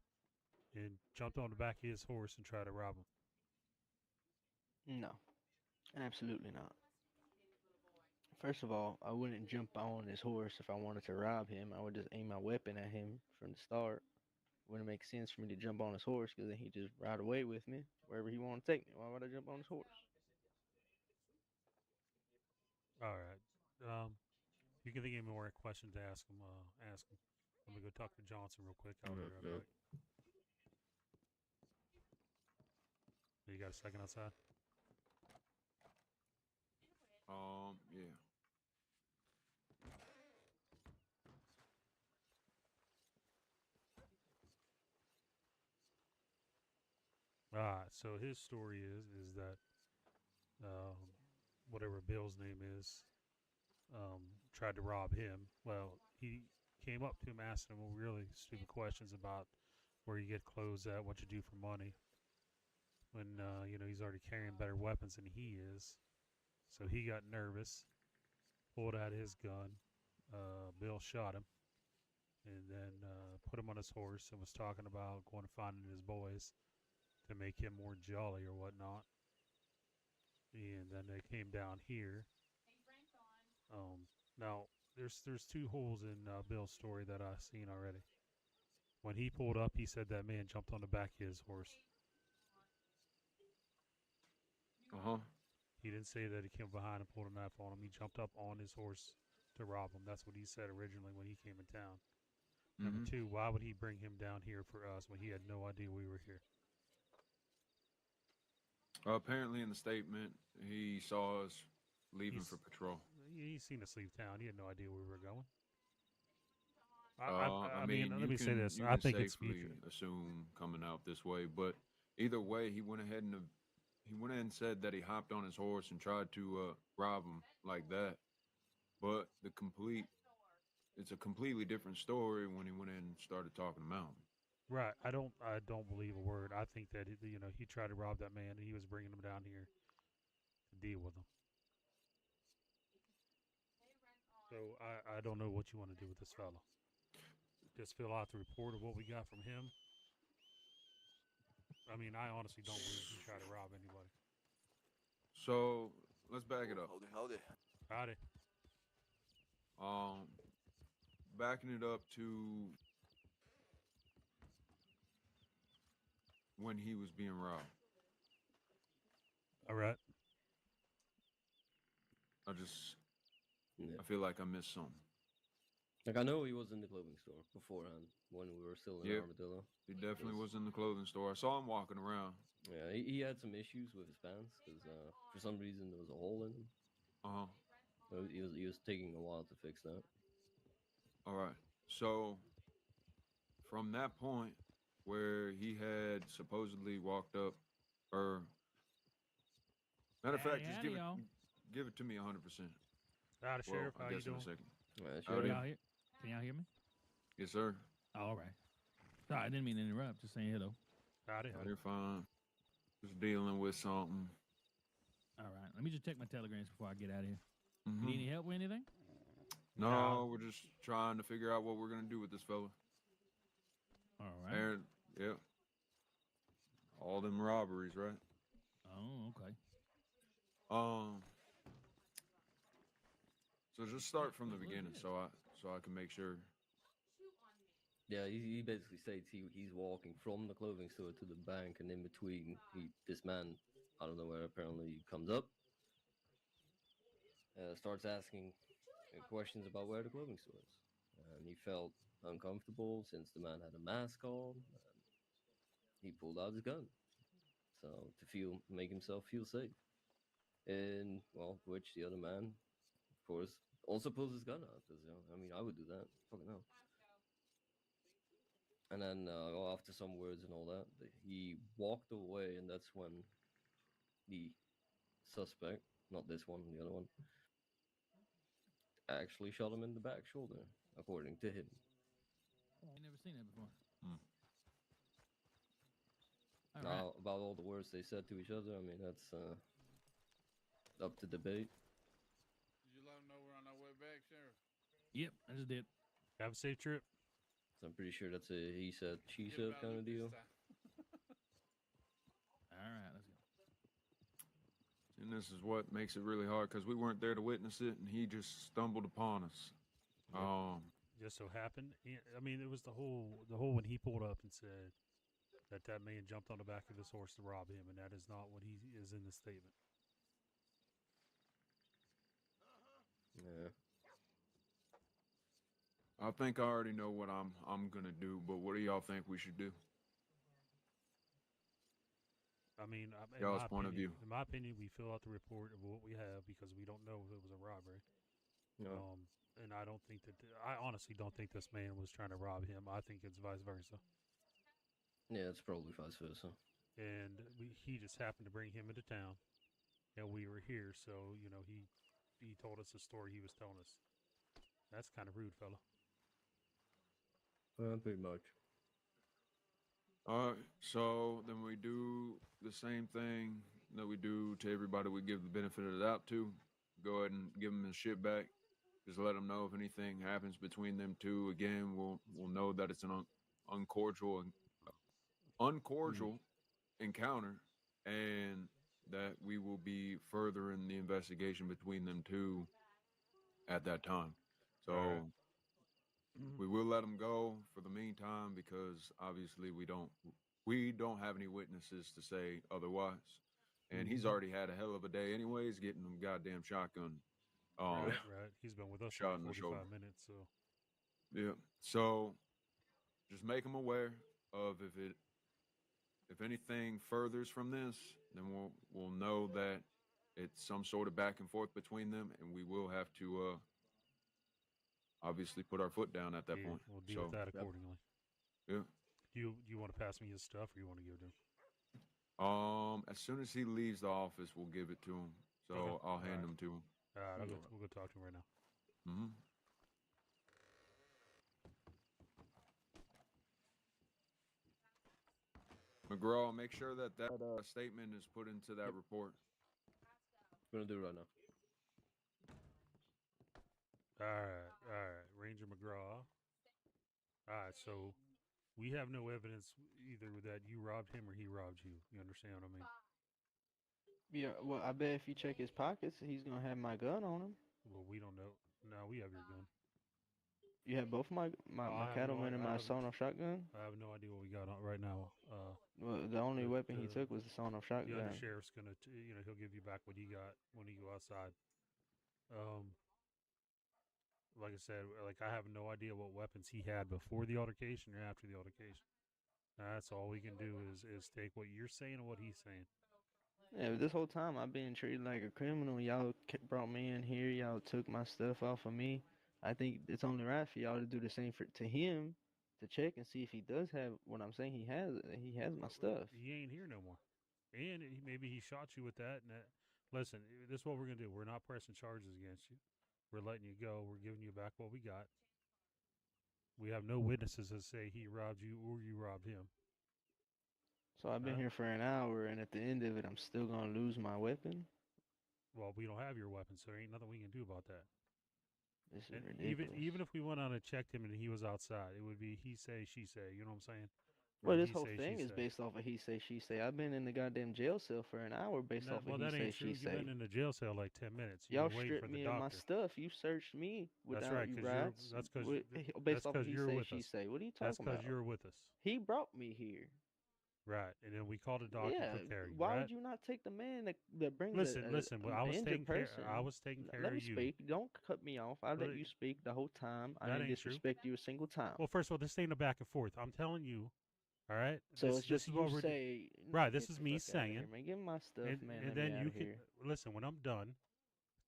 and jumped on the back of his horse and tried to rob him. No, absolutely not. First of all, I wouldn't jump on his horse if I wanted to rob him. I would just aim my weapon at him from the start. Wouldn't make sense for me to jump on his horse because then he'd just ride away with me wherever he wanted to take me. Why would I jump on his horse? All right. You can think of any more questions to ask him. Ask him. Let me go talk to Johnson real quick. I'll be right back. You got a second outside? Yeah. So his story is that whatever Bill's name is tried to rob him. Well, he came up to him asking him really stupid questions about where you get clothes at, what you do for money. When he's already carrying better weapons than he is, so he got nervous, pulled out his gun. Bill shot him, and then put him on his horse and was talking about going and finding his boys to make him more jolly or whatnot. And then they came down here. Now there's two holes in Bill's story that I've seen already. When he pulled up, he said that man jumped on the back of his horse. He didn't say that he came behind and pulled a knife on him. He jumped up on his horse to rob him. That's what he said originally when he came in town. Number two, why would he bring him down here for us when he had no idea we were here? Apparently, in the statement, he saw us leaving for patrol. He's seen us leave town. He had no idea where we were going. I mean, let me say this. You I can think it's safely assume coming out this way, but either way, he went ahead and said that he hopped on his horse and tried to rob him like that. But it's a completely different story when he went in and started talking him out. Right. I don't believe a word. I think that he tried to rob that man and he was bringing him down here to deal with him. So I don't know what you want to do with this fellow. Just fill out the report of what we got from him. I mean, I honestly don't believe he tried to rob anybody. So let's back it up. Hold it. Howdy. Backing it up to when he was being robbed. All right. I feel like I missed something. Like, I know he was in the clothing store beforehand when we were still in Yep. Armadillo. He definitely was in the clothing store. I saw him walking around. Yeah, he had some issues with his pants because for some reason there was a hole in them. He was taking a while to fix that. All right. So from that point where he had supposedly walked up, or matter of fact, just give it to me 100%. Howdy, Sheriff. I How you guess in a doing? second. Can y'all hear? Can y'all hear me? Yes, sir. Oh, all right. Sorry, I didn't mean to interrupt. Just saying hello. Howdy. You're fine. Just dealing with something. All right. Let me just check my telegrams before I get out of here. Mhm. You need any help with anything? No, we're just trying to figure out what we're gonna do with this fella. All right. And yeah, all them robberies, right? Oh, okay. So just start from the beginning, so I can make sure. Yeah, he basically states he's walking from the clothing store to the bank, and in between, this man, I don't know where, apparently comes up, starts asking questions about where the clothing store is, and he felt uncomfortable since the man had a mask on. And he pulled out his gun, so to make himself feel safe, and well, which the other man, of course, also pulls his gun out because I mean, I would do that, fucking hell. And then after some words and all that, he walked away, and that's when the suspect, not this one, the other one, actually shot him in the back shoulder, according to him. I never seen that before. All Now, right. about all the words they said to each other, I mean, that's up to debate. Did you let them know we're on our way back, Sheriff? Yep, I just did. Have a safe trip. So I'm pretty sure that's a he said, she said kind of deal. All right, let's go. And this is what makes it really hard because we weren't there to witness it, and he just stumbled upon us. Just so happened. I mean, it was the whole when he pulled up and said that man jumped on the back of his horse to rob him, and that is not what he is in the statement. Yeah. I think I already know what I'm gonna do, but what do y'all think we should do? I mean, Y'all's point of view. In my opinion, we fill out the report of what we have because we don't know if it was a robbery. No. And I don't think I honestly don't think this man was trying to rob him. I think it's vice versa. Yeah, it's probably vice versa. And he just happened to bring him into town, and we were here, so he told us the story he was telling us. That's kind of rude, fella. Pretty much. All right, so then we do the same thing that we do to everybody we give the benefit of the doubt to. Go ahead and give them his shit back. Just let them know if anything happens between them two. Again, we'll know that it's an uncordial encounter, and that we will be furthering the investigation between them two at that time. So we will let them go for the meantime because obviously we don't have any witnesses to say otherwise. And he's already had a hell of a day anyways, getting them goddamn shotgun. Right. He's been with us for shot in the 45 shoulder. minutes, so. Yeah. So just make them aware of if anything furthers from this, then we'll know that it's some sort of back and forth between them, and we will have to obviously put our foot down at that point. We'll deal with that accordingly. Yeah. You want to pass me his stuff, or you want to give it to him? As soon as he leaves the office, we'll give it to him. So Okay. I'll hand him to him. All right, we'll go talk to him right now. Mm-hmm. McGraw, make sure that statement is put into that report. Gonna do it right now. All right, Ranger McGraw. All right, so we have no evidence either that you robbed him or he robbed you. You understand what I mean? Yeah, well, I bet if you check his pockets, he's gonna have my gun on him. Well, we don't know. No, we have your gun. You have both my I have no cattleman and I my have- sawed-off shotgun. I have no idea what we got on right now. Well, the only weapon he took was the sawed-off The shotgun. other sheriff's gonna, he'll give you back what he got when you go outside. Like I said, like I have no idea what weapons he had before the altercation or after the altercation. That's all we can do is take what you're saying and what he's saying. Yeah, but this whole time I've been treated like a criminal. Y'all brought me in here. Y'all took my stuff off of me. I think it's only right for y'all to do the same to him, to check and see if he does have what I'm saying. He has my stuff. He ain't here no more, and maybe he shot you with that. And listen, this is what we're gonna do. We're not pressing charges against you. We're letting you go. We're giving you back what we got. We have no witnesses that say he robbed you or you robbed him. So I've been here for an hour, and at the end of it, I'm still gonna lose my weapon. Well, we don't have your weapon, so there ain't nothing we can do about that. This is And ridiculous. even if we went on and checked him and he was outside, it would be he say, she say. You know what I'm saying? Well, Or this he whole say, thing she is say. based off of he say, she say. I've been in the goddamn jail cell for an hour based off Well, of he that say, ain't true. she You've say. been in the jail cell like 10 minutes. You've Y'all been waiting for stripped the me of my doctor. stuff. You searched me That's without right, you 'cause you're- rights. that's 'cause with- you- based that's off of 'cause he you're say, with she us. say. What are you That's talking about? you're with us. He brought me here. Right. And then we called a doctor Yeah. to care you, Why right? would you not take the man that brings Listen. Well, I was injured taking care. person? I was taking care Let of me you. speak. Don't cut me off. I let Well, you speak the whole time. I that didn't ain't true. disrespect you a single time. Well, first of all, this ain't a back and forth. I'm telling you. All right. So this, it's this just is you what we're say. right. This "Get is the me fuck outta here, saying. man. Give me my stuff, man. And Let then me you outta can here. listen when I'm done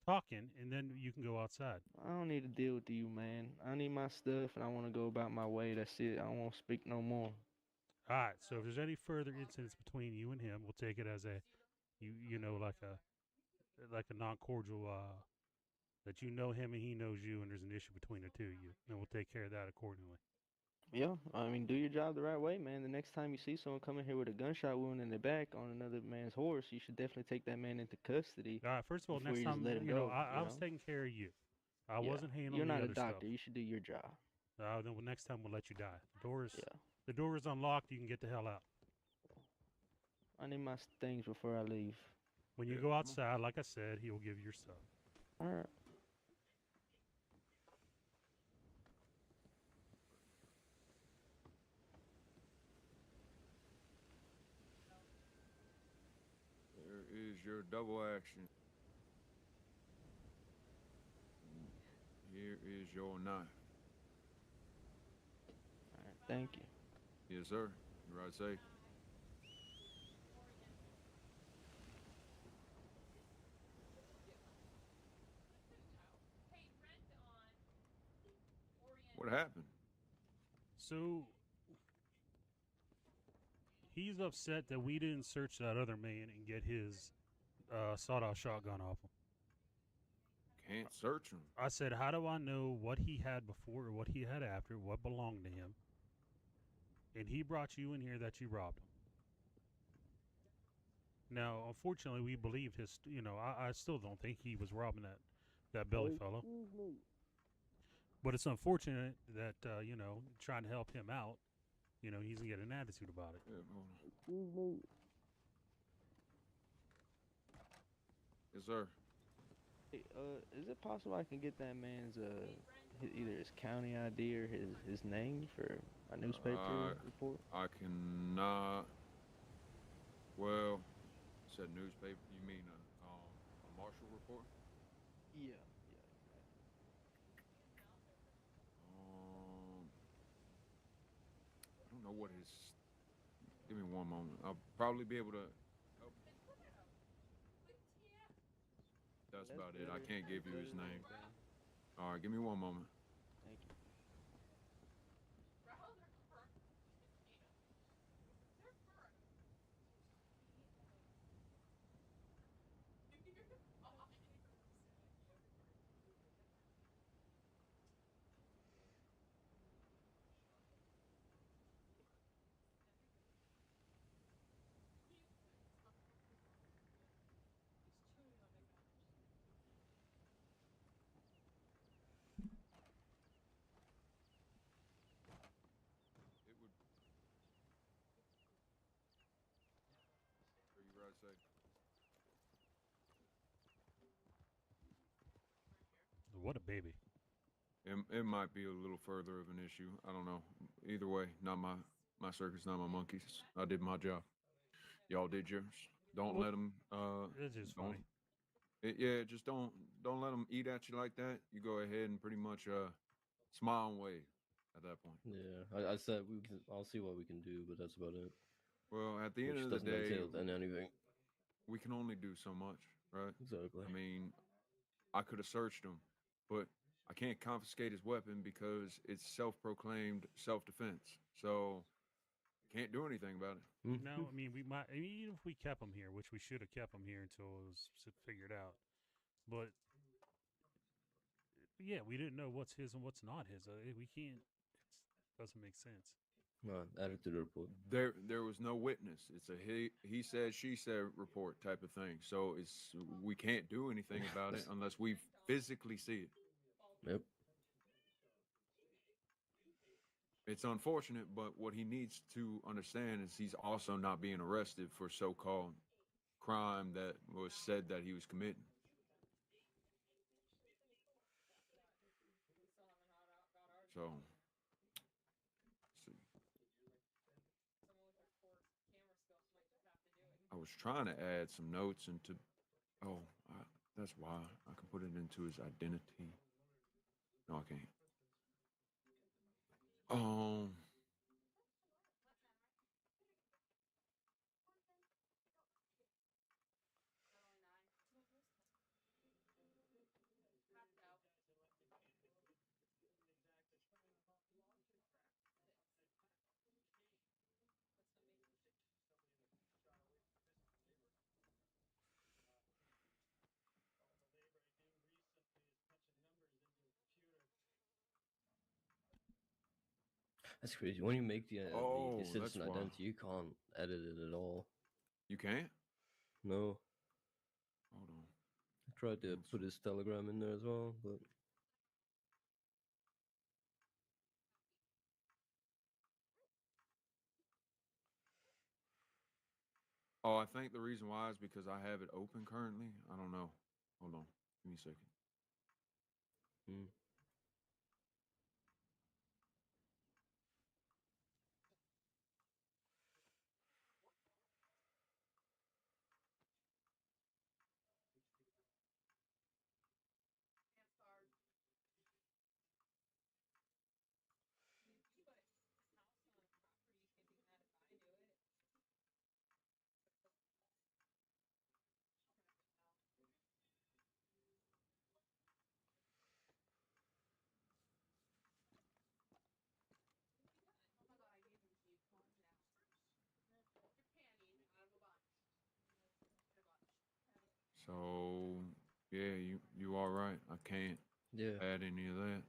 talking, and then you can go outside. I don't need to deal with you, man. I need my stuff, and I want to go about my way. That's it. I don't want to speak no more. All right. So if there's any further incidents between you and him, we'll take it as a, like a non-cordial. That you know him and he knows you, and there's an issue between the two of you, and we'll take care of that accordingly. Yeah, I mean, do your job the right way, man. The next time you see someone coming here with a gunshot wound in the back on another man's horse, you should definitely take that man into custody. All right. First of all, before next you just time, let him go. I was taking care of you. I Yeah. wasn't handling You're not the a other doctor. stuff. You should do your job. Then next time we'll let you die. The door is unlocked. You can get the hell out. I need my things before I leave. When you go outside, like I said, he will give you your stuff. All right. There is your double action. Here is your knife. All right. Thank you. Yes, sir. You ride safe. What happened? So he's upset that we didn't search that other man and get his sawed-off shotgun off him. Can't search him. I said, how do I know what he had before or what he had after, what belonged to him? And he brought you in here that you robbed him. Now, unfortunately, we believed his, I still don't think he was robbing that belly fellow. But it's unfortunate that, trying to help him out, he's going to get an attitude about it. Yeah, hold on. Excuse me. Yes, sir. Hey, is it possible I can get that man's either his county ID or his name for a newspaper report? I cannot. Well, said newspaper. You mean a marshal report? Yeah. I don't know what his. Give me one moment. I'll probably be able to help. That's about it. I can't give you his name. All right, give me one moment. Thank you. It would. Are you right, say? What a baby. It might be a little further of an issue. I don't know. Either way, not my circus, not my monkeys. I did my job. Y'all did yours. Don't Well, let them. It's just Don't. funny. Yeah, just don't let them eat at you like that. You go ahead and pretty much smile and wave at that point. Yeah, I said we can. I'll see what we can do, but that's about it. Well, at the end Which of the doesn't day, entail then anything. we can only do so much, right? Exactly. I mean, I could have searched him, but I can't confiscate his weapon because it's self-proclaimed self-defense. So can't do anything about it. No, I mean we might. I mean, even if we kept him here, which we should have kept him here until it was figured out, but yeah, we didn't know what's his and what's not his. We can't. It doesn't make sense. Well, add it to the report. There was no witness. It's a he said she said report type of thing. So we can't do anything about it unless we physically see it. Yep. It's unfortunate, but what he needs to understand is he's also not being arrested for so-called crime that was said that he was committing. So, see. I was trying to add some notes into. That's why I can put it into his identity. No, I can't. That's crazy. When you make the that's citizen why. identity, you can't edit it at all. You can't? No. Hold on. I tried to put his telegram in there as well, but Oh, I think the reason why is because I have it open currently. I don't know. Hold on. Give me a second. So, yeah, you are right. I can't add any of that.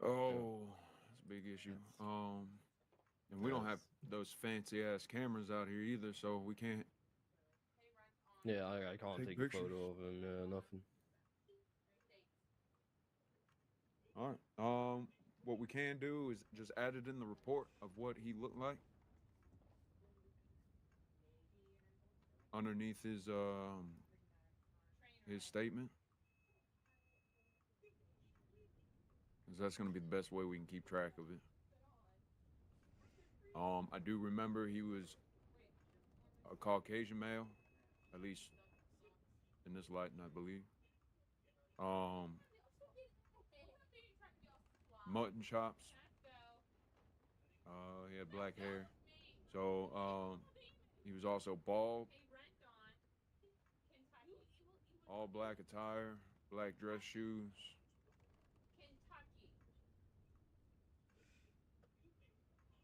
Oh, that's a big issue. And we don't have those fancy ass cameras out here either, so we can't. yeah, I can't take a pictures. photo of him. Nothing. All right. What we can do is just add it in the report of what he looked like underneath his statement. Because that's going to be the best way we can keep track of it. I do remember he was a Caucasian male, at least in this light, I believe. Mutton chops. He had black hair. So, he was also bald. All black attire, black dress shoes.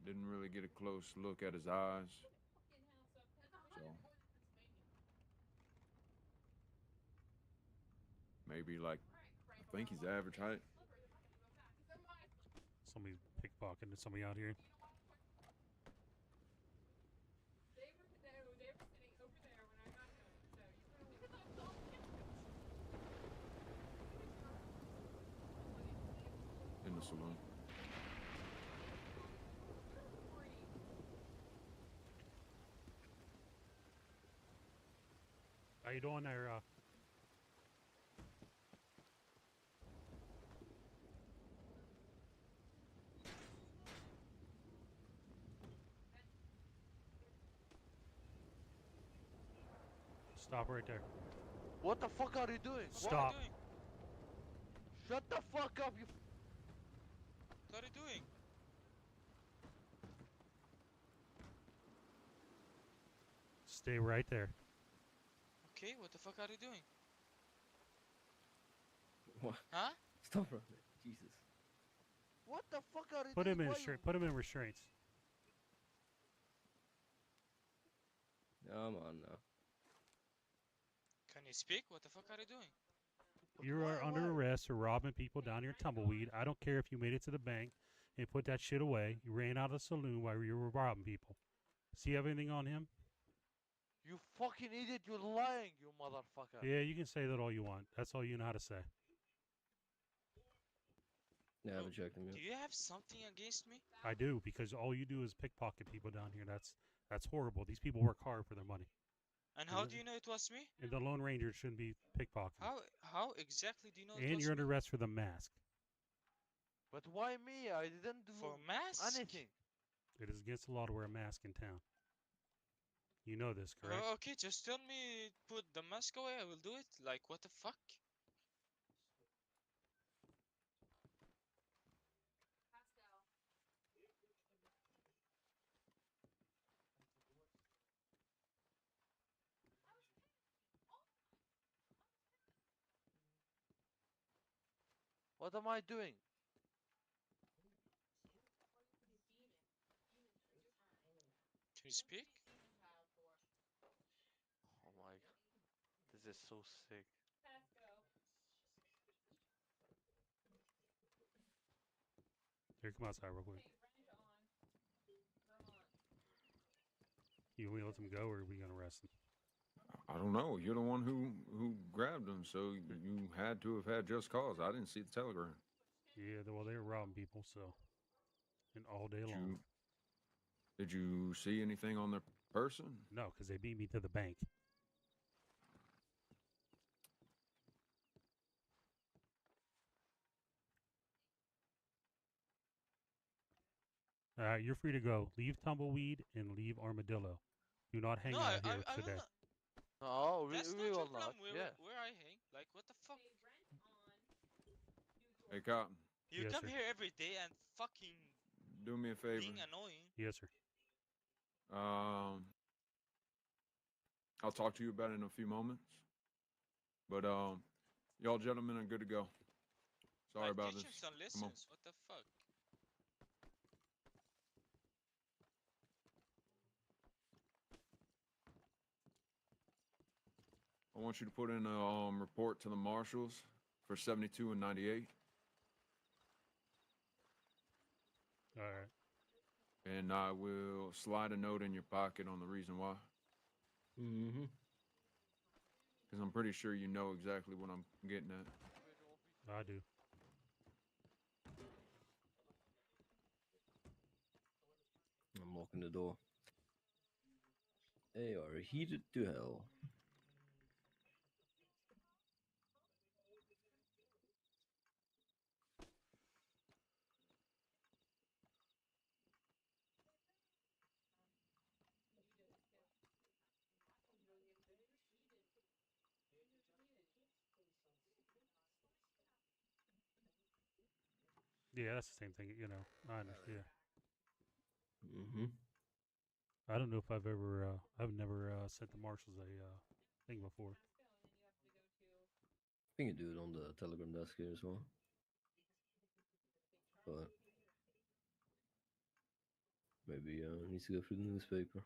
Didn't really get a close look at his eyes. So maybe like, I think he's average height. Somebody's pickpocketing somebody out here. In the saloon. How you doing there? Stop right there. What the fuck are you doing? Stop. Shut the fuck up, you. What are you doing? Stay right there. Okay, what the fuck are you doing? What? Huh? Stop, bro. Jesus. What the fuck are you Put doing? him in Why restraint. Put him in restraints. Come on now. Can you speak? What the fuck are you doing? You are under arrest for robbing people down here in Tumbleweed. I don't care if you made it to the bank and put that shit away. You ran out of the saloon while you were robbing people. See you have anything on him? You fucking idiot, you're lying, you motherfucker. Yeah, you can say that all you want. That's all you know how to say. Yeah, I haven't checked him yet. Do you have something against me? I do, because all you do is pickpocket people down here. That's horrible. These people work hard for their money. And how do you know it was me? And the Lone Ranger shouldn't be pickpocketing. How exactly do you know it And was you're me? under arrest for the mask. But why me? I didn't do For mask? anything. It is against the law to wear a mask in town. You know this, correct? Okay, just tell me put the mask away, I will do it. Like, what the fuck? What am I doing? Can you speak? Oh my god. This is so sick. Here, come outside real quick. You want me to let him go, or are we gonna arrest him? I don't know. You're the one who grabbed him, so you had to have had just cause. I didn't see the telegram. Yeah, well, they were robbing people, so. And all day long. Did you see anything on their person? No, because they beat me to the bank. You're free to go. Leave Tumbleweed and leave Armadillo. Do not hang out here I will today. not. No, That's we not your will problem. not. Yeah. Where I hang? Like, what the fuck? Hey, Cotton. You Yes, come sir. here every day and fucking Do me a favor. being annoying. Yes, sir. I'll talk to you about it in a few moments. But y'all gentlemen are good to go. Sorry My about this. teachers don't Come on. listen. What the fuck? I want you to put in a report to the marshals for 72 and 98. All right. And I will slide a note in your pocket on the reason why. Mm-hmm. Because I'm pretty sure you know exactly what I'm getting at. I do. I'm locking the door. They are heated to hell. Yeah, that's the same thing. You know, I understand. Mm-hmm. I don't know if I've ever, I've never sent the marshals a thing before. I think you do it on the Telegram desk here as well. But maybe needs to go through the newspaper.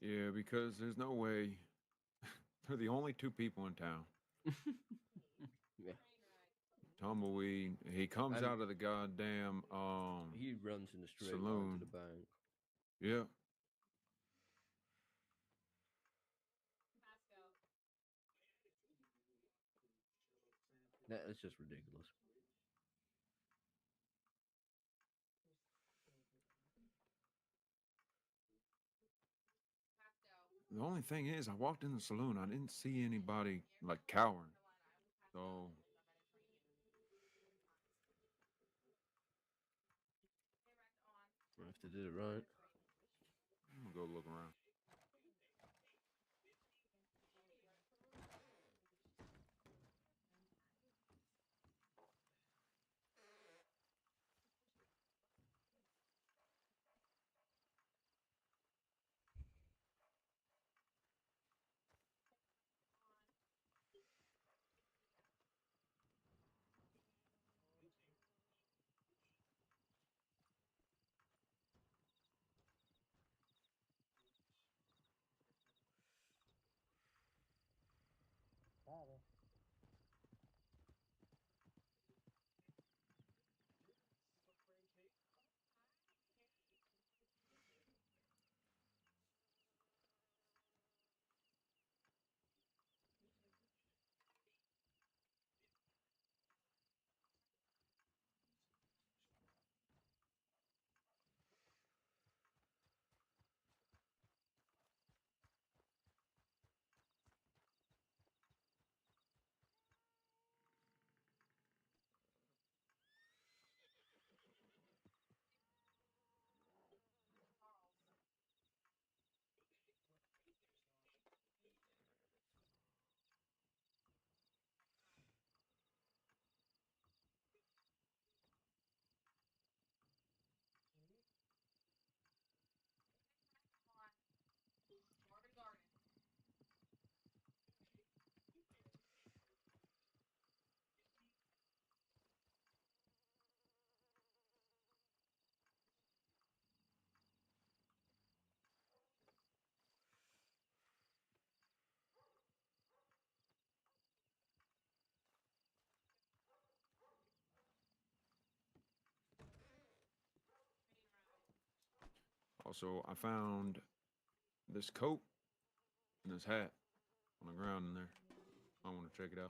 Yeah, because there's no way they're the only two people in town. Yeah. Tumbleweed, he comes And out of the goddamn he runs in a straight line saloon. to the bank. Yeah. That's just ridiculous. The only thing is, I walked in the saloon. I didn't see anybody like cowering. So If they did it right. I'm gonna go look around. Also, I found this coat and this hat on the ground in there. I want to check it out.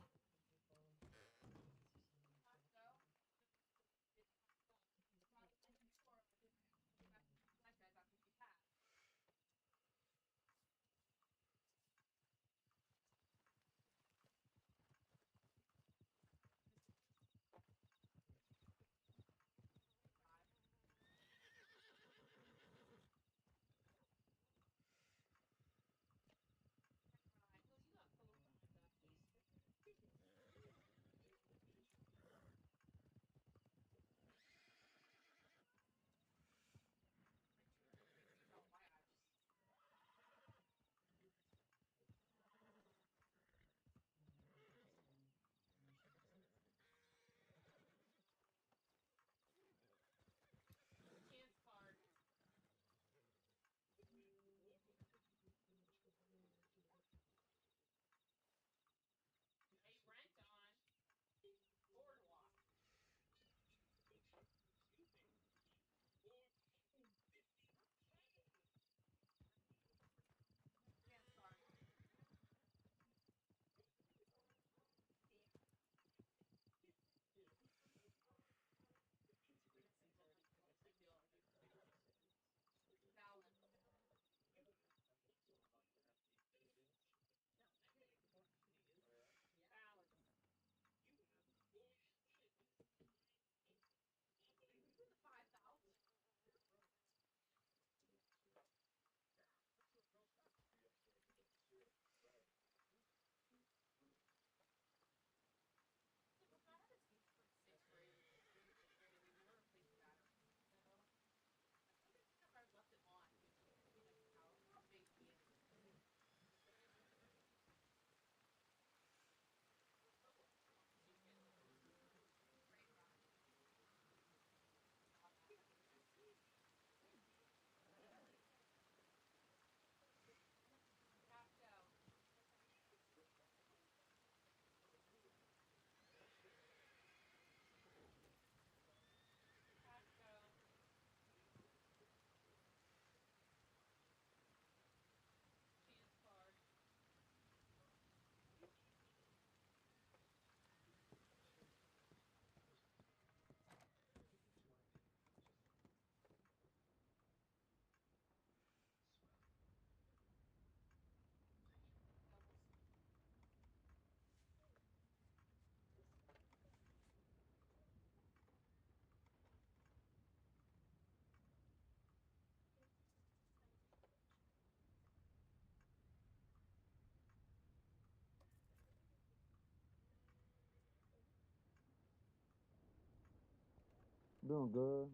Doing good.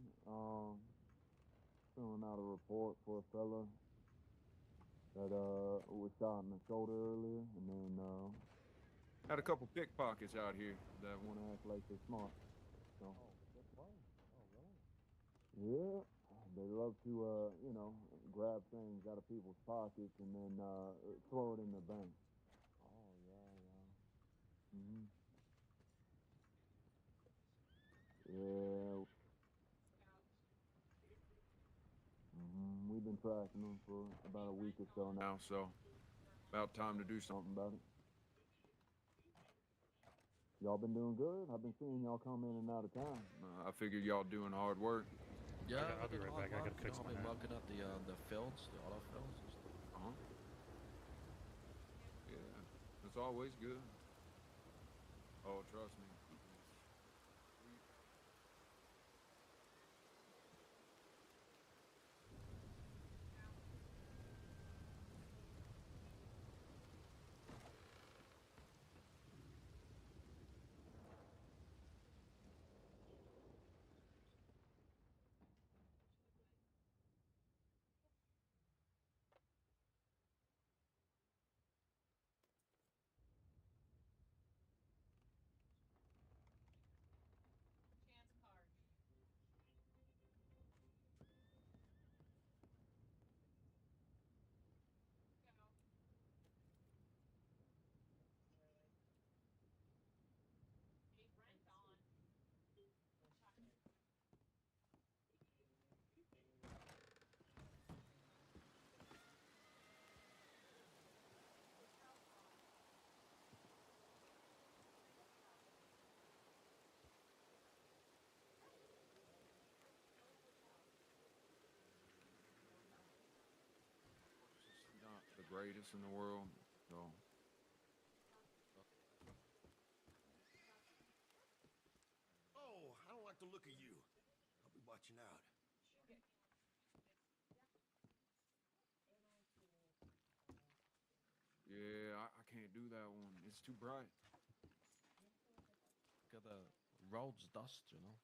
Filling out a report for a fella that was shot in the shoulder earlier, and then Had a couple pickpockets out here that want to act like they're smart. So Good play. Oh, really? yeah, they love to grab things out of people's pockets and then throw it in the bank. Oh, yeah. Hmm. Yeah. We've been tracking them for about a week or so now. now, so about time to do something. Something about it. Y'all been doing good. I've been seeing y'all come in and out of town. I figured y'all doing hard work. Yeah, I'll be right back. I gotta fix I've my been hat. working at the fields, the auto fields and stuff. Uh-huh. Yeah, it's always good. Oh, trust me. Chance card. Go. Paid rent on. It's not the greatest in the world, so. Oh, I don't like the look of you. I'll be watching out. Yeah, I can't do that one. It's too bright. Got the roads dust, you know.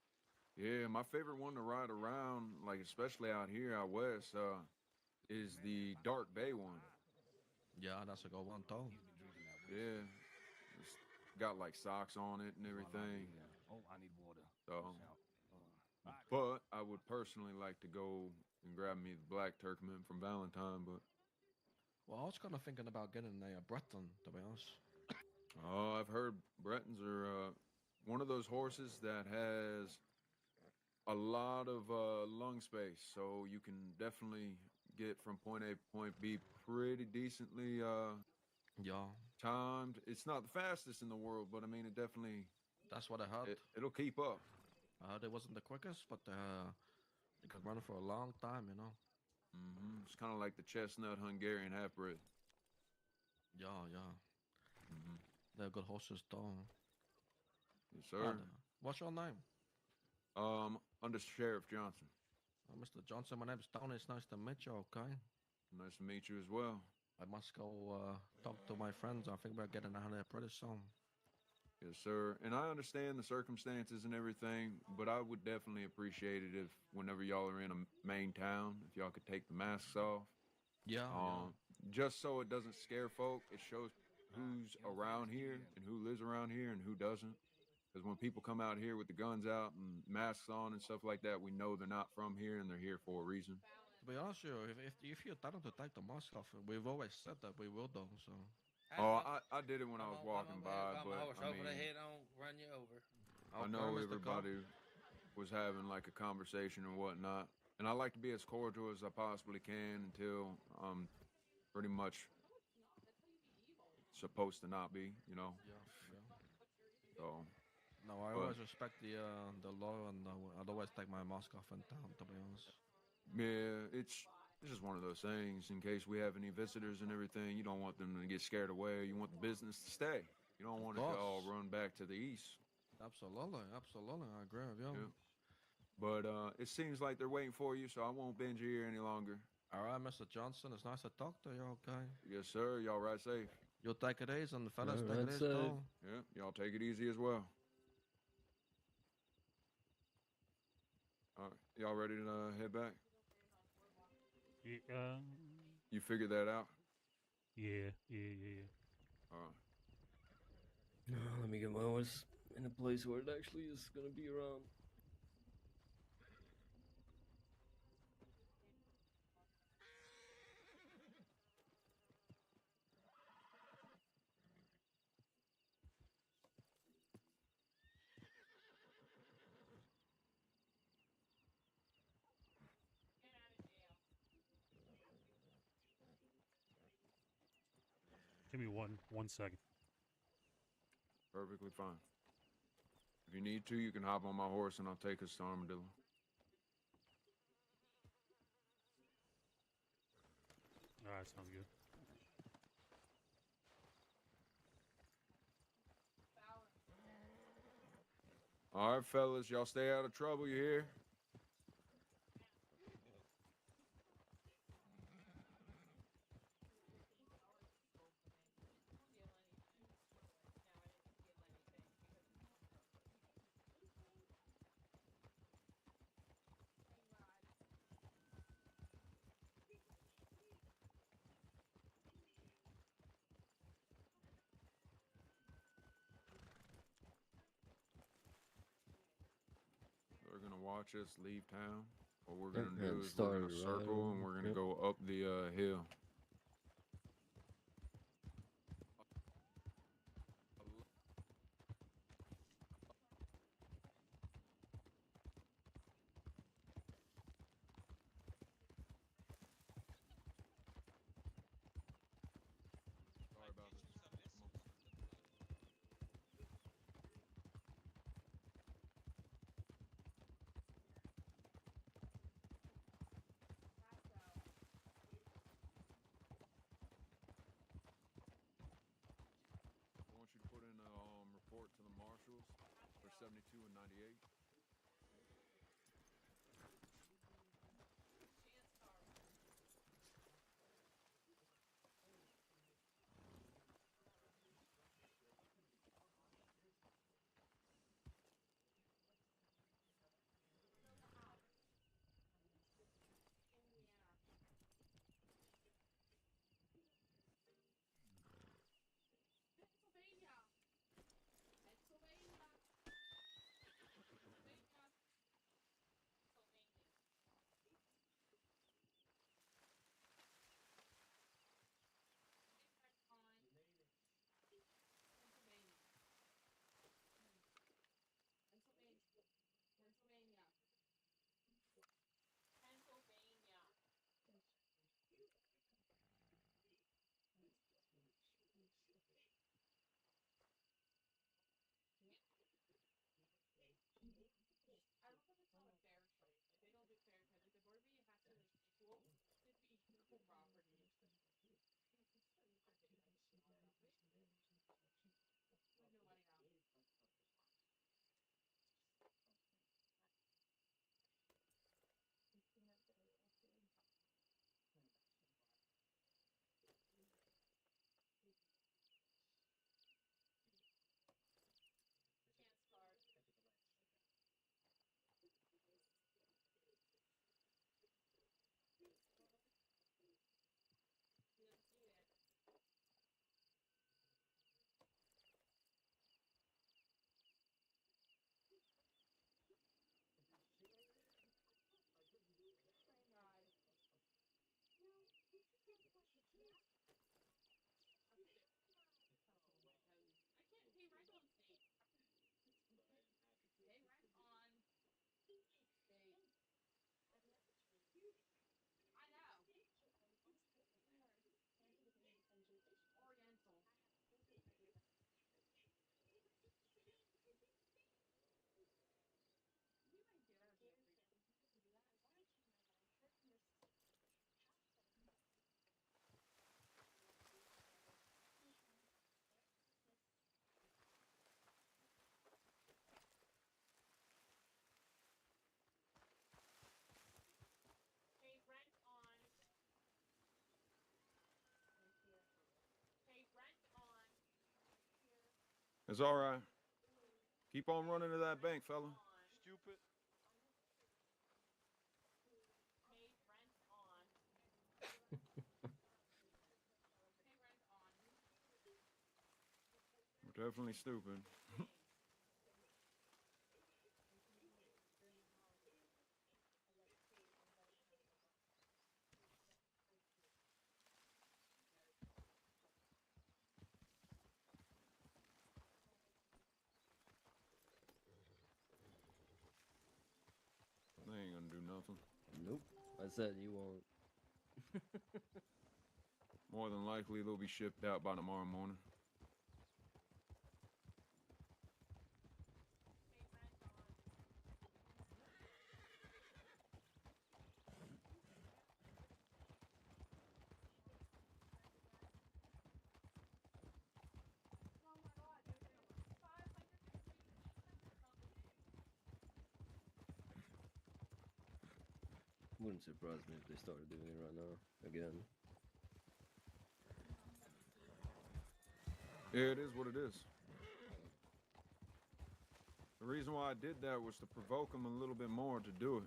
Yeah, my favorite one to ride around, like especially out here out west, is the Dark Bay one. Yeah, that's a good one too. Yeah, it's got like socks on it and everything. Oh, I need water. So, but I would personally like to go and grab me the Black Turkman from Valentine, but Well, I was kind of thinking about getting a Breton, to be honest. oh, I've heard Bretons are one of those horses that has a lot of lung space, so you can definitely get from point A to point B pretty decently Yeah, timed. It's not the fastest in the world, but I mean, it definitely that's what I heard. it'll keep up. I heard it wasn't the quickest, but it could run for a long time, you know. It's kind of like the chestnut Hungarian half-bred. Yeah. They're good horses too. Yes, sir. What's your name? Under Sheriff Johnson. Mr. Johnson, my name's Tony. It's nice to meet you, okay? Nice to meet you as well. I must go talk to my friends. I think we're getting out of there pretty soon. Yes, sir. And I understand the circumstances and everything, but I would definitely appreciate it if whenever y'all are in a main town, if y'all could take the masks off. Yeah. Just so it doesn't scare folk. It shows who's around here and who lives around here and who doesn't. Because when people come out here with the guns out and masks on and stuff like that, we know they're not from here and they're here for a reason. To be honest with you, if you tell them to take the mask off, we've always said that we will do, so. Oh, I did it when I was walking by, but I mean, run you over. I know everybody was having like a conversation and whatnot, and I like to be as cordial as I possibly can until I'm pretty much supposed to not be, you know. Yeah. So. No, I always respect the law, and I'd always take my mask off in town, to be honest. Yeah, it's just one of those things. In case we have any visitors and everything, you don't want them to get scared away. You want the business to stay. You don't want it to all run back to the east. Absolutely. I agree with you. Yeah. But it seems like they're waiting for you, so I won't bend your ear any longer. All right, Mr. Johnson, it's nice to talk to you, okay? Yes, sir. Y'all ride safe. You'll take it easy, and the fellas Yeah, take it ride easy, safe. too. Yeah, y'all take it easy as well. Y'all ready to head back? Yeah. You figured that out? Yeah. All right. Let me get my horse in a place where it actually is gonna be around. Give me one second. Perfectly fine. If you need to, you can hop on my horse and I'll take us to Armadillo. All right, sounds good. All right, fellas, y'all stay out of trouble, you hear? They're gonna watch us leave town. What we're gonna do is we're gonna circle and we're gonna go up the hill. Sorry about this. I want you to put in a report to the marshals for 72 and 98. Pennsylvania. Pennsylvania. Pennsylvania. Pennsylvania. Pennsylvania. I don't know if it's called a fair trade. Like they don't do fair trade. Like the word where you have to like equal should be equal property. No money now. Can't start. You don't see it. Train ride. I can't pay rent on state. Pay rent on state. I know. Oriental. You might get out of here. Pay rent on. Pay rent on. It's all right. Keep on running to that bank, fella. Stupid. Definitely stupid. They ain't gonna do nothing. Nope. I said you won't. More than likely, they'll be shipped out by tomorrow morning. Wouldn't surprise me if they started doing it right now again. Yeah, it is what it is. The reason why I did that was to provoke them a little bit more to do it.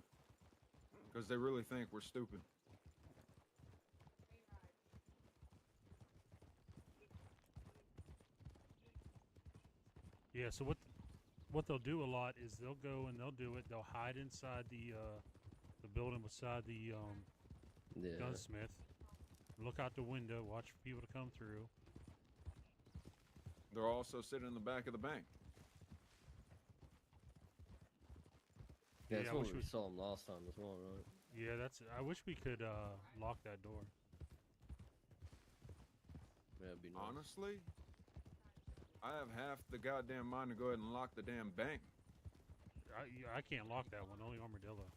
Because they really think we're stupid. Yeah, so what they'll do a lot is they'll go and they'll do it. They'll hide inside the building beside the gunsmith. Look out the window, watch for people to come through. They're also sitting in the back of the bank. Yeah, Yeah, that's I what wish we we- saw them last time as well, right? Yeah, that's. I wish we could lock that door. Yeah, it'd be nice. Honestly, I have half the goddamn mind to go ahead and lock the damn bank. I can't lock that one. Only Armadillo.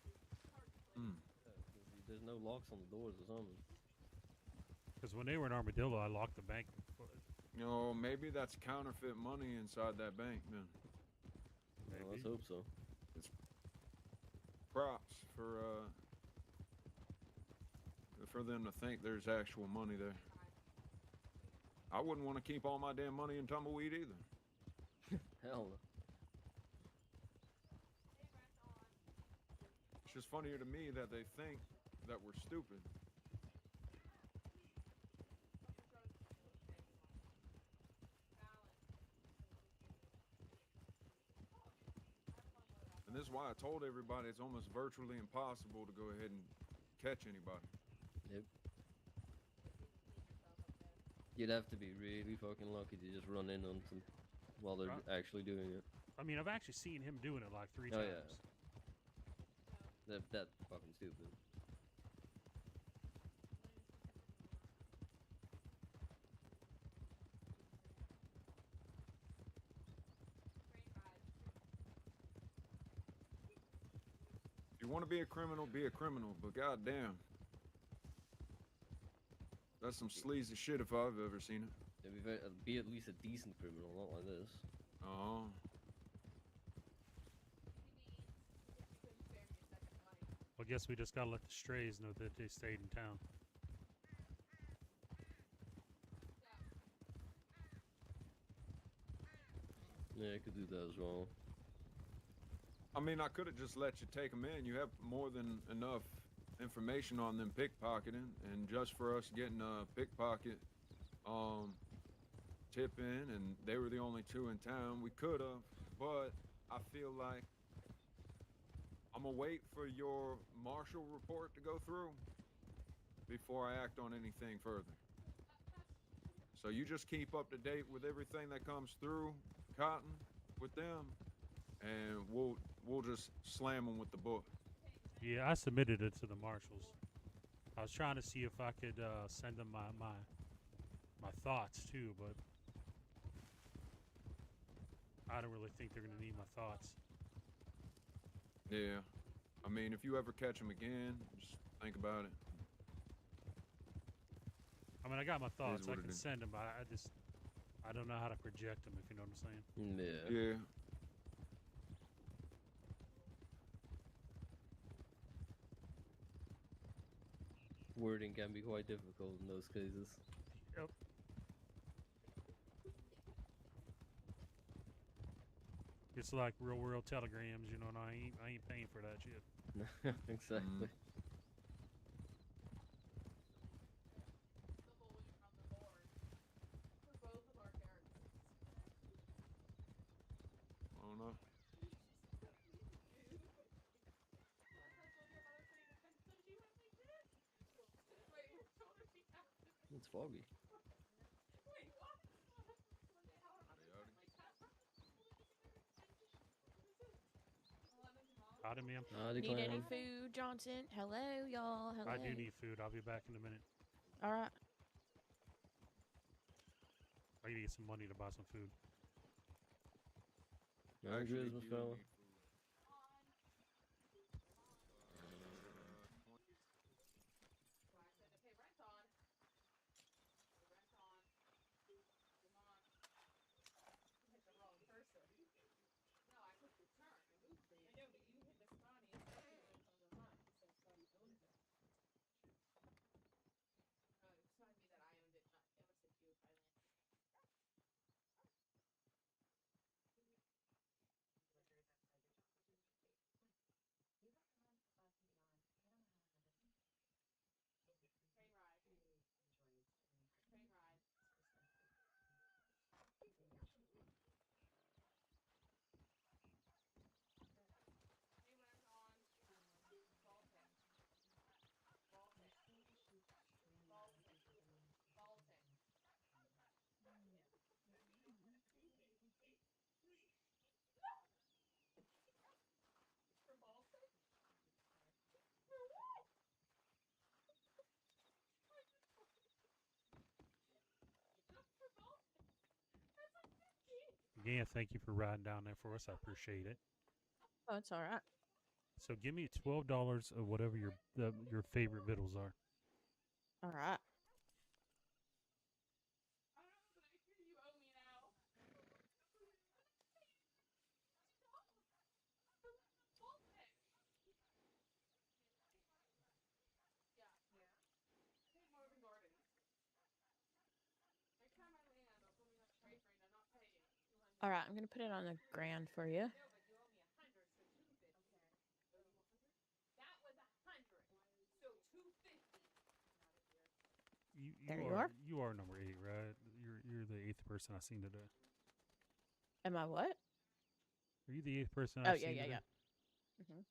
Hmm. Yeah, 'cause there's no locks on the doors or something. Because when they were in Armadillo, I locked the bank. You know, maybe that's counterfeit money inside that bank, man. Well, let's hope so. It's props for them to think there's actual money there. I wouldn't want to keep all my damn money in tumbleweed either. Hell no. It's just funnier to me that they think that we're stupid. And this is why I told everybody it's almost virtually impossible to go ahead and catch anybody. Yep. You'd have to be really fucking lucky to just run in on them while they're Right. actually doing it. I mean, I've actually seen him doing it like 3 Oh, times. yeah. That's fucking stupid. If you want to be a criminal, be a criminal. But goddamn, that's some sleazy shit if I've ever seen it. Be at least a decent criminal, not like this. Oh. Well, I guess we just gotta let the strays know that they stayed in town. Yeah, I could do that as well. I mean, I could have just let you take them in. You have more than enough information on them pickpocketing, and just for us getting a pickpocket tip in, and they were the only two in town, we could have. But I feel like I'm gonna wait for your marshal report to go through before I act on anything further. So you just keep up to date with everything that comes through, Cotton, with them, and we'll just slam them with the book. Yeah, I submitted it to the marshals. I was trying to see if I could send them my thoughts too, but I don't really think they're gonna need my thoughts. Yeah, I mean, if you ever catch them again, just think about it. I mean, I got my thoughts. I what it can is. send them, but I don't know how to project them. If you know what I'm saying. Yeah. Yeah. Wording can be quite difficult in those cases. Yep. It's like real world telegrams, you know, and I ain't paying for that shit. Exactly. it's foggy. Howdy, ma'am. Need any food, Johnson? Hello, y'all. Hello. I do need food. I'll be back in a minute. All right. I gotta get some money to buy some food. Merry Christmas, fella. Yeah, thank you for riding down there for us. I appreciate it. Oh, it's all right. So give me $12 of whatever your favorite vittles are. All right. All right, I'm gonna put it on the grand for you. There you are. You are number 8, right? You're the 8th person I've seen today. Am I what? Are you the 8th person Oh I've yeah, seen yeah, today? yeah. Mm-hmm.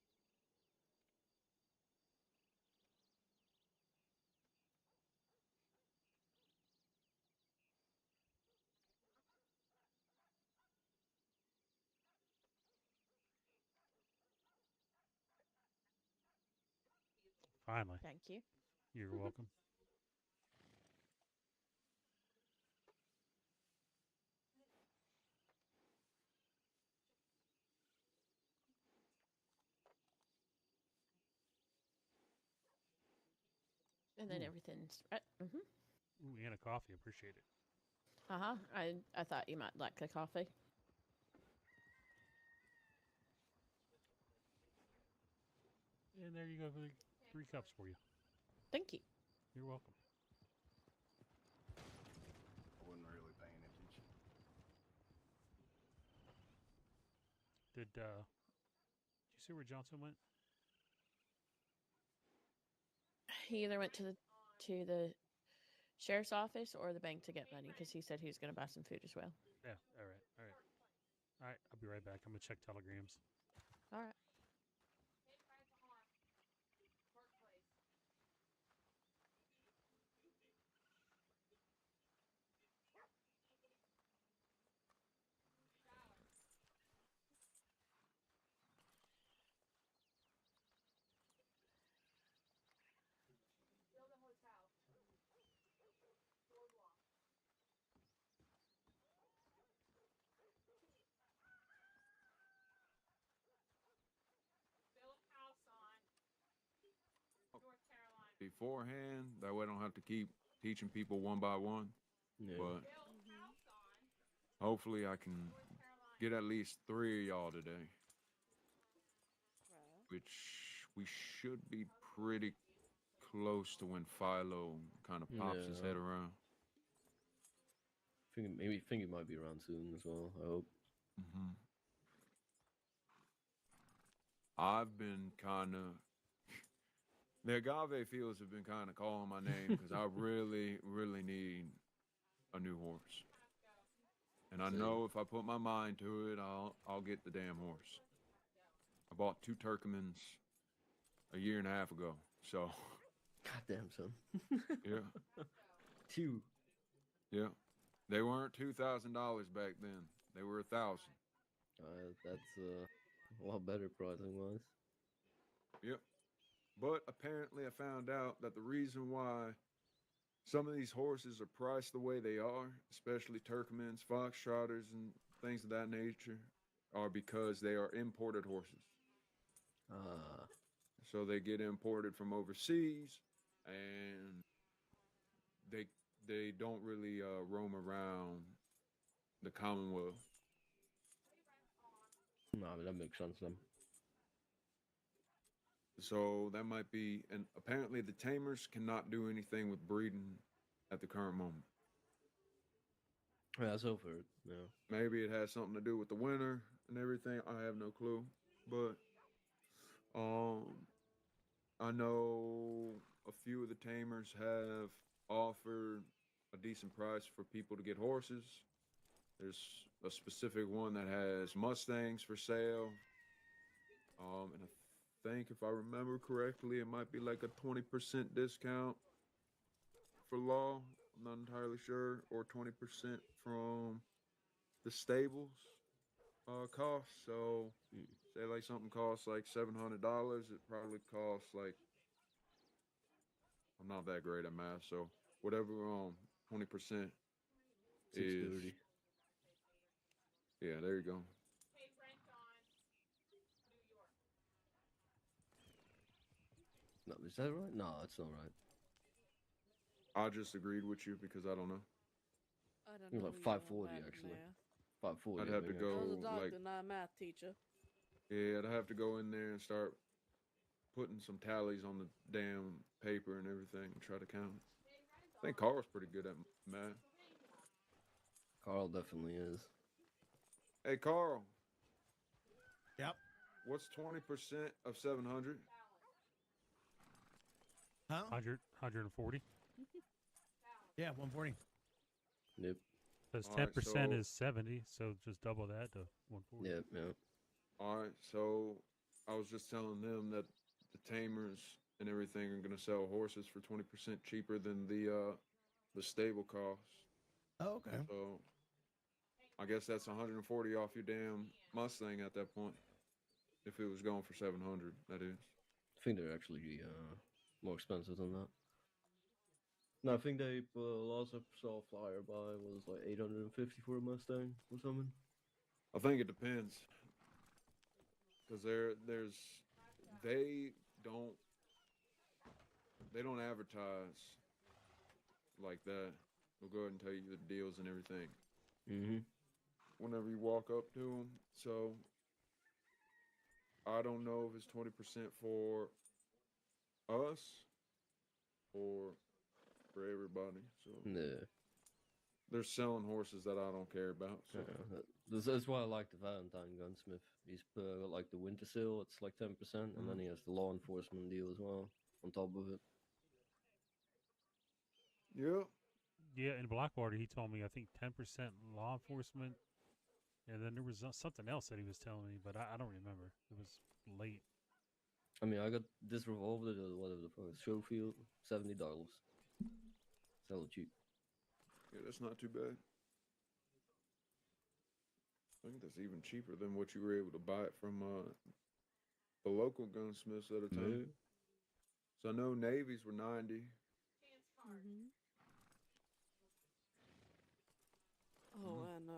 Finally. Thank you. You're welcome. And then Ooh. everything's right. Mm-hmm. Ooh, and a coffee. Appreciate it. Uh-huh. I thought you might like the coffee. And there you go. 3 cups for you. Thank you. You're welcome. I wasn't really paying attention. Did you see where Johnson went? He either went to the sheriff's office or the bank to get money because he said he was going to buy some food as well. Yeah. All right. All right. I'll be right back. I'm gonna check telegrams. All right. Beforehand, that way I don't have to keep teaching people one by one. Yeah. But hopefully I can get at least 3 of y'all today. Which we should be pretty close to when Philo kind of pops his head around. Think it might be around soon as well. I hope. Mm-hmm. I've been kind of the agave fields have been kind of calling my name because I really, really need a new horse. And I know if I put my mind to it, I'll get the damn horse. I bought 2 Turkmans a year and a half ago, so. Goddamn, son. Yeah. 2. Yeah, they weren't $2,000 back then. They were 1,000. That's a lot better pricing wise. Yep. But apparently, I found out that the reason why some of these horses are priced the way they are, especially Turkmens, Foxtrotters, and things of that nature, are because they are imported horses. So they get imported from overseas, and they don't really roam around the Commonwealth. No, that makes sense then. So that might be, and apparently the tamers cannot do anything with breeding at the current moment. Yeah, that's over. Yeah. Maybe it has something to do with the winter and everything. I have no clue, but I know a few of the tamers have offered a decent price for people to get horses. There's a specific one that has Mustangs for sale. And I think if I remember correctly, it might be like a 20% discount for law. I'm not entirely sure, or 20% from the stables cost. So say like something costs like $700, it probably costs like, I'm not that great at math, so whatever 20% is. 630. Yeah, there you go. No, is that right? No, that's not right. I just agreed with you because I don't know. I don't It was know. like 540 actually. 540. I'd have to I go was a doctor, like, not a math teacher. yeah, I'd have to go in there and start putting some tallies on the damn paper and everything and try to count it. I think Carl's pretty good at math. Carl definitely is. Hey, Carl. Yep. What's 20% of 700? Huh? 140. Yeah, 140. Yep. Because All right, 10% so- is 70, so just double that to 140. Yep, yep. All right, so I was just telling them that the tamers and everything are going to sell horses for 20% cheaper than the stable costs. Oh, okay. So I guess that's 140 off your damn Mustang at that point. If it was going for 700, that is. I think they're actually more expensive than that. No, I think they last I saw a flyer by was like 850 for a Mustang or something. I think it depends. Because they don't advertise like that. They'll go ahead and tell you the deals and everything. Mm-hmm. Whenever you walk up to them. So I don't know if it's 20% for us or for everybody. So Yeah. they're selling horses that I don't care about. So. Yeah, that's why I like the Valentine gunsmith. He's got like the winter sale, it's like 10%, and then he has the law enforcement deal as well on top of it. Yeah. Yeah, in Blackwater, he told me, I think 10% law enforcement. And then there was something else that he was telling me, but I don't remember. It was late. I mean, I got this revolver, whatever the fuck, Schofield, $70. Sell it cheap. Yeah, that's not too bad. I think that's even cheaper than what you were able to buy it from the local gunsmiths at a time. Yeah. So I know navies were 90. Mm-hmm. Oh, and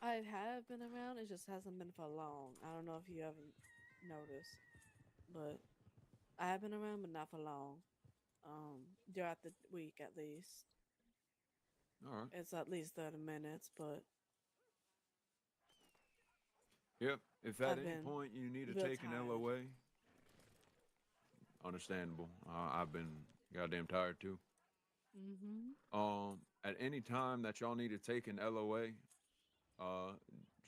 I have been around. It just hasn't been for long. I don't know if you haven't noticed, but I have been around, but not for long. Throughout the week at least. All right. It's at least 30 minutes, but Yep. If at I've any been point you need to real take an tired. LOA, understandable. I've been goddamn tired too. mm-hmm. At any time that y'all need to take an LOA,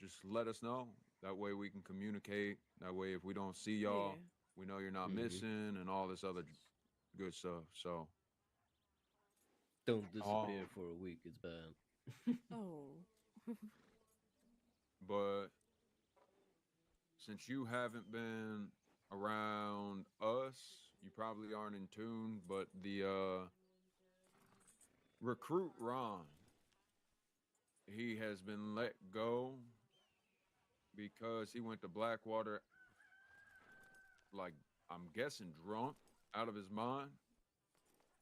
just let us know. That way we can communicate. That way if we don't see y'all, Yeah. we know you're not Mhm. missing and all this other good stuff. So Don't disappear for a week, it's bad. Oh. but since you haven't been around us, you probably aren't in tune, but the Recruit Ron. He has been let go because he went to Blackwater, like, I'm guessing drunk, out of his mind,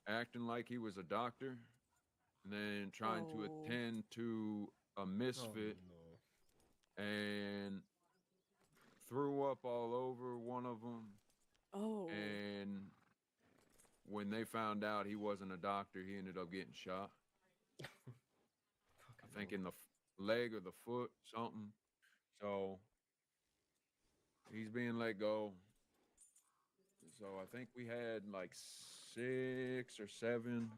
acting like he was a doctor, and then trying to attend to a misfit, and threw up all over one of them. And when they found out he wasn't a doctor, he ended up getting shot. I think in the leg or the foot, something. So he's being let go. So I think we had like 6 or 7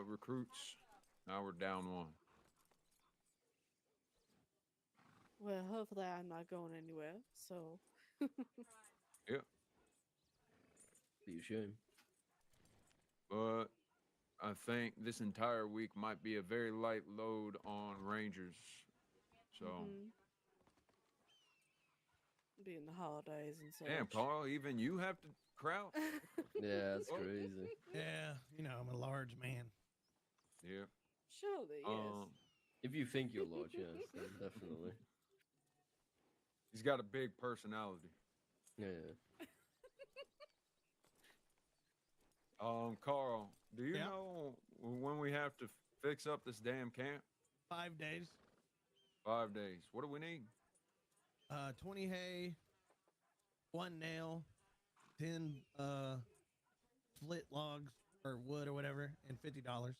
recruits. Now we're down 1. Well, hopefully I'm not going anywhere. So. Yeah. Be a shame. But I think this entire week might be a very light load on Rangers. So. Being the holidays and such. Damn, Carl, even you have to crouch? Yeah, that's crazy. Yeah, you know, I'm a large man. Yeah. Surely, yes. If you think you're large, yes, then definitely. He's got a big personality. Yeah. Carl, do you know when we have to fix up this damn camp? 5 days. 5 days. What do we need? 20 hay, 1 nail, 10 split logs or wood or whatever, and $50.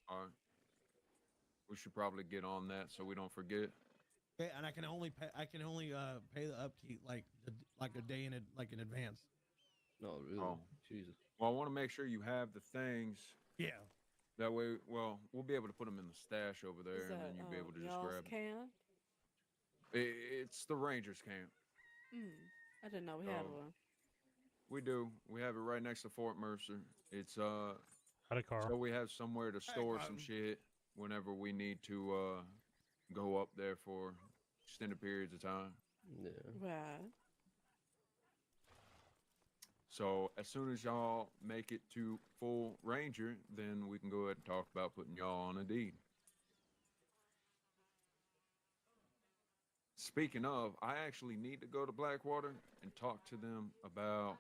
All right. We should probably get on that so we don't forget. Okay, and I can only pay the upkeep like a day in advance. No, really. Oh. Jesus. Well, I want to make sure you have the things. Yeah. That way, well, we'll be able to put them in the stash over there, Is and that, then you'll be able to just y'all's grab them. camp? It's the Rangers camp. I didn't know we had one. We do. We have it right next to Fort Mercer. It's Howdy, Carl. so we have somewhere to store some shit whenever we need to go up there for extended periods of time. Yeah. Right. So as soon as y'all make it to full Ranger, then we can go ahead and talk about putting y'all on a deed. Speaking of, I actually need to go to Blackwater and talk to them about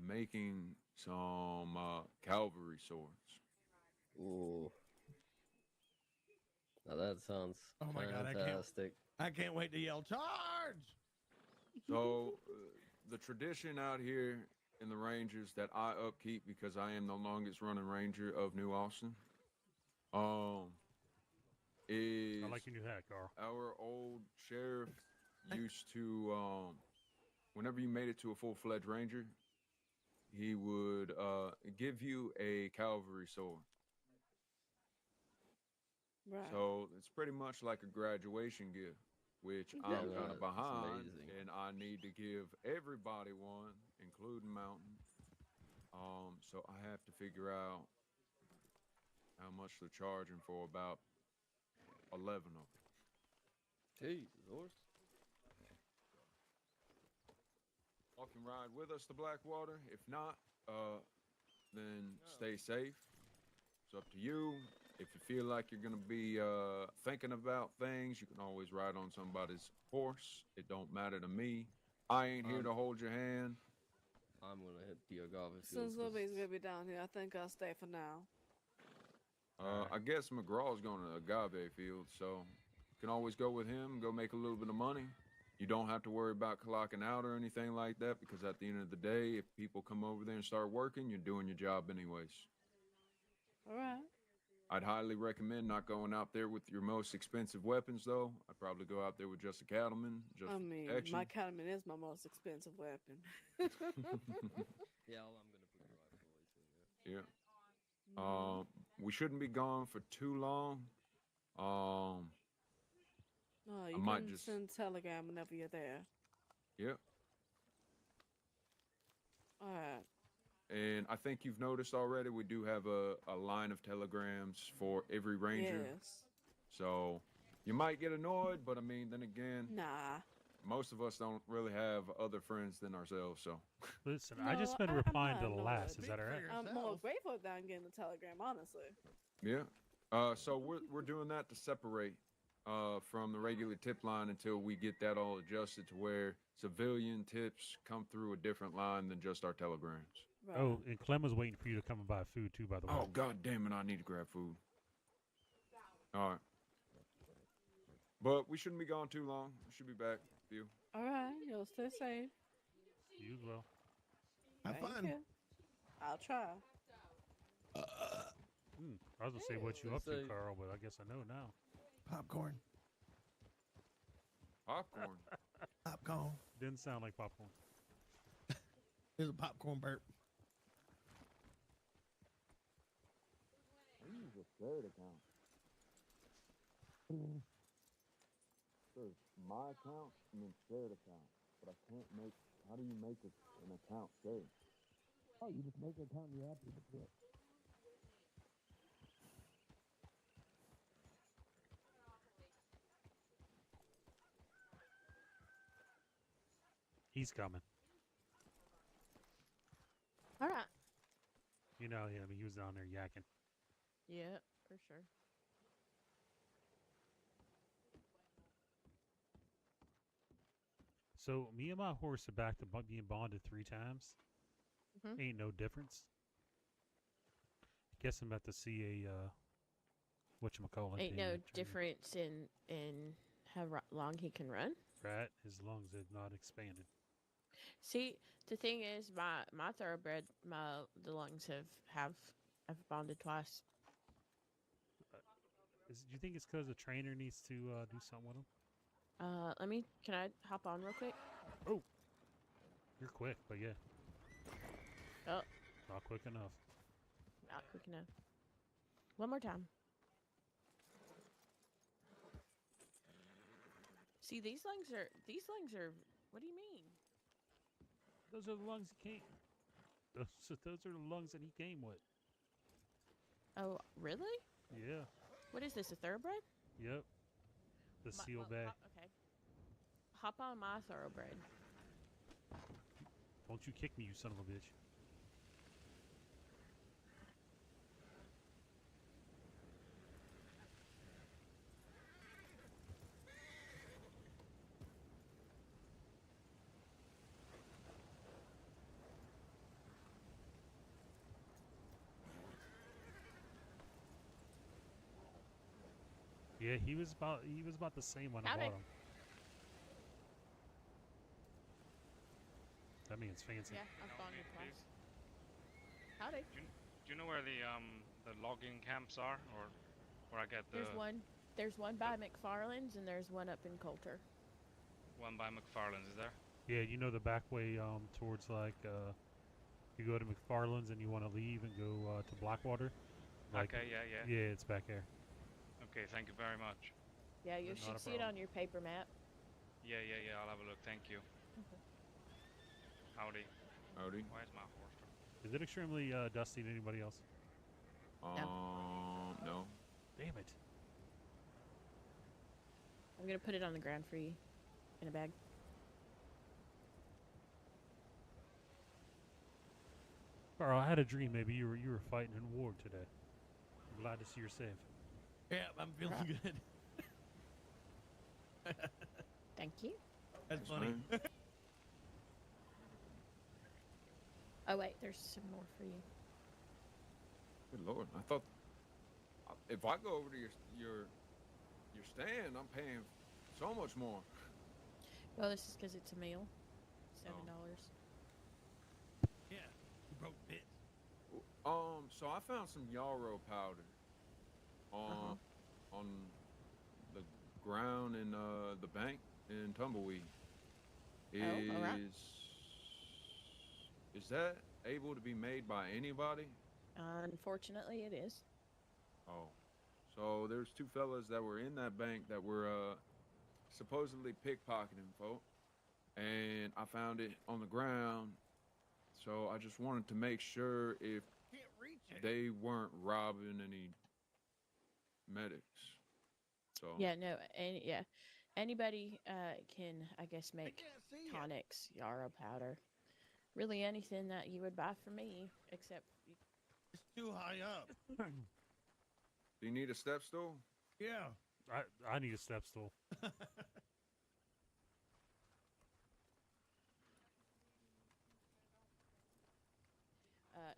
making some cavalry swords. Ooh. Now that sounds fantastic. I can't wait to yell charge. So the tradition out here in the Rangers that I upkeep, because I am the longest running Ranger of New Austin, is I like your new hat, Carl. our old sheriff used to, whenever you made it to a full-fledged Ranger, he would give you a cavalry sword. Right. So it's pretty much like a graduation gift, which I'm kind of behind, and I need to give everybody one, including Mountain. So I have to figure out how much they're charging for about 11 of them. Jesus, horse. Y'all can ride with us to Blackwater. If not, then stay safe. It's up to you. If you feel like you're going to be thinking about things, you can always ride on somebody's horse. It don't matter to me. I ain't here to hold your hand. I'm going to hit the agave fields. Since nobody's going to be down here, I think I'll stay for now. I guess McGraw's going to Agave Field, so you can always go with him, go make a little bit of money. You don't have to worry about clocking out or anything like that, because at the end of the day, if people come over there and start working, you're doing your job anyways. All right. I'd highly recommend not going out there with your most expensive weapons, though. I'd probably go out there with just a cattleman, just I for mean, protection. my cattleman is my most expensive weapon. Yeah, I'm going to put your rifle in there. Yeah. We shouldn't be gone for too long. No, you I might can just send telegram whenever you're there. Yep. All right. And I think you've noticed already, we do have a line of telegrams for every Ranger. Yes. So you might get annoyed, but I mean, then again, Nah. most of us don't really have other friends than ourselves. So Listen, I just been I'm replying to not the annoyed. last. Is that all right? I'm more grateful that I'm getting the telegram, honestly. yeah. So we're doing that to separate from the regular tip line until we get that all adjusted to where civilian tips come through a different line than just our telegrams. Oh, and Clem was waiting for you to come and buy food too. By the way. Oh God damn it! I need to grab food. All right. But we shouldn't be gone too long. We should be back with you. All right, you'll stay safe. You as well. Have fun. I'll try. I was gonna say what you up to, Carl, but I guess I know now. Popcorn. Popcorn. Popcorn. Didn't sound like popcorn. There's a popcorn burp. I use a shared account. There's my account and then shared account, but I can't make. How do you make an account shared? Oh, you just make an account in the app. You just do it. He's coming. All right. You know him. He was down there yakking. Yeah, for sure. So me and my horse are back to being bonded 3 times. Mhm. Ain't no difference. Guess I'm about to see a whatchamacallit. Ain't no difference in how long he can run. Right, his lungs have not expanded. See, the thing is, my thoroughbred, the lungs have bonded twice. Do you think it's because the trainer needs to do something with him? Can I hop on real quick? Oh, you're quick, but yeah, Oh, not quick enough. not quick enough. One more time. See, these lungs are. What do you mean? Those are the lungs he came. Those are the lungs that he came with. Oh, really? Yeah. What is this? A thoroughbred? Yep. The seal bag. Okay. Hop on my thoroughbred. Don't you kick me, you son of a bitch. Yeah, he was about the same when I Howdy. bought him. That means fancy. Yeah, I've bonded twice. Howdy. Do you know where the logging camps are, or where I get the There's one by McFarland's and there's one up in Coulter. one by McFarland's? Is there? Yeah, you know the back way towards you go to McFarland's and you want to leave and go to Blackwater. Okay, yeah. Yeah, it's back there. Okay, thank you very much. Yeah, you Not should a see it problem. on your paper map. Yeah, I'll have a look. Thank you. Howdy. Howdy. Why is my horse? Is it extremely dusty to anybody else? No. Damn it. I'm gonna put it on the ground for you in a bag. Carl, I had a dream. Maybe you were fighting in war today. I'm glad to see you're safe. Yeah, I'm feeling good. Thank you. That's funny. Oh wait, there's some more for you. Good Lord, I thought if I go over to your stand, I'm paying so much more. Well, this is because it's a meal. $7. Yeah, you broke bits. So I found some yarrow powder on the ground in the bank in Tumbleweed. alright. Is that able to be made by anybody? Unfortunately, it is. Oh, so there's 2 fellas that were in that bank that were supposedly pickpocketing folk, and I found it on the ground. So I just wanted to make sure if they weren't robbing any medics. So Yeah, no, and yeah, Anybody can, I guess, make tonics, yarrow powder. Really anything that you would buy from me, except It's too high up. Do you need a step stool? Yeah. I need a step stool.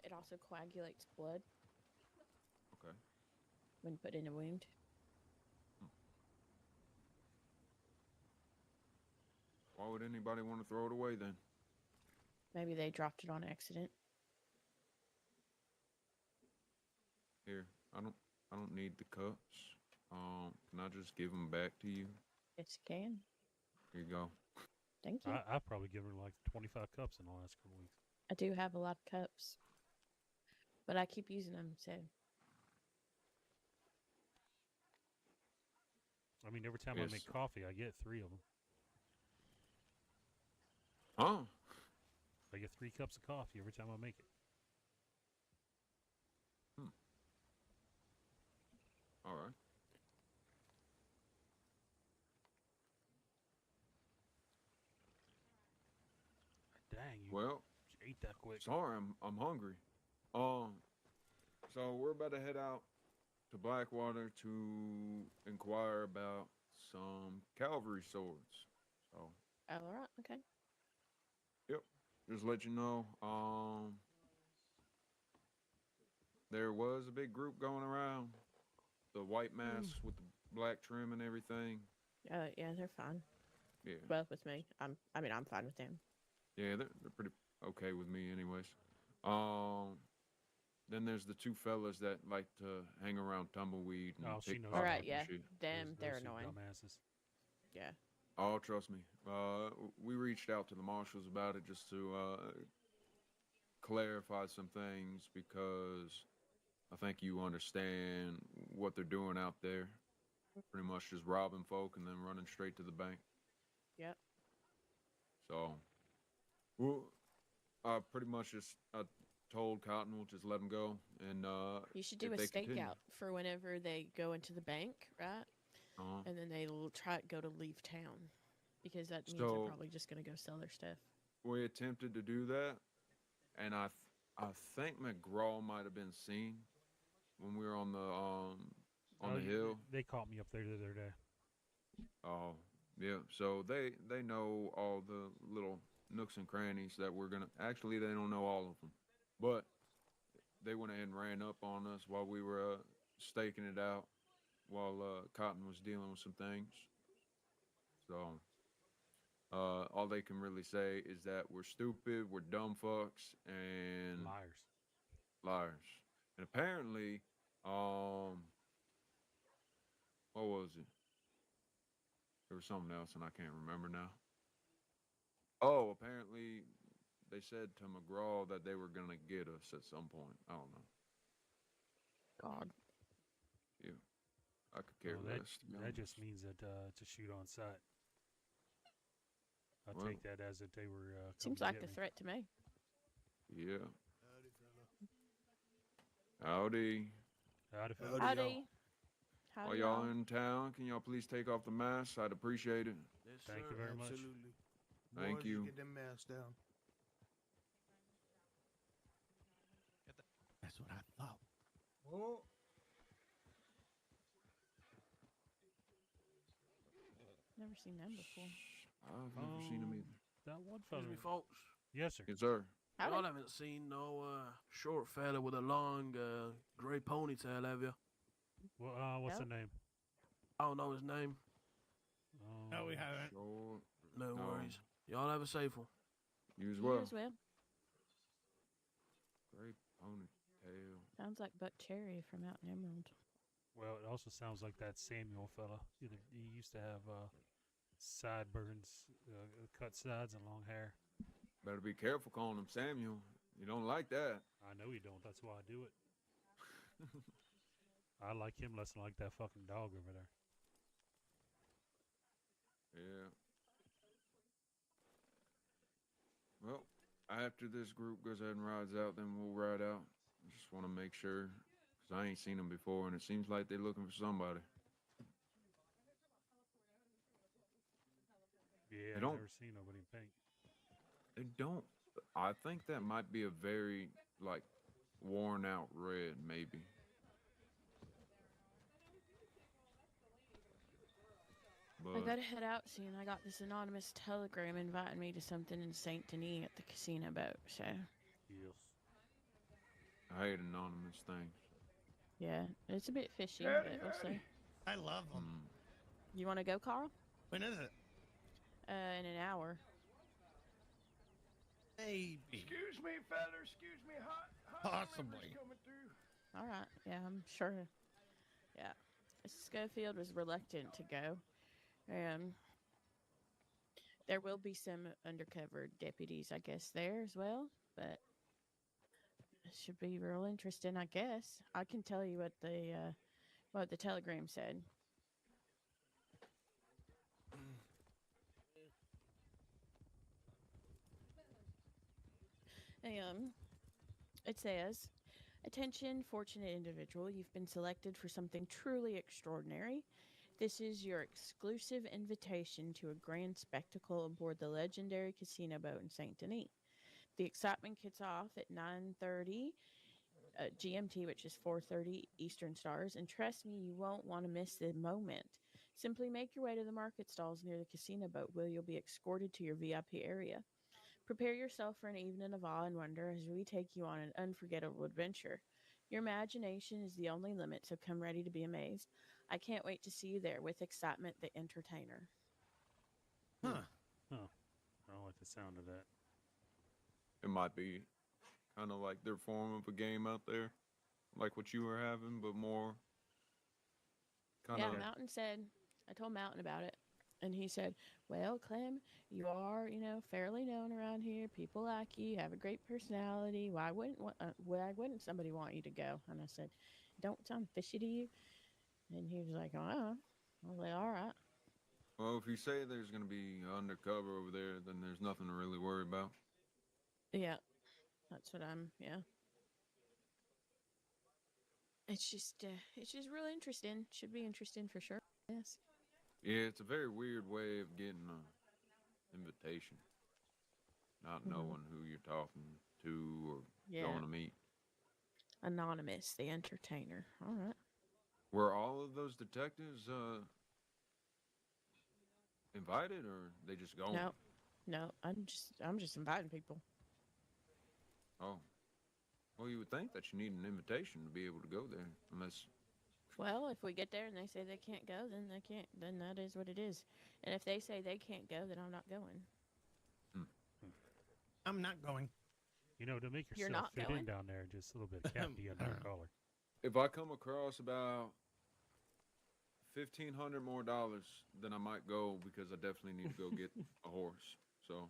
it also coagulates blood Okay. when put in a wound. Why would anybody want to throw it away then? Maybe they dropped it on accident. Here, I don't need the cups. Can I just give them back to you? Yes, you can. Here you go. Thank you. I've probably given her like 25 cups in the last couple weeks. I do have a lot of cups, but I keep using them, so. I mean, every time Yes. I make coffee, I get 3 of them. Huh? I get 3 cups of coffee every time I make it. All right. Dang, you Well, ate that quick. sorry, I'm hungry. So we're about to head out to Blackwater to inquire about some cavalry swords. So, All right, okay. yep. Just let you know. There was a big group going around. The white masks with the black trim and everything. Yeah, they're fine. Yeah. Well, with me, I'm fine with them. Yeah, they're pretty okay with me, anyways. Then there's the 2 fellas that like to hang around Tumbleweed and Oh, she knows pickpocket All right, and yeah, shit. them, they're Those two annoying. dumbasses. Yeah. Oh, trust me. We reached out to the marshals about it just to clarify some things because I think you understand what they're doing out there. Pretty much just robbing folk and then running straight to the bank. Yep. So, well, I pretty much just told Cotton we'll just let them go, and You should do if a they continue- stakeout for whenever they go into the bank, right? Uh-huh. And then they go to leave town, because that means So- they're probably just gonna go sell their stuff. We attempted to do that, and I think McGraw might have been seen when we were on the hill. They caught me up there the other day. Oh, yeah. So they know all the little nooks and crannies that we're gonna. Actually, they don't know all of them, but they went ahead and ran up on us while we were staking it out, while Cotton was dealing with some things. So, all they can really say is that we're stupid, we're dumb fucks, and liars. And apparently, what was it? There was something else, and I can't remember now. Oh, apparently, they said to McGraw that they were gonna get us at some point. I don't know. God. Yeah, I could care Well, less. to be that honest. just means that it's a shoot on sight. I'll Well- take that as that they were. coming Seems to like get a me. threat to me. Yeah. Howdy. Howdy, fellas. Howdy. Howdy, While y'all y'all. in town, can y'all please take off the masks? I'd appreciate it. Yes, Thank sir, you very much. absolutely. Thank Boys, you. Get them masks down. That's what I thought. Oh. Never seen them before. I've never seen them either. That one Excuse fellow. me, folks. Yes, sir. Yes, sir. Howdy. Y'all haven't seen no short fella with a long gray ponytail, have you? Well, what's the name? I don't know his name. No, we haven't. Sure. No No. worries. Y'all have a safe one. You as You well. as well. Great ponytail. Sounds like Buck Cherry from Out in Emerald. Well, it also sounds like that Samuel fella. He used to have sideburns, cut sides, and long hair. Better be careful calling him Samuel. You don't like that. I know you don't. That's why I do it. I like him less than I like that fucking dog over there. Yeah. Well, after this group goes ahead and rides out, then we'll ride out. I just want to make sure, because I ain't seen them before, and it seems like they're looking for somebody. Yeah, They I've don't. never seen nobody in pink. They don't. I think that might be a very like worn out red, maybe. I But gotta head out soon. I got this anonymous telegram inviting me to something in Saint Denis at the casino boat. So Yes. I hate anonymous things. yeah, it's a bit fishy, but we'll see. I love them. You want to go, Carl? When is it? In an hour. Maybe. Excuse me, fella. Excuse me. Hot Possibly. coming through. All right. Yeah, I'm sure. Yeah. Schofield was reluctant to go. There will be some undercover deputies, I guess, there as well, but it should be real interesting, I guess. I can tell you what the telegram said. It says, "Attention, fortunate individual, you've been selected for something truly extraordinary. This is your exclusive invitation to a grand spectacle aboard the legendary casino boat in Saint Denis. The excitement kicks off at 9:30 GMT, which is 4:30 Eastern Stars, and trust me, you won't want to miss the moment. Simply make your way to the market stalls near the casino boat where you'll be escorted to your VIP area. Prepare yourself for an evening of awe and wonder as we take you on an unforgettable adventure. Your imagination is the only limit, so come ready to be amazed. I can't wait to see you there. With excitement, the entertainer." Huh. Oh, I don't like the sound of that. It might be kind of like their form of a game out there, like what you were having, but more kind Yeah, of. Mountain said, I told Mountain about it, and he said, "Well, Clem, you are, fairly known around here. People like you. You have a great personality. Why wouldn't somebody want you to go?" And I said, "Don't it sound fishy to you?" And he was like, "Oh, I was like, all right." Well, if you say there's going to be undercover over there, then there's nothing to really worry about. Yeah, that's what yeah. It's just real interesting. Should be interesting for sure. Yes. Yeah, it's a very weird way of getting an invitation. Not knowing who you're talking to or Yeah. going to meet. Anonymous, the entertainer. All right. Were all of those detectives invited, or they just going? No, I'm just inviting people. Oh. Well, you would think that you need an invitation to be able to go there, unless. Well, if we get there and they say they can't go, then they can't. Then that is what it is. And if they say they can't go, then I'm not going. I'm not going. To make You're yourself not fit going? in down there, just a little bit of khaki under your collar. If I come across about $1,500 more, then I might go, because I definitely need to go get a horse. So.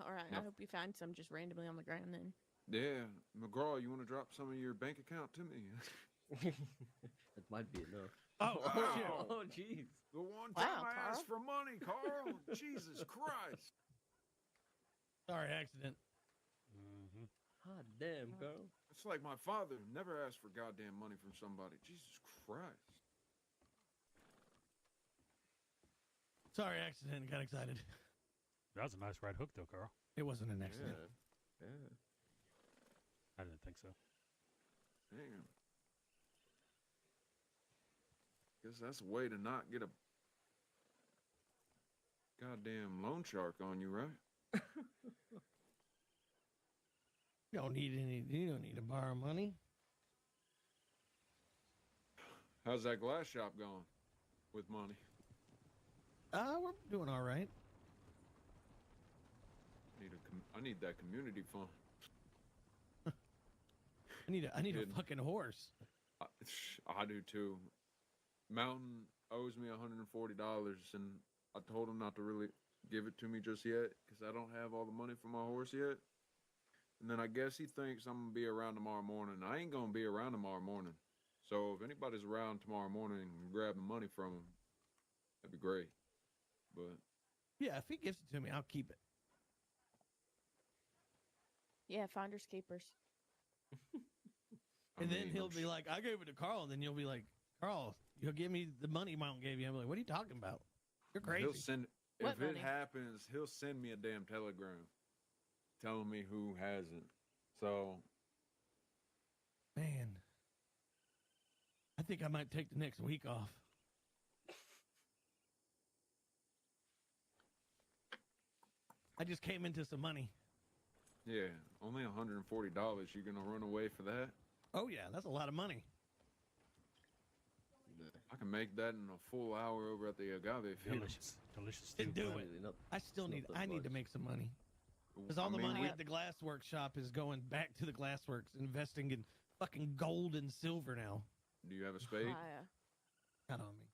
All right. Yeah. I hope you find some just randomly on the ground then. Yeah, McGraw, you want to drop some of your bank account to me? That might be enough. Oh, wow. Oh, jeez. The one Wow, time I Carl. asked for money, Carl. Jesus Christ. Sorry, accident. Mm-hmm. Hot damn, Carl. It's like my father never asked for goddamn money from somebody. Jesus Christ. Sorry, accident. Got excited. That was a nice right hook, though, Carl. It wasn't an accident. Yeah. I didn't think so. Damn. Guess that's a way to not get a goddamn loan shark on you, right? You don't need to borrow money. How's that glass shop going with money? We're doing all right. I need that community fund. I need a fucking horse. I do too. Mountain owes me $140, and I told him not to really give it to me just yet, because I don't have all the money for my horse yet. And then I guess he thinks I'm gonna be around tomorrow morning. I ain't gonna be around tomorrow morning. So if anybody's around tomorrow morning and grab the money from him, that'd be great. But Yeah, if he gives it to me, I'll keep it. Yeah, finders keepers. And then he'll be like, "I gave it to Carl," and then you'll be like, "Carl, you'll give me the money Mount gave you." I'm like, "What are you talking about? You're crazy." What if it money? happens, he'll send me a damn telegram telling me who hasn't. So Man, I think I might take the next week off. I just came into some money. yeah, only $140. You gonna run away for that? Oh yeah, that's a lot of money. I can make that in a full hour over at the agave field. Delicious Then too. do Not it. really, not- I still not need. that I need to much. make some money because all I the mean, money we- at the glass workshop is going back to the glass works, investing in fucking gold and silver now. Do you have a spade? Not on me.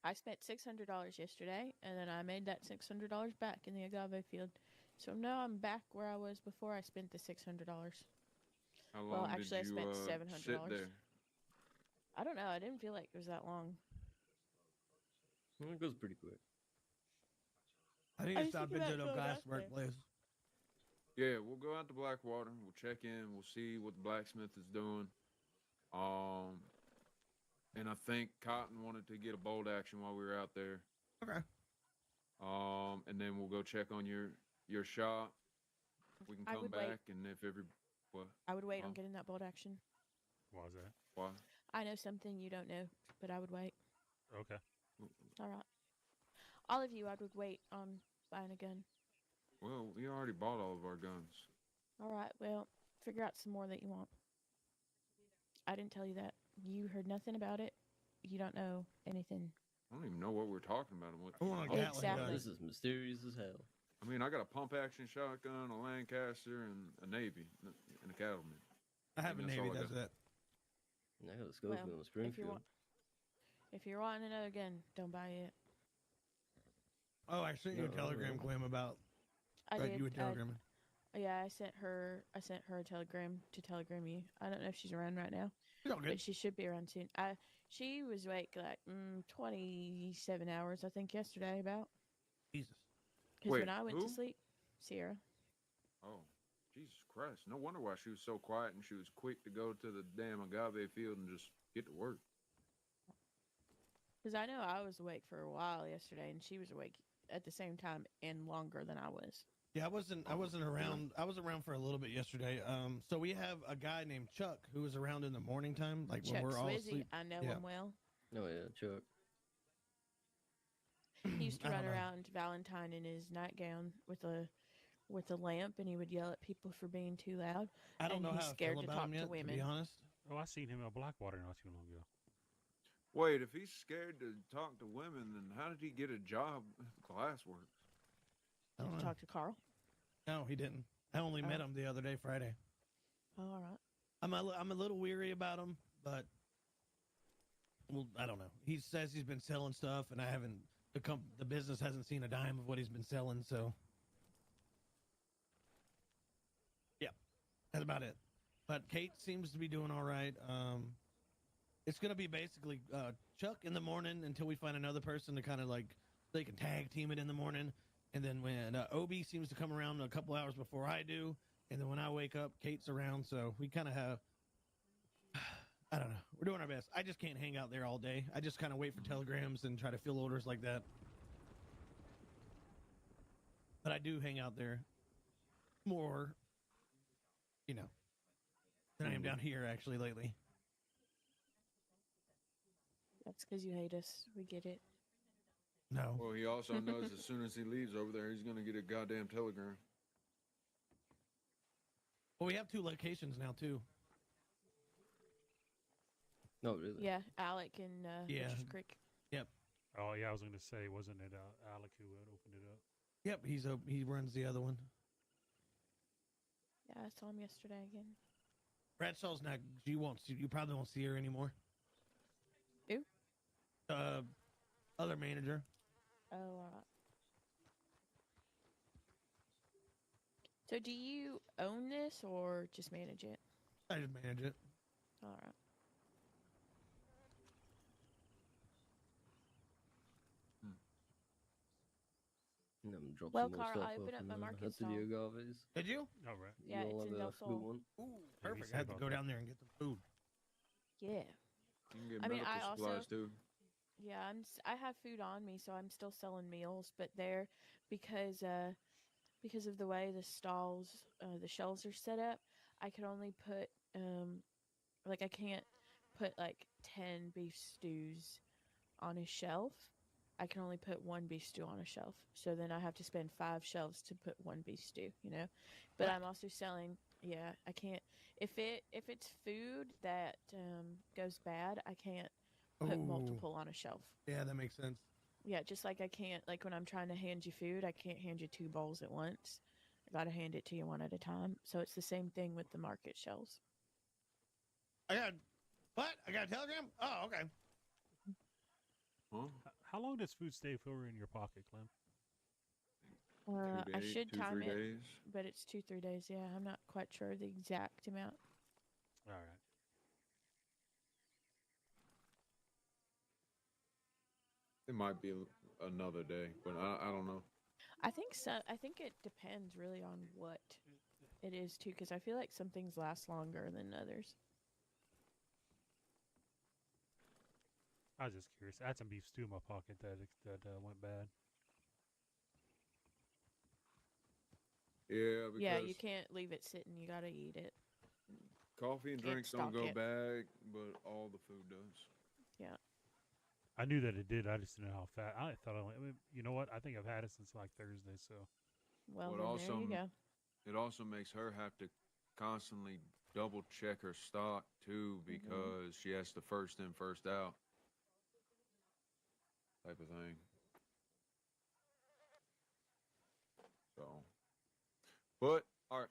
I spent $600 yesterday, and then I made that $600 back in the agave field. So now I'm back where I was before I spent the $600. How long Well, actually, I did you spent sit $700. there? I don't know. I didn't feel like it was that long. It goes pretty quick. I need I to was stop thinking into about the going glass out there. workplace. Yeah, we'll go out to Blackwater. We'll check in. We'll see what the blacksmith is doing. And I think Cotton wanted to get a bolt action while we were out there. Okay. And then we'll go check on your shop. We can I come would wait. back, and if every what? I would wait on Huh? getting that bolt action. Why is that? Why? I know something you don't know, but I would wait. Okay. All right. All of you, I would wait on buying a gun. Well, we already bought all of our guns. All right. Well, figure out some more that you want. I didn't tell you that. You heard nothing about it. You don't know anything. I don't even know what we're talking about. And what I want a Gatling Exactly. gun. This is mysterious as hell. I mean, I got a pump action shotgun, a Lancaster, and a Navy, and a Cattleman. I have a And that's Navy. all I That's got. it. I got a Schofield and a If you Springfield. want, if you're wanting another gun, don't buy it. Oh, I sent you a No, telegram, no. Clem, about. I Right, did. you a telegram. Yeah, I sent her a telegram to telegram you. I don't know if she's around right now, She's all but good. she should be around soon. She was awake like 27 hours, I think, yesterday about. Jesus. Because Wait, when I went who? to sleep, Sierra. Oh, Jesus Christ. No wonder why she was so quiet and she was quick to go to the damn agave field and just get to work. Because I know I was awake for a while yesterday, and she was awake at the same time and longer than I was. Yeah, I wasn't around. I was around for a little bit yesterday. So we have a guy named Chuck who was around in the morning time, like Chuck when we're all Swizzy, asleep. I know Yeah. him well. Oh yeah, Chuck. He used to I don't run know. around Valentine in his nightgown with a lamp, and he would yell at people for being too loud. I don't and know he's how I scared feel to about talk him yet, to women. be honest. Oh, I seen him at Blackwater not too long ago. Wait, if he's scared to talk to women, then how did he get a job at Glassworks? I Did don't you know. talk to Carl? No, he didn't. I only met Oh. him the other day, Friday. Oh, all right. I'm a little weary about him, but well, I don't know. He says he's been selling stuff, and I haven't. The business hasn't seen a dime of what he's been selling, so yeah, that's about it. But Kate seems to be doing all right. It's gonna be basically Chuck in the morning until we find another person to kind of like they can tag team it in the morning, and then when Obi seems to come around a couple hours before I do, and then when I wake up, Kate's around, so we kind of have. I don't know. We're doing our best. I just can't hang out there all day. I just kind of wait for telegrams and try to fill orders like that. But I do hang out there more, than I am down here actually lately. That's because you hate us. We get it. No. Well, he also knows as soon as he leaves over there, he's going to get a goddamn telegram. Well, we have 2 locations now too. No, really. Yeah, Alec and Yeah. Butcher's Creek. Yep. Oh yeah, I was going to say, wasn't it Alec who had opened it up? Yep. He runs the other one. Yeah, I saw him yesterday again. Bradshaw's not. You probably won't see her anymore. Who? Other manager. Oh, all right. So, do you own this or just manage it? I just manage it. All right. I'm gonna drop Well, some more Carl, stuff I opened off up my and market head to the stall. agaves. Did you? All right. Yeah, You all it's in have Del a good Sol. one. Ooh, Yeah, we perfect. said I have to about go that. down there and get some food. Yeah. You can get I mean, medical I also- supplies too. Yeah, I have food on me, so I'm still selling meals, but there because of the way the stalls the shelves are set up, I can only put like I can't put like 10 beef stews on a shelf. I can only put one beef stew on a shelf. So then I have to spend 5 shelves to put one beef stew, you know. But I'm also selling, yeah, I can't if it's food that goes bad, I can't put Ooh. multiple on a shelf. Yeah, that makes sense. Yeah, just like I can't, like when I'm trying to hand you food, I can't hand you 2 bowls at once. I gotta hand it to you one at a time. So it's the same thing with the market shelves. I got what? I got a telegram? Oh, okay. Huh? How long does food stay over in your pocket, Clem? I should time 2-3 it, days. but it's 2-3 days. Yeah, I'm not quite sure the exact amount. All right. It might be another day, but I don't know. I think so. I think it depends really on what it is too, because I feel like some things last longer than others. I was just curious. I had some beef stew in my pocket that went bad. Yeah, because Yeah, you can't leave it sitting. You gotta eat it. coffee and Can't drinks don't stock go it. bad, but all the food does. Yeah. I knew that it did. I just didn't know how fat. I thought I mean, you know what? I think I've had it since like Thursday. So. Well, But then also, there you go. it also makes her have to constantly double check her stock too, because she has to first in, first out type of thing. So, but all right,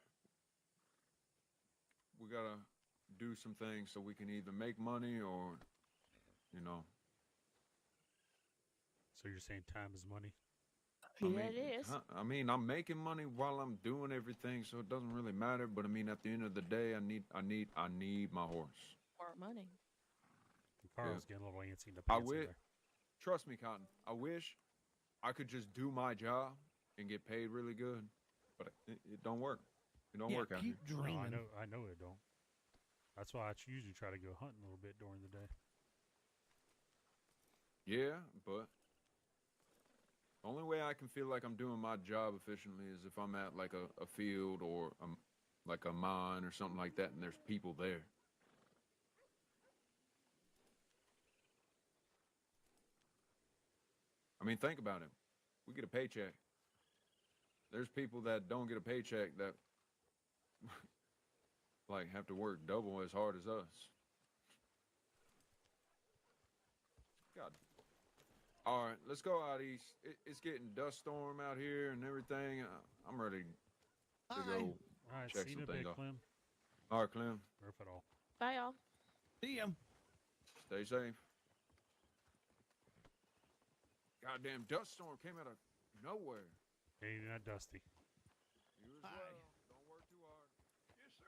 we gotta do some things so we can either make money or, you know. So you're saying time is money? I Yeah, mean, it is. I mean, I'm making money while I'm doing everything, so it doesn't really matter. But I mean, at the end of the day, I need my horse. More money. Carl's getting a little antsy in the I pants wish. there. Trust me, Cotton. I wish I could just do my job and get paid really good, but it don't work. It don't work out here. No, I know it don't. That's why I usually try to go hunting a little bit during the day. Yeah, but the only way I can feel like I'm doing my job efficiently is if I'm at like a field or like a mine or something like that, and there's people there. I mean, think about it. We get a paycheck. There's people that don't get a paycheck that like have to work double as hard as us. God. All right, let's go out east. It's getting dust storm out here and everything. I'm ready to go All right, check see you some in a things bit, off. Clem. All right, Clem. Or if at all. Bye, y'all. See ya. Stay safe. Goddamn dust storm came out of nowhere. Hey, you're not dusty. You as well. Don't work too hard. Yes, sir.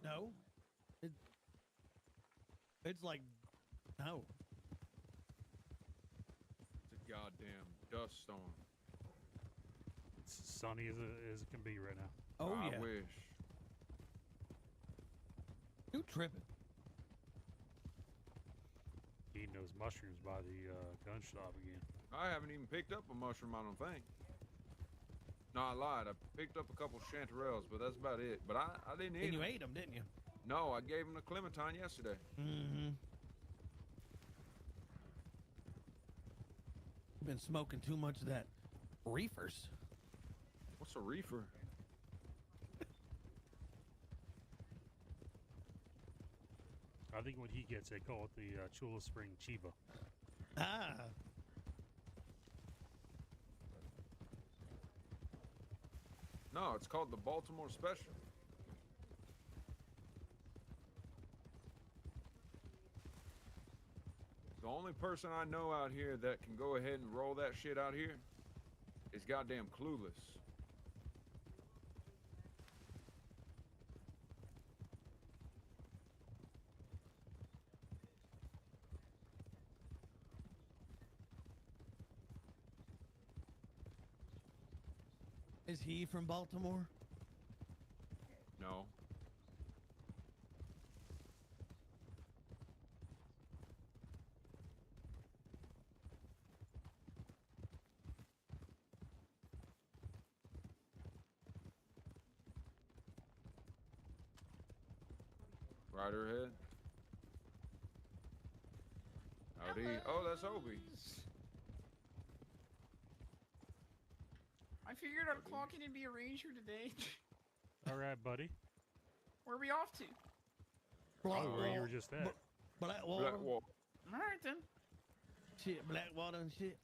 No. It's like no. It's a goddamn dust storm. It's sunny as it can be right now. Oh I yeah. wish. You tripping? Eating those mushrooms by the gun shop again. I haven't even picked up a mushroom, I don't think. No, I lied. I picked up a couple chanterelles, but that's about it. But I didn't eat And you them. ate them, didn't you? No, I gave them to Clementine yesterday. Mm-hmm. You've been smoking too much of that reefers. What's a reefer? I think when he gets, they call it the Chula Spring Chiba. Ah. No, it's called the Baltimore Special. The only person I know out here that can go ahead and roll that shit out here is goddamn Clueless. Is he from Baltimore? No. Riderhead. Howdy. Oh, that's Obi. I figured I'd clock in and be a ranger today. All right, buddy. Where are we off to? Probably where you were just at. Blackwater. All right then. Shit, Blackwater and shit.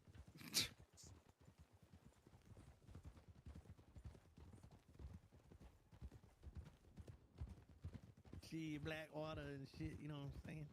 Shit, Blackwater and shit. You know what I'm saying?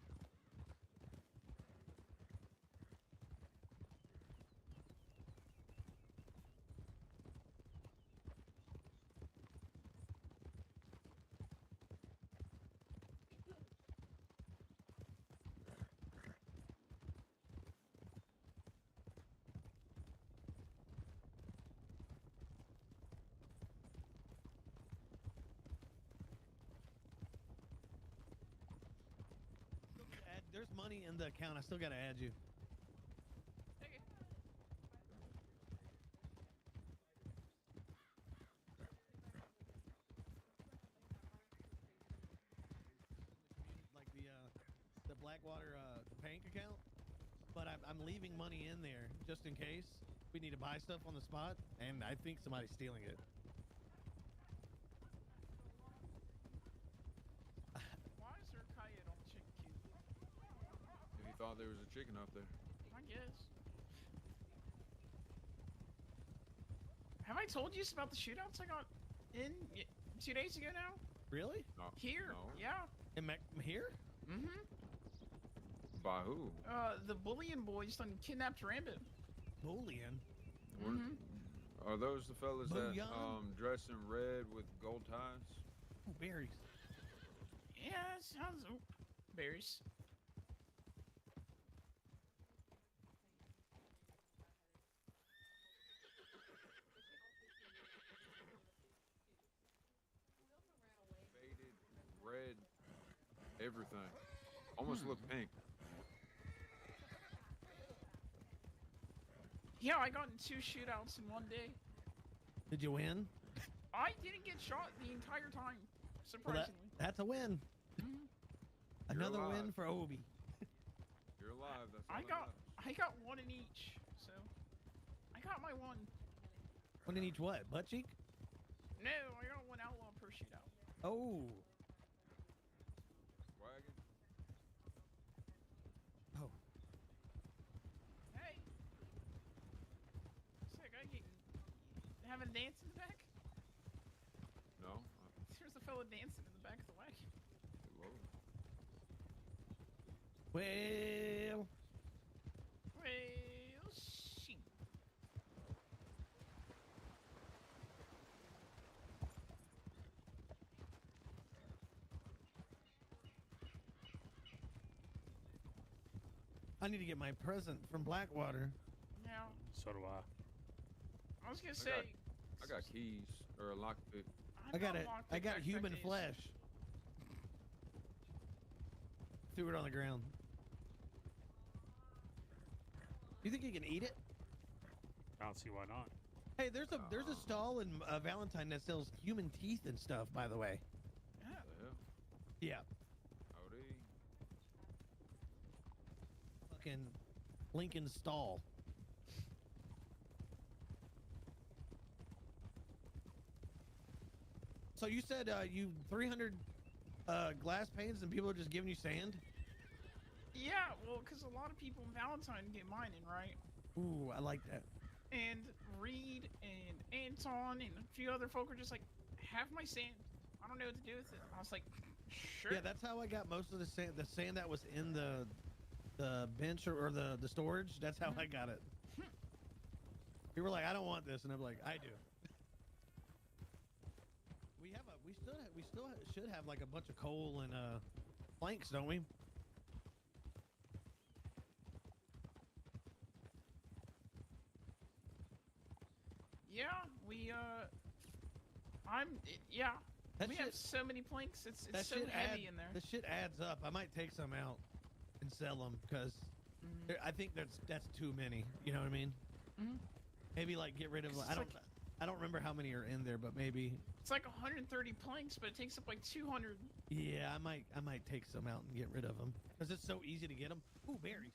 There's money in the account. I still gotta add you. Like the Blackwater bank account, but I'm leaving money in there just in case we need to buy stuff on the spot, and I think somebody's stealing it. Why is there a coyote on the chicken coop? He thought there was a chicken up there. I guess. Have I told you about the shootouts I got in 2 days ago now? Really? No. Here? No. Yeah. Here? Mm-hmm. By who? The Bullion boys done kidnapped Rabbit. Bullion? Mm-hmm. Are those the fellas that Booyah. dress in red with gold ties? Oh, berries. Yeah, sounds... Oh, berries. Faded, red, everything. Almost look pink. Yeah, I got in 2 shootouts in one day. Did you win? I didn't get shot the entire time, Well, surprisingly. that's a win. Another win alive. for Obi. You're alive. That's all I that got matters. I got 1 in each, so I got my 1. One in each what? Butt cheek? No, I got 1 outlaw per shootout. Oh. Wagon. Oh. Hey, sick. I get having a dance in the back. No. There's a fella dancing in the back of the wagon. Whoa. Well. Well, shit. I need to get my present from Blackwater. Now, So do I. I was gonna I say. I got keys or a lockpick. I got it. locked I in got backpack human case. flesh. Threw it on the ground. You think you can eat it? I don't see why not. Hey, there's a stall in Valentine that sells human teeth and stuff. By the way. The hell? Yeah. Howdy. Fucking Lincoln stall. So you said you 300 glass panes and people are just giving you sand? Yeah, well, because a lot of people in Valentine get mining, right? Ooh, I like that. And Reed and Anton and a few other folk are just like, have my sand. I don't know what to do with it. I was like, sure. Yeah, that's how I got most of the sand. The sand that was in the bench or the storage. That's how I got it. People were like, I don't want this, and I'm like, I do. We still should have like a bunch of coal and planks, don't we? Yeah, we Yeah. That We shit- have so many planks. It's That so shit heavy in there. The shit adds up. I might take some out and sell them because I think that's too many. You know what I mean? Mhm. Maybe like get rid of. It's I don't remember how many are in there, but maybe. It's like 130 planks, but it takes up like 200. Yeah, I might take some out and get rid of them because it's so easy to get them. Ooh, berries.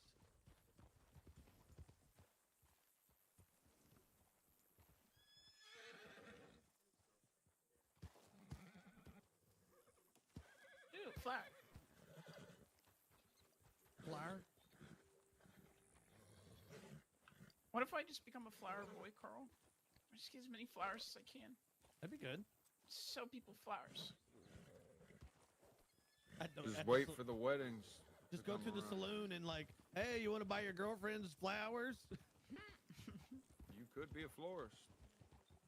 Ooh, flower. Flower. What if I just become a flower boy, Carl? I just get as many flowers as I can. That'd be good. Sell people flowers. Just wait for the weddings. Just go to the saloon and like, hey, you want to buy your girlfriend's flowers? You could be a florist.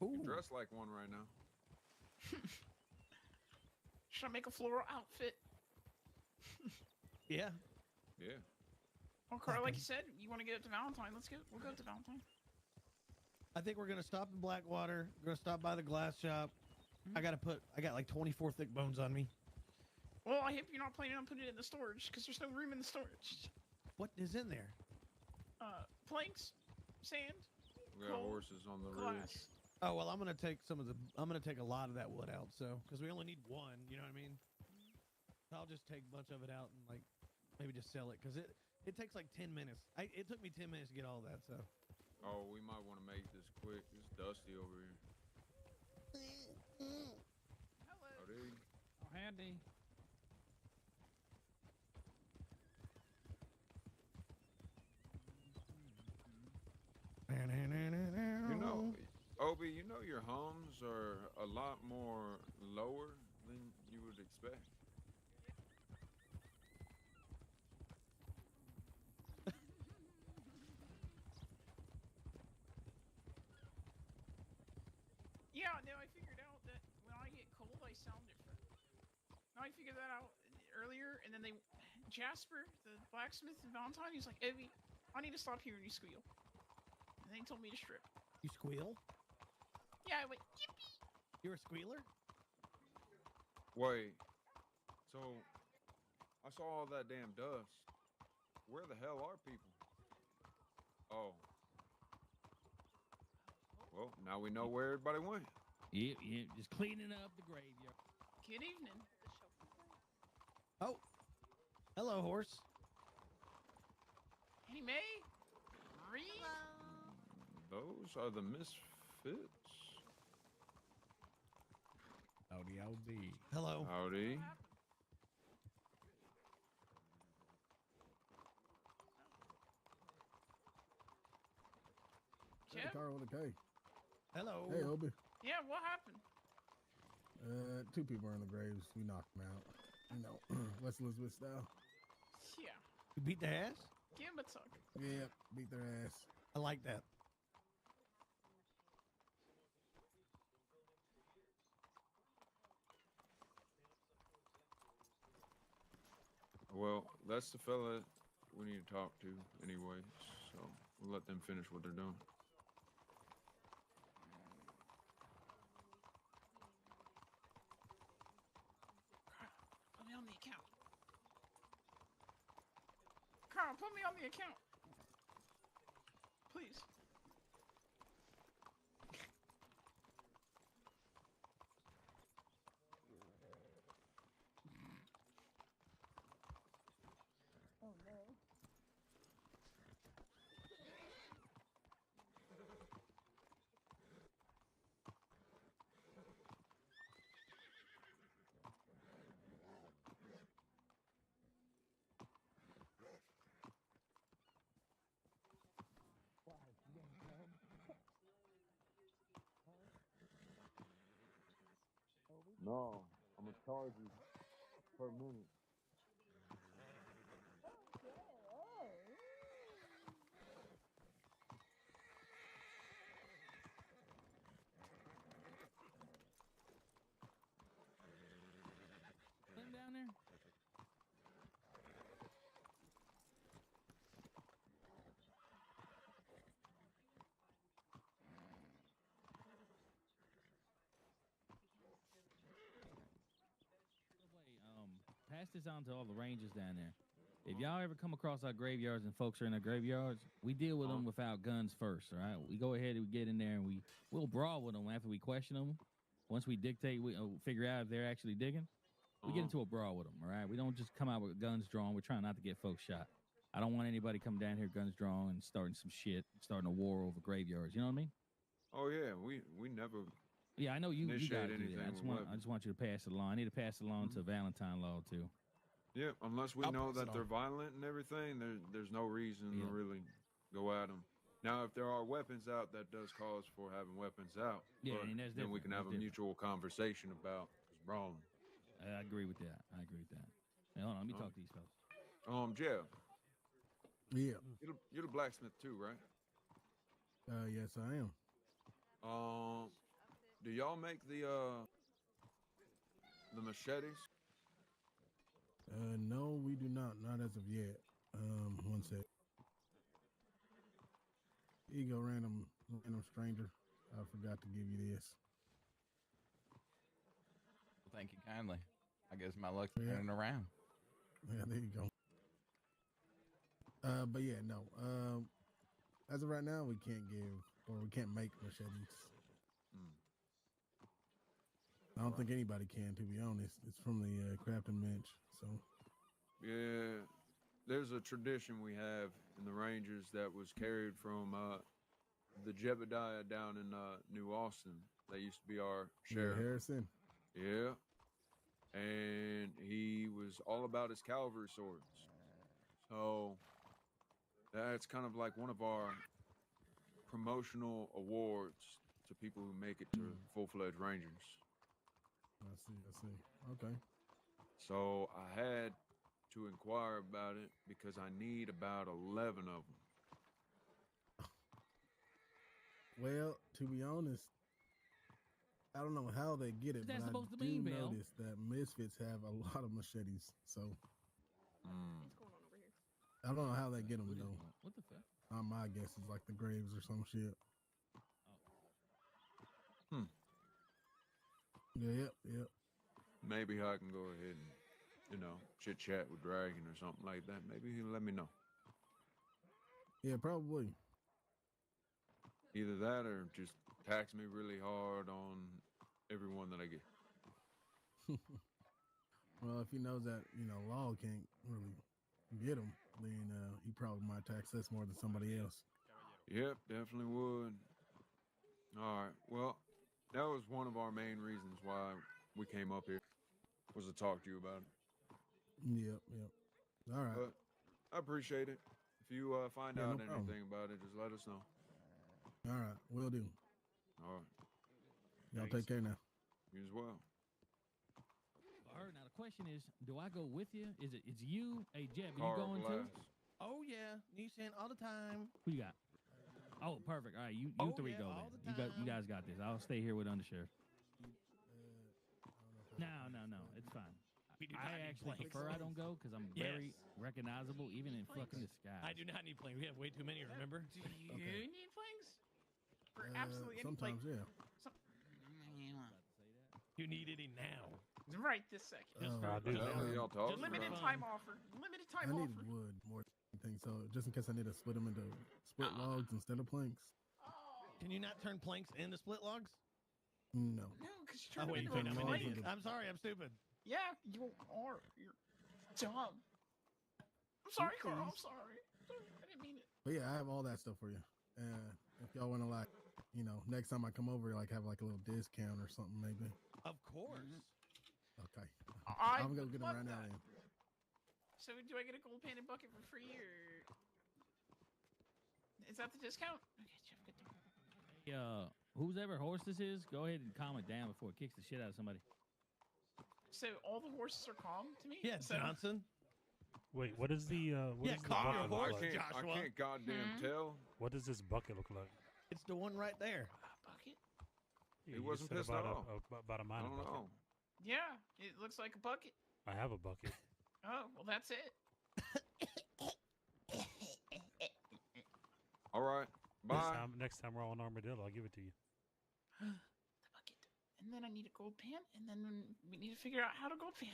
You dress like one right now. Should I make a floral outfit? Yeah. Yeah. Well, Carl, like you said, you want to get up to Valentine. We'll go to Valentine. I think we're gonna stop in Blackwater. We're gonna stop by the glass shop. I got like 24 thick bones on me. Well, I hope you're not planning on putting it in the storage, because there's no room in the storage. What is in there? Planks, sand, We got coal, horses on the glass. ridge. Oh well, I'm gonna take a lot of that wood out, so because we only need one. You know what I mean? So I'll just take a bunch of it out and like maybe just sell it because it takes like 10 minutes. It took me 10 minutes to get all that. So. Oh, we might want to make this quick. It's dusty over here. Howdy. Oh, handy. You know, Obi, you know your hums are a lot more lower than you would expect. Yeah, no, I figured out that when I get cold, I sound different. Now I figured that out earlier, and then Jasper, the blacksmith in Valentine, he's like, Evie, I need to stop hearing you squeal. And then he told me to strip. You squeal? Yeah, I went, yippee! You're a squealer? Wait, so I saw all that damn dust. Where the hell are people? Oh. Well, now we know where everybody went. Yep, just cleaning up the graveyard. Good evening. Oh, hello, horse. Annie Mae? Reed? Those are the misfits. Howdy, howdy. Hello. Howdy. Jeff? Hey, Carl with a K. Hello. Hey, Obi. Yeah, what happened? 2 people are in the graves. We knocked them out. You know, West Elizabeth style. Yeah. You beat the ass? Give him a tuck. Yeah, beat their ass. I like that. Well, that's the fella we need to talk to anyway, so we'll let them finish what they're doing. Put me on the account. Carl, put me on the account. Please. Oh no. No, I'm gonna charge you per minute. Them down there? pass this on to all the rangers down there. If y'all ever come across our graveyards and folks are in our graveyards, we deal with them without guns first, all right? We go ahead and we get in there and we'll brawl with them after we question them. Once we dictate, we figure out if they're actually digging, we get into a brawl with them, all right? We don't just come out with guns drawn. We're trying not to get folks shot. I don't want anybody coming down here guns drawn and starting some shit, starting a war over graveyards. You know what I mean? Oh yeah, we never. Yeah, I know you guys do anything that. I just want you to pass it along. I need to pass it along to Valentine Law too. Yeah, unless we I'll know pass it that they're on. violent and everything, there's no reason to really go at them. Now, if there are weapons out, that does cause for having weapons out. Yeah, but and that's then we different. can have That's a different. mutual conversation about brawling. I agree with that. I agree with that. Hey, hold on, let me talk to these folks. Jeff. Yeah. You're the blacksmith too, right? Yes, I am. Do y'all make the machetes? No, we do not. Not as of yet. One sec. Here you go, random stranger. I forgot to give you this. Well, thank you kindly. I guess my luck's turning around. Yeah, there you go. But yeah, no. As of right now, we can't make machetes. I don't think anybody can, to be honest. It's from the crafting bench, so. Yeah, there's a tradition we have in the Rangers that was carried from the Jebediah down in New Austin. That used to be our sheriff. Harrison. Yeah. And he was all about his cavalry swords. So that's kind of like one of our promotional awards to people who make it to full-fledged Rangers. I see. Okay. So I had to inquire about it because I need about 11 of them. Well, to be honest, I don't know how they get it, What's that but supposed I to mean, do Bill? notice that Misfits have a lot of machetes, so. I don't know how they get them, though. What the fuck? My guess is like the graves or some shit. Yep. Maybe I can go ahead and, chit chat with Dragon or something like that. Maybe he'll let me know. Yeah, probably. Either that or just tax me really hard on everyone that I get. Well, if he knows that, Law can't really get them, then he probably might tax us more than somebody else. Yep, definitely would. All right. Well, that was one of our main reasons why we came up here, was to talk to you about it. Yep. All right. But I appreciate it. If you find Yeah, out no problem. anything about it, just let us know. All right, will do. All right. Y'all Thanks. take care now. You as well. All right, now the question is, do I go with you? It's you? Hey, Jeb, are you Carl going Glass. too? Oh yeah, Nissan all the time. Who you got? Oh, perfect. All right, you Oh, three yeah, go all then. You guys got this. I'll stay here with Undersheriff. No, it's fine. We do I not need actually planks. prefer I don't go because I'm Yes. very recognizable, even in fucking disguise. I do not need planes. We have way too many. Remember? Do you need planks? For absolutely any Sometimes, like, yeah. You need any now? Right this second. Just I for do. fun. Y'all talking Limited about? time offer. Limited I time need offer. wood more than anything, so just in case I need to split them into split logs instead of planks. Can you not turn planks into split logs? No. No, because Oh you're trying wait, to wait, make I'm a an plank. idiot. I'm sorry, I'm stupid. Yeah, you are. You're dumb. I'm sorry, Carl. I'm sorry. I didn't mean it. But yeah, I have all that stuff for you. If y'all want to next time I come over, have like a little discount or something, maybe. Of course. Okay. I I'm gonna would get them love right now. that. Then. So do I get a gold painted bucket for free, or is that the discount? Okay, Jeff, get the. Hey, whose ever horse this is, go ahead and calm it down before it kicks the shit out of somebody. So all the horses are calm to me. Yeah, So, Johnson. Wait, what is the Yeah, is the calm your bucket look horse, like? Joshua. I can't goddamn Hmm? tell. What does this bucket look like? It's the one right there. bucket. He You wasn't said pissed about off. about a I minor don't bucket. know. Yeah, it looks like a bucket. I have a bucket. Oh, well, that's it. All right. Bye. Next time we're all in Armadillo, I'll give it to you. The bucket. And then I need a gold pan, and then we need to figure out how to gold pan.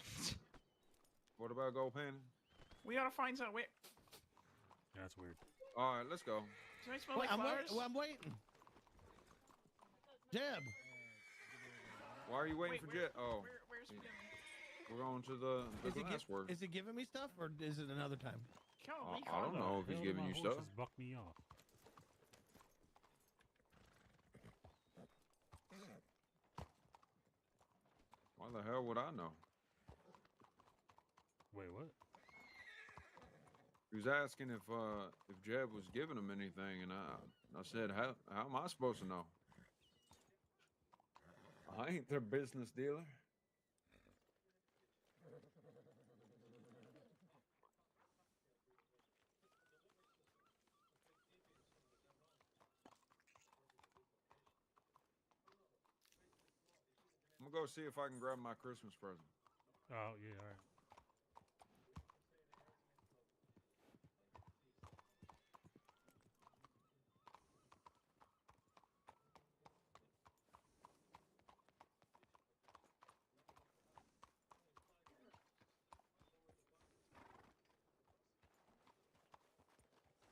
What about Gold Penny? We gotta find some. Wait, That's weird. All right, let's go. do I smell Wait, like flowers? I'm waiting. Jeb. Why are you waiting for Jet? Oh, Where's Jimmy? we're going to the glass work. Is he giving me stuff or is it another time? I don't know if he's giving you stuff. Buck me off. Why the hell would I know? Wait, what? He was asking if Jeb was giving him anything, and I said, how am I supposed to know? I ain't their business dealer. I'm gonna go see if I can grab my Christmas present. Oh, yeah, all right.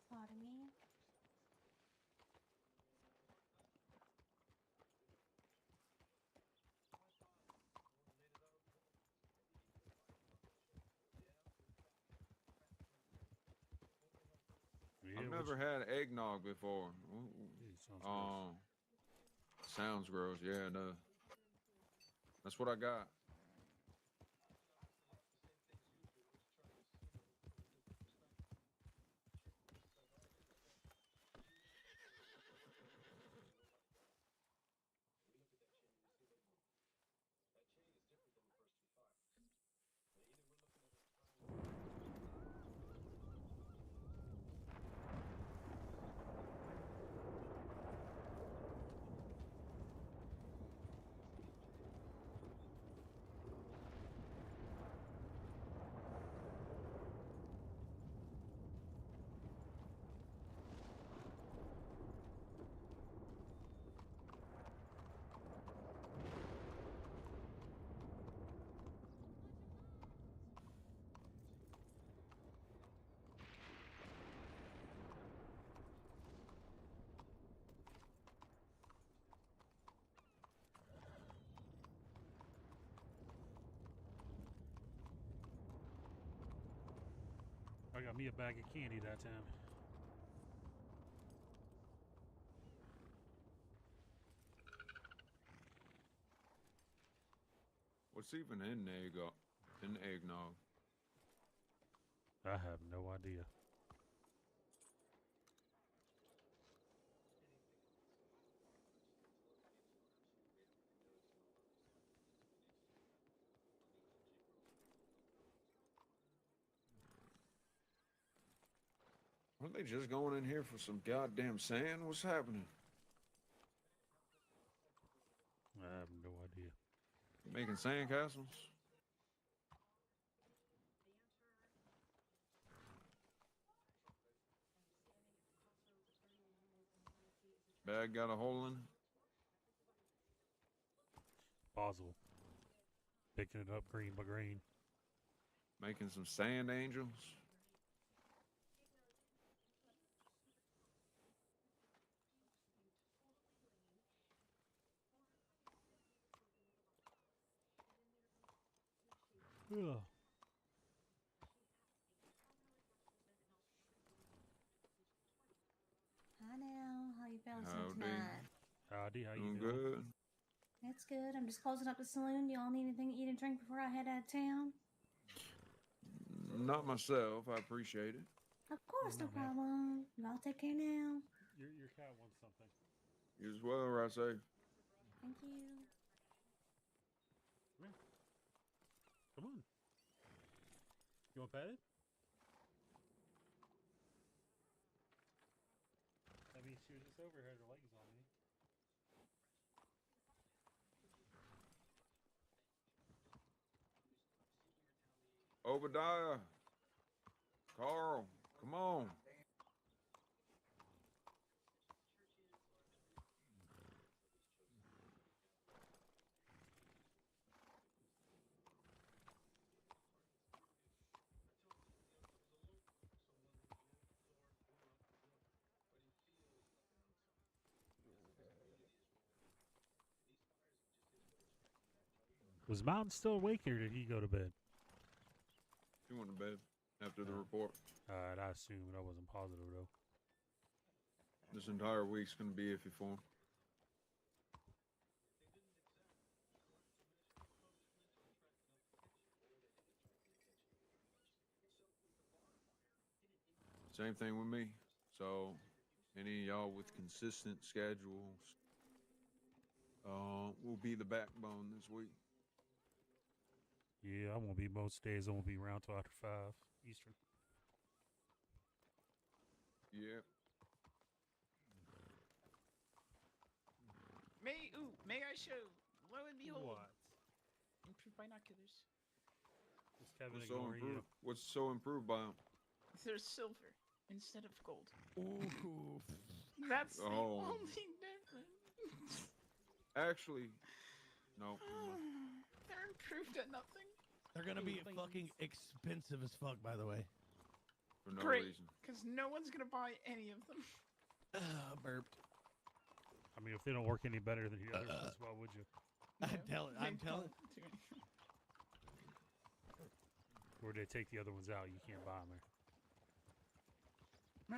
Pardon me. Yeah, I've never had eggnog before. Sounds gross. Yeah, it does. That's what I got. I got me a bag of candy that time. What's even in eggnog? I have no idea. Are they just going in here for some goddamn sand? What's happening? I have no idea. Making sandcastles? Bag got a hole in it? Possible. Picking it up green by green. Making some sand angels? Ugh. Hi now, how you feeling Howdy. tonight? Howdy, how you Doing doing? good. That's good. I'm just closing up the saloon. Do y'all need anything to eat and drink before I head out of town? Not myself. I appreciate it. Of course, no problem. Y'all take care now. Your cat wants something. You as well, I say. Thank you. Come here. Come on. You want pet it? I mean, she was just over here, her legs on me. Obadiah. Carl, come on. Was Mountain still awake or did he go to bed? He went to bed after the report. Alright, I assumed. I wasn't positive though. This entire week's gonna be iffy for him. Same thing with me. So, any of y'all with consistent schedules will be the backbone this week. Yeah, I won't be most days. I won't be around till after 5 Eastern. Yep. May I show? Lo and behold. What? Improved binoculars. Is Kevin What's so ignoring you? improved? What's so improved by them? There's silver instead of gold. Ooh. That's the Oh. only difference. Actually, no. They're improved at nothing. They're gonna be fucking expensive as fuck, by the way. For no Great, reason. because no one's gonna buy any of them. Burped. I mean, if they don't work any better than the other ones, why would you? I'm telling. Or they take the other ones out, you can't buy them there.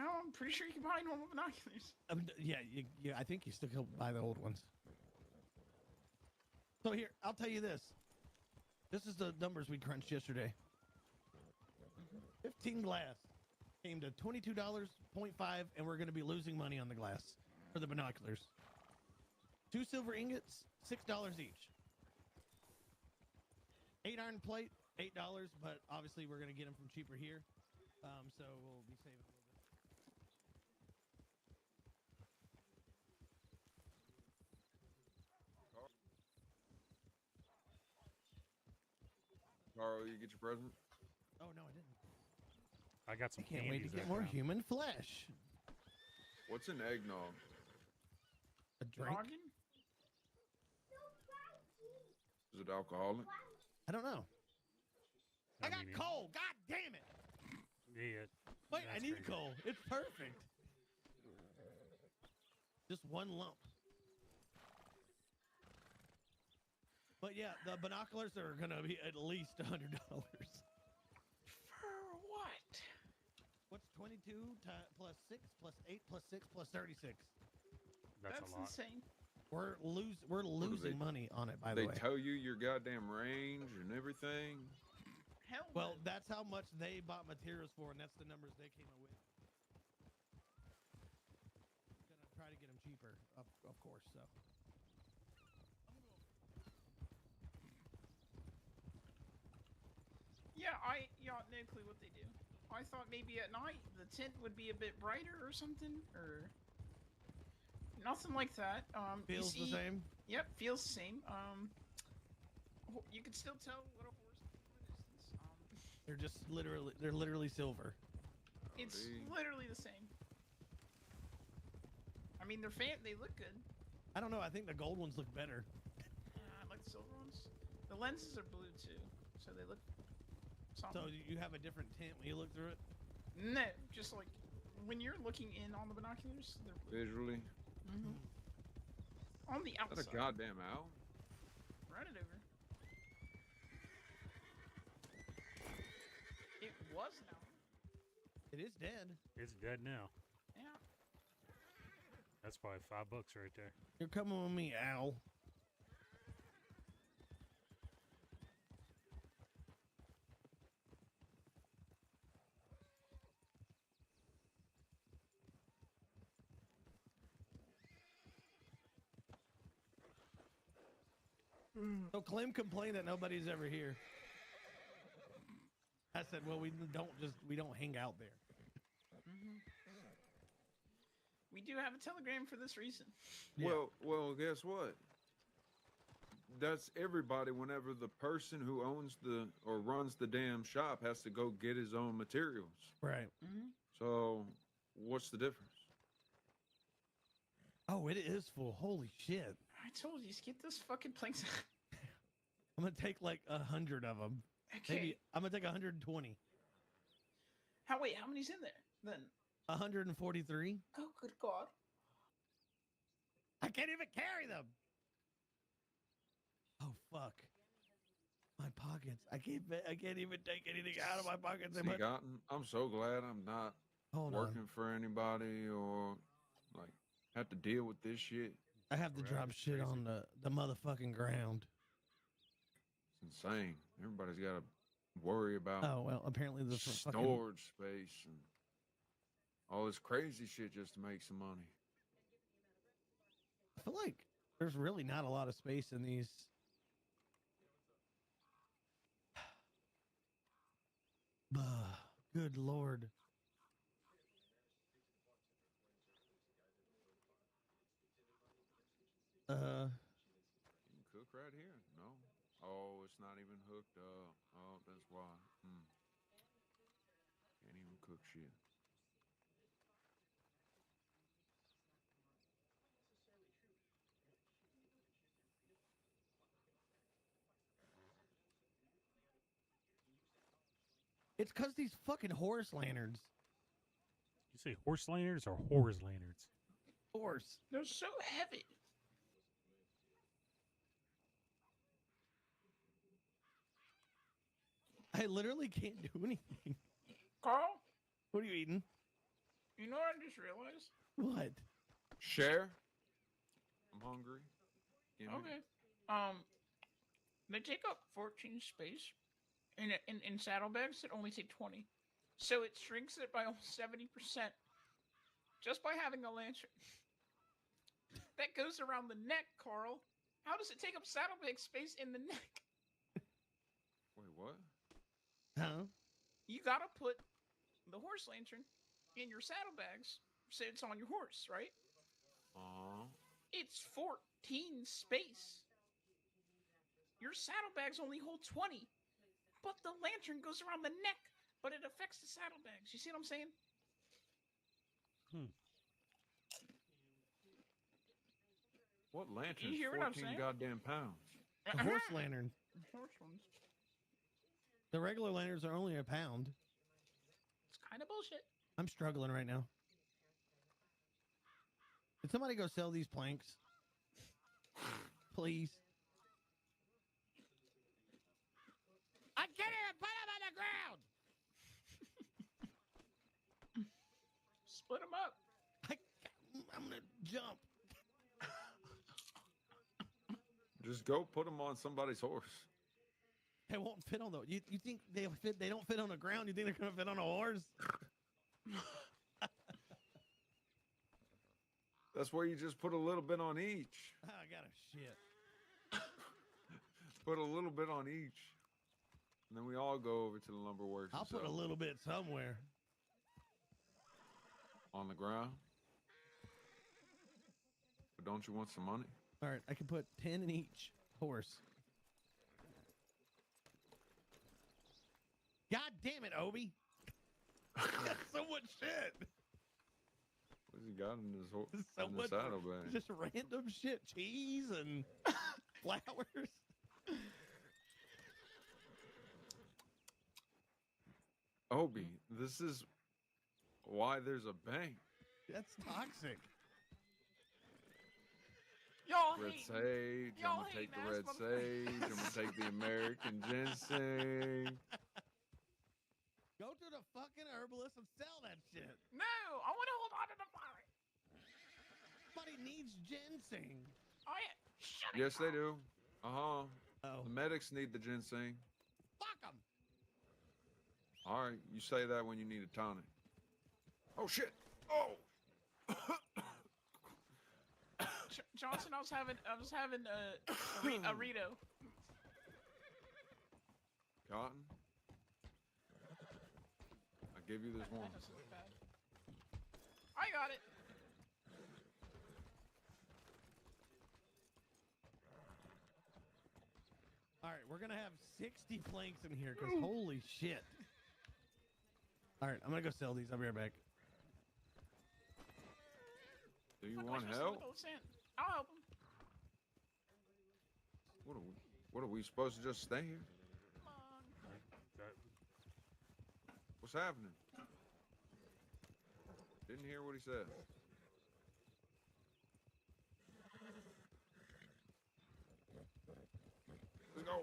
No, I'm pretty sure you can buy normal binoculars. Yeah, I think you still can buy the old ones. So here, I'll tell you this. This is the numbers we crunched yesterday. 15 glass came to $22.5, and we're going to be losing money on the glass for the binoculars. 2 silver ingots, $6 each. 8 iron plate, $8, but obviously we're going to get them from cheaper here. So we'll be saving a little bit. Carl, you get your present? Oh, no, I didn't. I got some I can't wait to candies get I more found. human flesh. What's an eggnog? A drink? Is it alcoholic? I don't know. I got mean, coal. God damn it. Yeah. Wait, I that's need crazy. coal. It's perfect. Just one lump. But yeah, the binoculars are going to be at least $100. For what? What's 22 plus 6 plus 8 plus 6 plus 36? That's a lot. insane. We're do losing they- money on it, by the They way. tell you your goddamn range and everything. Hell Well, that's how much they bought materials for, and that's the numbers they came up with. Gonna try to get them cheaper, of course. So Yeah, I got no clue what they do. I thought maybe at night the tint would be a bit brighter or something, or nothing like that. You feels the see- same. Yep, feels the same. You can still tell what a horse is from a distance. They're literally silver. It's Howdy. literally the same. I mean, they look good. I don't know. I think the gold ones look better. I like the silver ones. The lenses are blue too, so they look something. So you have a different tint when you look through it. No, just like when you're looking in on the binoculars, they're blue. Visually. On the Is that outside. a goddamn owl? Run it over. It was now. It is dead. It's dead now. Yeah. That's probably $5 right there. You're coming with me, owl. So Clem complained that nobody's ever here. I said, well, we don't hang out there. We do have a telegram for this reason. Well, guess what? That's everybody whenever the person who owns the or runs the damn shop has to go get his own materials. Right. So, what's the difference? Oh, it is full. Holy shit. I told you, just get those fucking planks. I'm gonna take like 100 of them. Okay. Maybe I'm gonna take 120. How many's in there then? 143. Oh, good God. I can't even carry them. Oh fuck. pockets. I can't even take anything out of my pockets. See, Gotten, I'm so glad I'm not Hold on. working for anybody or like have to deal with this shit. I have to drop shit on the motherfucking ground. It's insane. Everybody's got to worry about Oh well, apparently the fucking storage space and all this crazy shit just to make some money. I feel like there's really not a lot of space in these. Good Lord. You can cook right here? No. Oh, it's not even hooked up. Oh, that's why. Can't even cook shit. It's because these fucking horse lanterns. You say horse lanterns or horse lanterns? Horse. They're so heavy. I literally can't do anything. Carl, What are you eating? you know what I just realized? What? Share? I'm hungry. Give me- Okay. They take up 14 space in saddlebags that only take 20. So it shrinks it by almost 70% just by having a lantern. That goes around the neck, Carl. How does it take up saddlebag space in the neck? Wait, what? Huh? You gotta put the horse lantern in your saddlebags so it's on your horse, right? It's 14 space. Your saddlebags only hold 20, but the lantern goes around the neck, but it affects the saddlebags. You see what I'm saying? What lantern? You hear what I'm 14 saying? goddamn pounds. The horse lantern. Horse ones. The regular lanterns are only a pound. It's kind of bullshit. I'm struggling right now. Did somebody go sell these planks? Please. I can't even put them on the ground. Split them up. I'm gonna jump. Just go put them on somebody's horse. They won't fit on the. You think they fit? They don't fit on the ground. You think they're gonna fit on a horse? That's where you just put a little bit on each. I got a shit. Put a little bit on each. And then we all go over to the lumber works. I'll and put a sell little bit somewhere. on the ground. But don't you want some money? All right, I can put 10 in each horse. God damn it, Obi! That's so much shit. What's he got in his horse? So in the much, saddlebag? just random shit, cheese and flowers. Obi, this is why there's a bank. That's toxic. Y'all Red hate. sage. I'm Y'all gonna take the hating red ass sage. I'm gonna take the American ginseng. Go to the fucking herbalist and sell that shit. No, I want to hold on to the fire. Somebody needs ginseng. Oh yeah. Shut it. Yes, they do. Oh. The medics need the ginseng. Fuck them. All right, you say that when you need a tonic. Oh shit! Oh. Johnson, I was having a Rito. Cotton. I give you this one. I got it. All right, we're gonna have 60 planks in here because holy shit. All right, I'm gonna go sell these. I'll be right back. Do you Look, want I'm supposed to help? look all sand. I'll help him. What are we supposed to just stay here? What's happening? Didn't hear what he said. Let's go.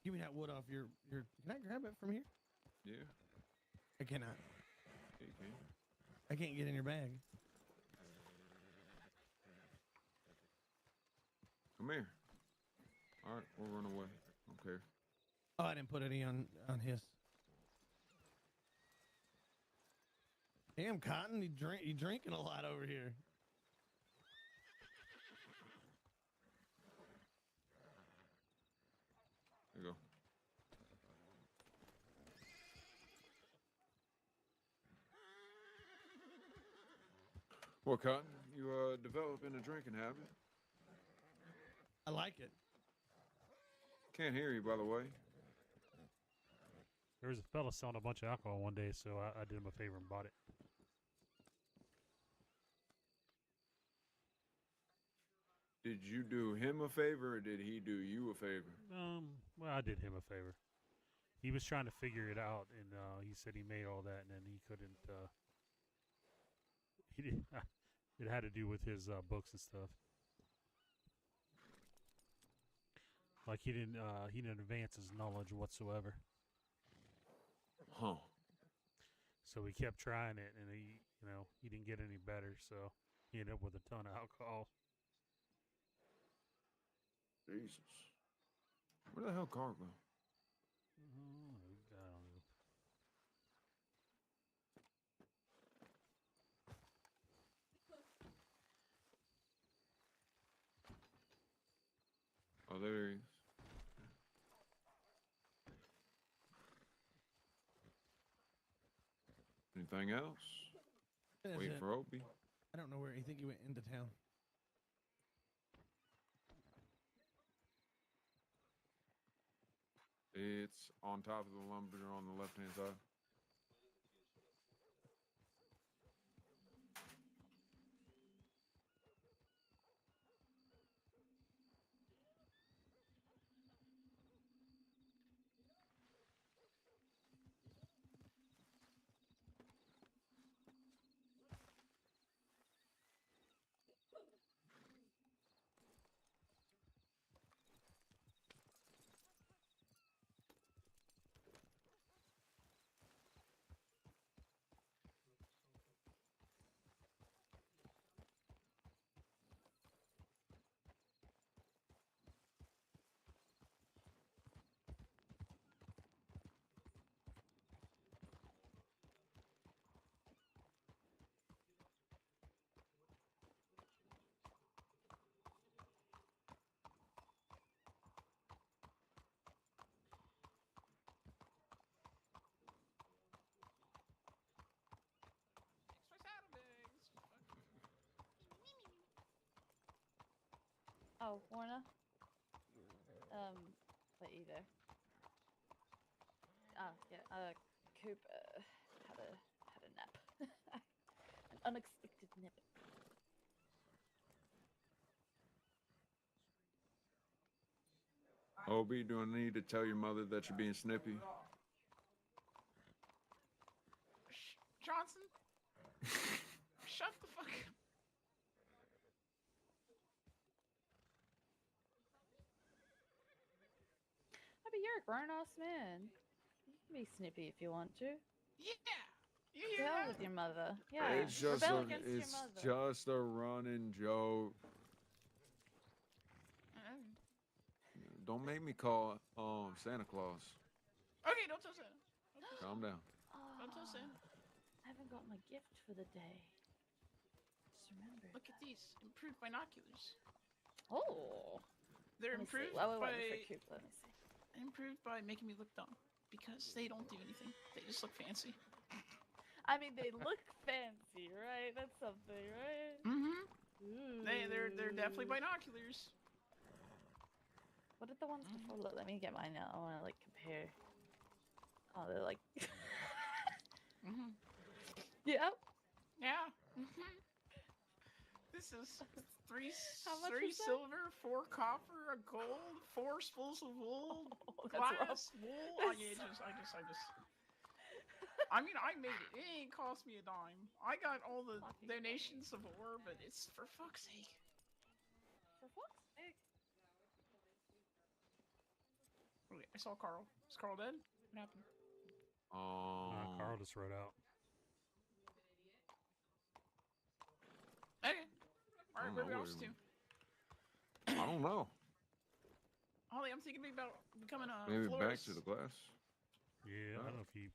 Give me that wood off your. Can I grab it from here? Yeah. I cannot. Yeah, you can. I can't get in your bag. Come here. All right, we'll run away. Don't care. Oh, I didn't put any on his. Damn, Cotton, you drinking a lot over here. There you go. Well, Cotton, you developing a drinking habit. I like it. Can't hear you, by the way. There was a fella selling a bunch of alcohol one day, so I did him a favor and bought it. Did you do him a favor, or did he do you a favor? Well, I did him a favor. He was trying to figure it out, and he said he made all that, and then he couldn't. He didn't. It had to do with his books and stuff. Like he didn't advance his knowledge whatsoever. Huh. So he kept trying it, and he didn't get any better. So he ended up with a ton of alcohol. Jesus. Where the hell car go? I don't know. Oh, there he is. Anything else? That's Wait it. for Opie. I don't know where you think he went into town. It's on top of the lumber on the left-hand side. Oh, Warner. But either. Yeah. Coop had a nap. An unexpected nap. Opie, do I need to tell your mother that you're being snippy? Johnson? Shut the fuck up. I mean, you're a grown-ass man. You can be snippy if you want to. Yeah. You To hear hell that? with your mother. Yeah. It's just Rebel a, against it's your mother. just a running joke. Don't make me call Santa Claus. Okay, don't tell Santa. Calm down. Don't tell Santa. I haven't got my gift for the day. Just remember. Look at these improved binoculars. Oh. They're Let me see. improved Wait, by for Coop, let me see. improved by making me look dumb because they don't do anything. They just look fancy. I mean, they look fancy, right? That's something, right? Mm-hmm. They're definitely binoculars. What are the ones before? Look, let me get mine out. I want to like compare. Oh, they're like. Mm-hmm. Yeah. Yeah. Mm-hmm. This is three How much three is that? silver, 4 copper, a gold, 4 spools of wool, that's rough. glass, wool. Oh, yeah, I mean, I made it. It ain't cost me a dime. I got all the donations of ore, but it's for fuck's sake. For fuck's sake. Oh I saw Carl. Is Carl dead? What happened? Carl just rode out. Okay. All I right, don't where are we know off where to? I don't know. Holly, I'm thinking about becoming a Maybe back florist. to the glass. Yeah, I don't know if he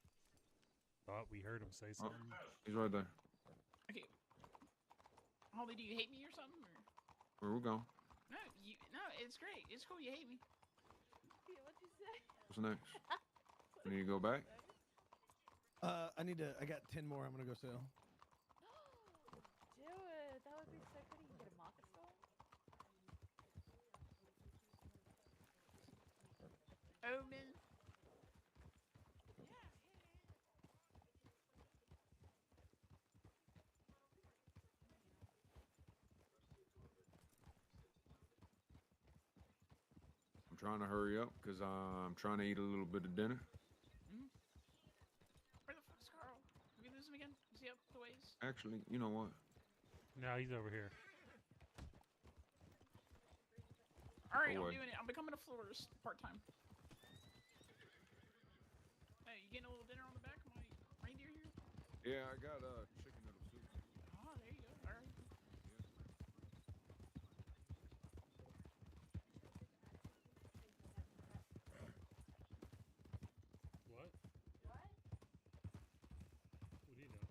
thought we heard him say something. He's right there. Okay. Holly, do you hate me or something? Or? Where we going? No, it's great. It's cool. You hate me. What'd you say? What's next? We need to go back? I got 10 more I'm gonna go sell. Do it. That would be so good. You can get a market store. Omen. I'm trying to hurry up because I'm trying to eat a little bit of dinner. Where the fuck's Carl? Did we lose him again? Is he up the ways? Actually, you know what? No, he's over here. All right, Go I'm away. doing it. I'm becoming a florist part time. Hey, you getting a little dinner on the back of my reindeer here? Yeah, I got chicken noodle soup. Oh, there you go. All right. What? What? What are you doing?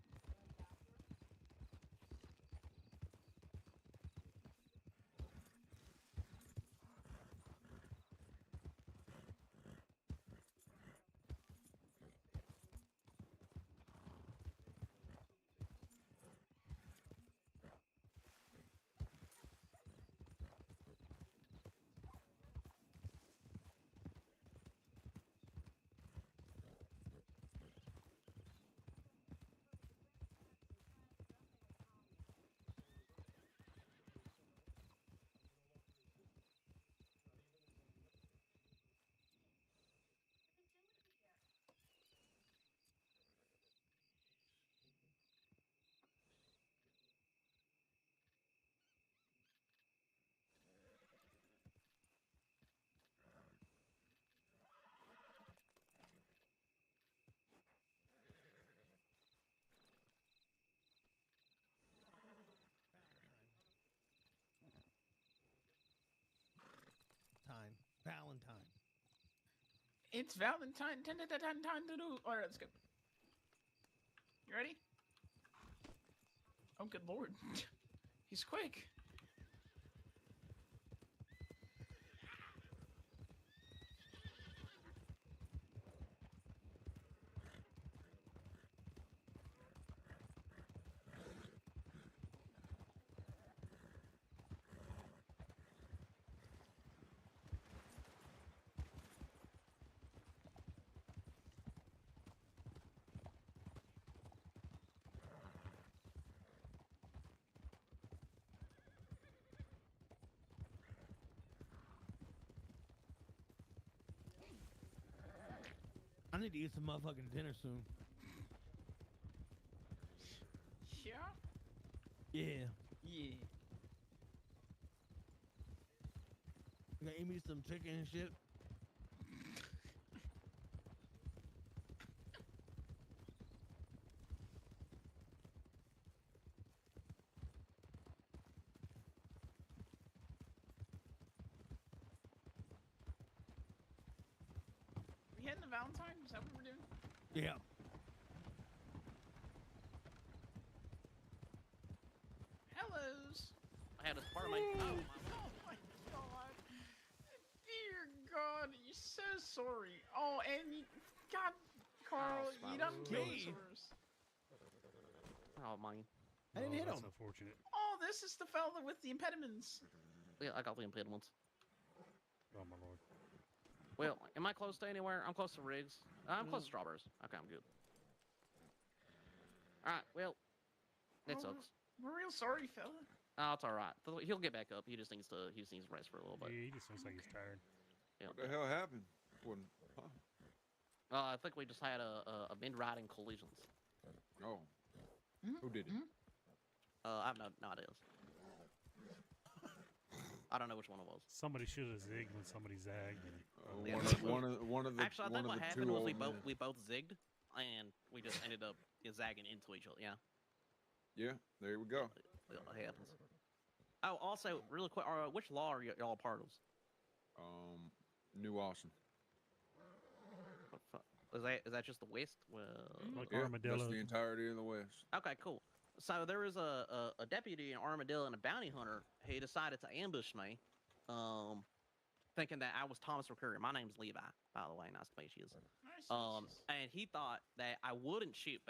Valentine. It's Valentine. Time to do. All right, let's go. You ready? Oh, good lord. He's quick. I need to eat some motherfucking dinner soon. Yeah? Yeah. Yeah. You gonna eat me some chicken and shit? We heading to Valentine? Is that what we're doing? Yeah. Hellos. I had a part of my. Oh my god. Dear God, you're so sorry. Oh, and you, God, Carl, Oh, you done killed me. us. Oh, mine. I didn't hit That's him. unfortunate. Oh, this is the fella with the impediments. Yeah, I got the impediments. Oh my lord. Well, am I close to anywhere? I'm close to Riggs. I'm close to Strawberries. Okay, I'm good. Alright, well, it Oh, sucks. We're real sorry, fella. Oh, it's alright. He'll get back up. He just needs to rest for a little bit. Yeah, he just looks like he's tired. Yeah. What the hell happened? Huh? I think we just had a mid-riding collisions. Oh. Who did it? I have no ideas. I don't know which one it was. Somebody should have zigged when somebody zagged. And... Yeah. One of the Actually, I one think of what the happened two was old men. we both zigged, and we just ended up zagging into each other. Yeah. Yeah, there we go. It happens. Oh, also, really quick, which law are y'all part of? New Austin. Is that just the West? Well, Like Yeah, Armadillo. that's the entirety of the West. okay, cool. So there was a deputy in Armadillo and a bounty hunter. He decided to ambush me, thinking that I was Thomas McCurry. My name's Levi, by the way. Nice to meet you. And he thought that I wouldn't shoot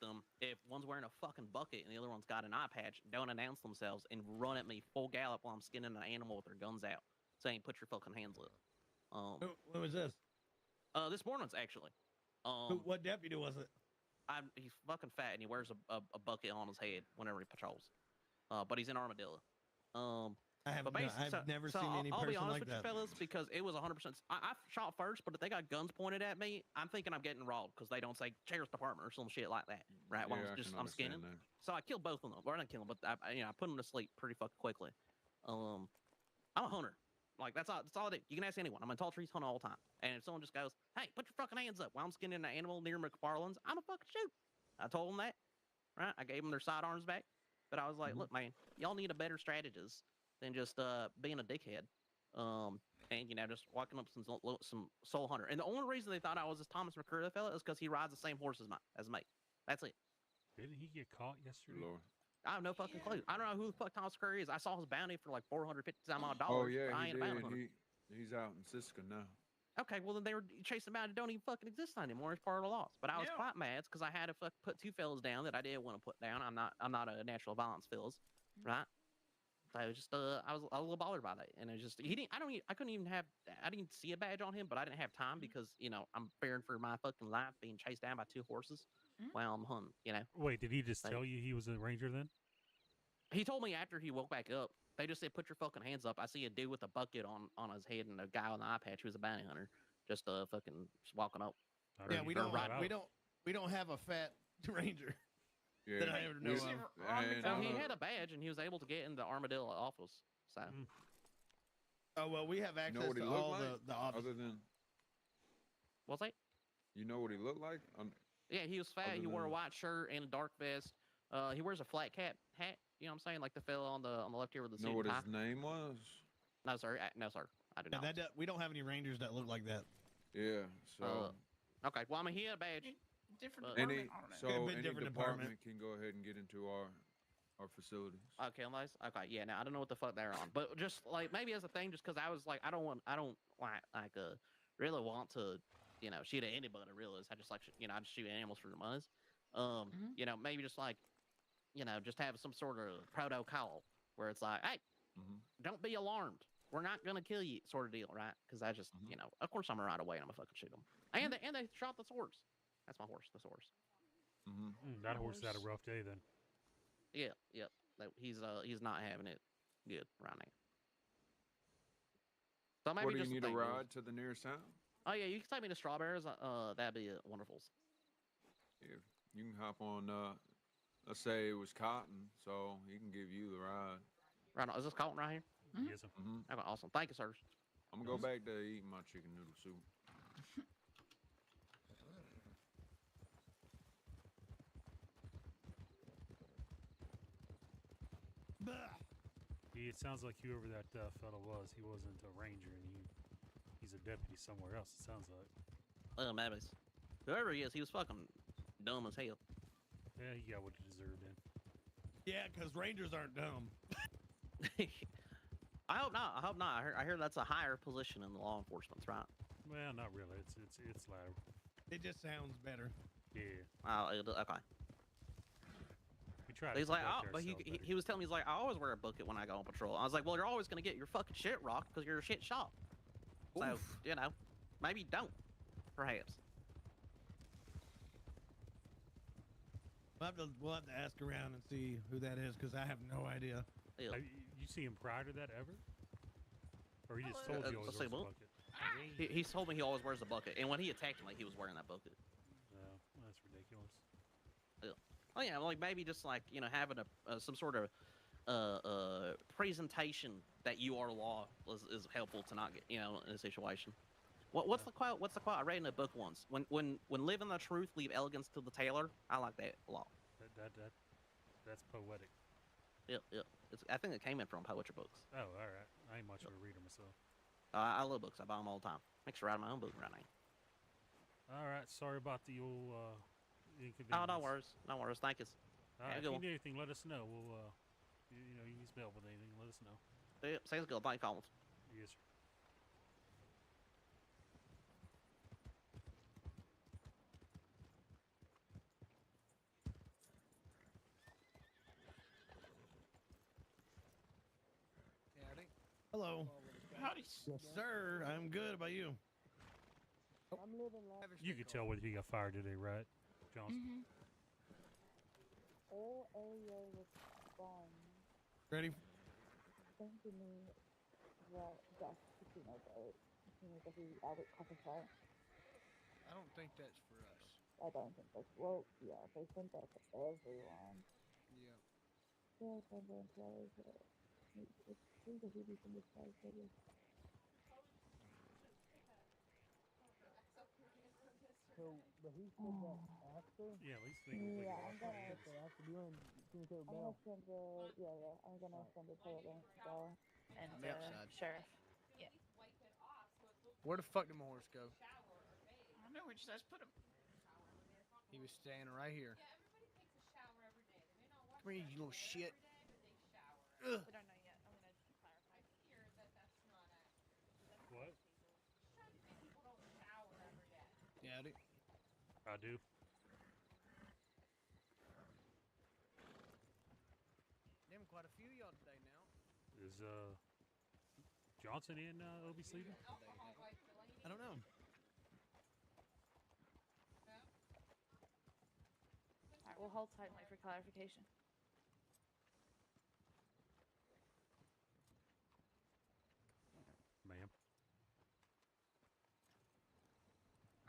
them if one's wearing a fucking bucket and the other one's got an eye patch, don't announce themselves, and run at me full gallop while I'm skinning an animal with their guns out, saying, "Put your fucking hands up." When was this? This morning's actually. What deputy was it? He's fucking fat and he wears a bucket on his head whenever he patrols. But he's in Armadillo. I've never seen any I'll be person honest like with that. you fellas, because it was 100%. I shot first, but if they got guns pointed at me, I'm thinking I'm getting robbed because they don't say sheriff's department or some shit like that, right? While Yeah, I can I'm skinning. understand that. So I killed both of them. Well, I didn't kill them, but I put them to sleep pretty fucking quickly. I'm a hunter. Like that's all I do. You can ask anyone. I'm in tall trees hunting all the time. And if someone just goes, "Hey, put your fucking hands up," while I'm skinning an animal near McFarland's, I'm a fucking shoot. I told them that, right? I gave them their sidearms back, but I was like, "Look, man, y'all need a better strategist than just being a dickhead, and just walking up some soul hunter." And the only reason they thought I was this Thomas McCurry fella is because he rides the same horse as me. That's it. Didn't he get caught yesterday? Lord. I have no fucking clue. I don't know who the fuck Thomas McCurry is. I saw his bounty for like $450 Oh yeah, but I he ain't a bounty hunter. did. He's out in Siska now. Okay, well then they were chasing about it. Don't even fucking exist anymore. It's part of the loss. But I was quite mad because I had to put two fellas down that I didn't want to put down. I'm not a natural violence fellas, right? So I was just I was a little bothered by that, and it just I didn't see a badge on him, but I didn't have time because I'm fearing for my fucking life being chased down by two horses while I'm hunting. Wait, did he just tell you he was a ranger then? He told me after he woke back up. They just said, "Put your fucking hands up." I see a dude with a bucket on his head and a guy on the eye patch who was a bounty hunter, just fucking walking up. Yeah, we don't have a fat ranger. Yeah, that I ever know of. So he had a badge and he was able to get in the Armadillo office. So. Oh well, we have access what he to looked all like? the office. Other than, What's that? you know what he looked like? Yeah, he was fat. Other He wore a than- white shirt and a dark vest. He wears a flat cap hat. You know what I'm saying? Like the fella on the left here with the suit Know what and tie. his name was? No, sir. No, sir. I do Yeah, not. we don't have any rangers that look like that. Yeah. So Okay. Well, I mean, he had a badge. Different But- department. I don't know. so Could have been any different department can go ahead and get into our facilities. Okay, unless yeah. Now I don't know what the fuck they're on, but just like maybe as a thing, just because I was like, I don't really want to, shoot at anybody. Really, I just like I just shoot animals for the money. Maybe just like, just have some sort of protocol where it's like, hey, don't be alarmed. We're not gonna kill you, sort of deal, right? Because I just, of course I'm gonna ride away and I'm gonna fucking shoot them. And they shot this horse. That's my horse. This horse. That horse had a rough day then. Yeah, yep. He's not having it good right now. So maybe What do you just need a thing, ride to the nearest town? Oh yeah, you can take me to Strawberries. That'd be wonderful. Yeah, you can hop on. Let's say it was Cotton, so he can give you the ride. Right on. Is this Colton right here? Yes, sir. Okay, awesome. Thank you, sir. I'm gonna go back to eating my chicken noodle soup. It sounds like whoever that fella was, he wasn't a ranger, and he's a deputy somewhere else. It sounds like. Maybe. Whoever he is, he was fucking dumb as hell. Yeah, he got what he deserved then. Yeah, because rangers aren't dumb. I hope not. I hope not. I hear that's a higher position in the law enforcement, right? Well, not really. It's louder. It just sounds better. Yeah. Okay. We try to He's like, conduct but ourselves better. he was telling me, he's like, I always wear a bucket when I go on patrol. I was like, well, you're always gonna get your fucking shit rocked because you're a shit shot. So maybe don't, perhaps. We'll have to ask around and see who that is because I have no idea. Yeah. Have you see him prior to that ever? Or he just told you always let's see, wears a well, bucket? He told me he always wears a bucket, and when he attacked me, he was wearing that bucket. No, that's ridiculous. Yeah. Oh yeah, like maybe just like having some sort of presentation that you are law is helpful to not get in a situation What's the quote? What's the quote I read in a book once? When living the truth, leave elegance to the tailor. I like that a lot. That's poetic. Yep. I think it came in from poetry books. Oh, all right. I ain't much of a reader myself. I love books. I buy them all the time. Makes sure I write my own book right now. All right. Sorry about the old inconvenience. Oh, no worries. No worries. Thank you. All right. If you need anything, let us know. We'll, you need help with anything, let us know. Yep. Sounds good. Thank you, Collins. Yes, sir. Hello. Howdy, sir. I'm good. About you? I'm living life. You could tell whether he got fired today, right, Johnson? Mm-hmm. All area response. Ready? Thank you, well, just you know, I would cover fire. I don't think that's for us. I don't think that's yeah, they sent that to everyone. Yeah. Yeah, some of the employees. It's true that he be from this place, maybe. So, but he said that after? Yeah, at least they can Yeah, I'm gonna. After doing communicate with Bell. I'm gonna send the tail link to Bell. And Left side. Sheriff. Yeah. Where the fuck did my horse go? I don't know where you guys put him. He was standing right here. Come here, you little shit. Ugh. We don't know yet. I'm gonna clarify. What? Yeah, I do. I do. Damn, quite a few of y'all today now. Is Johnson in Obi sleeping? I don't know. All right, we'll hold tight and wait for clarification. Ma'am.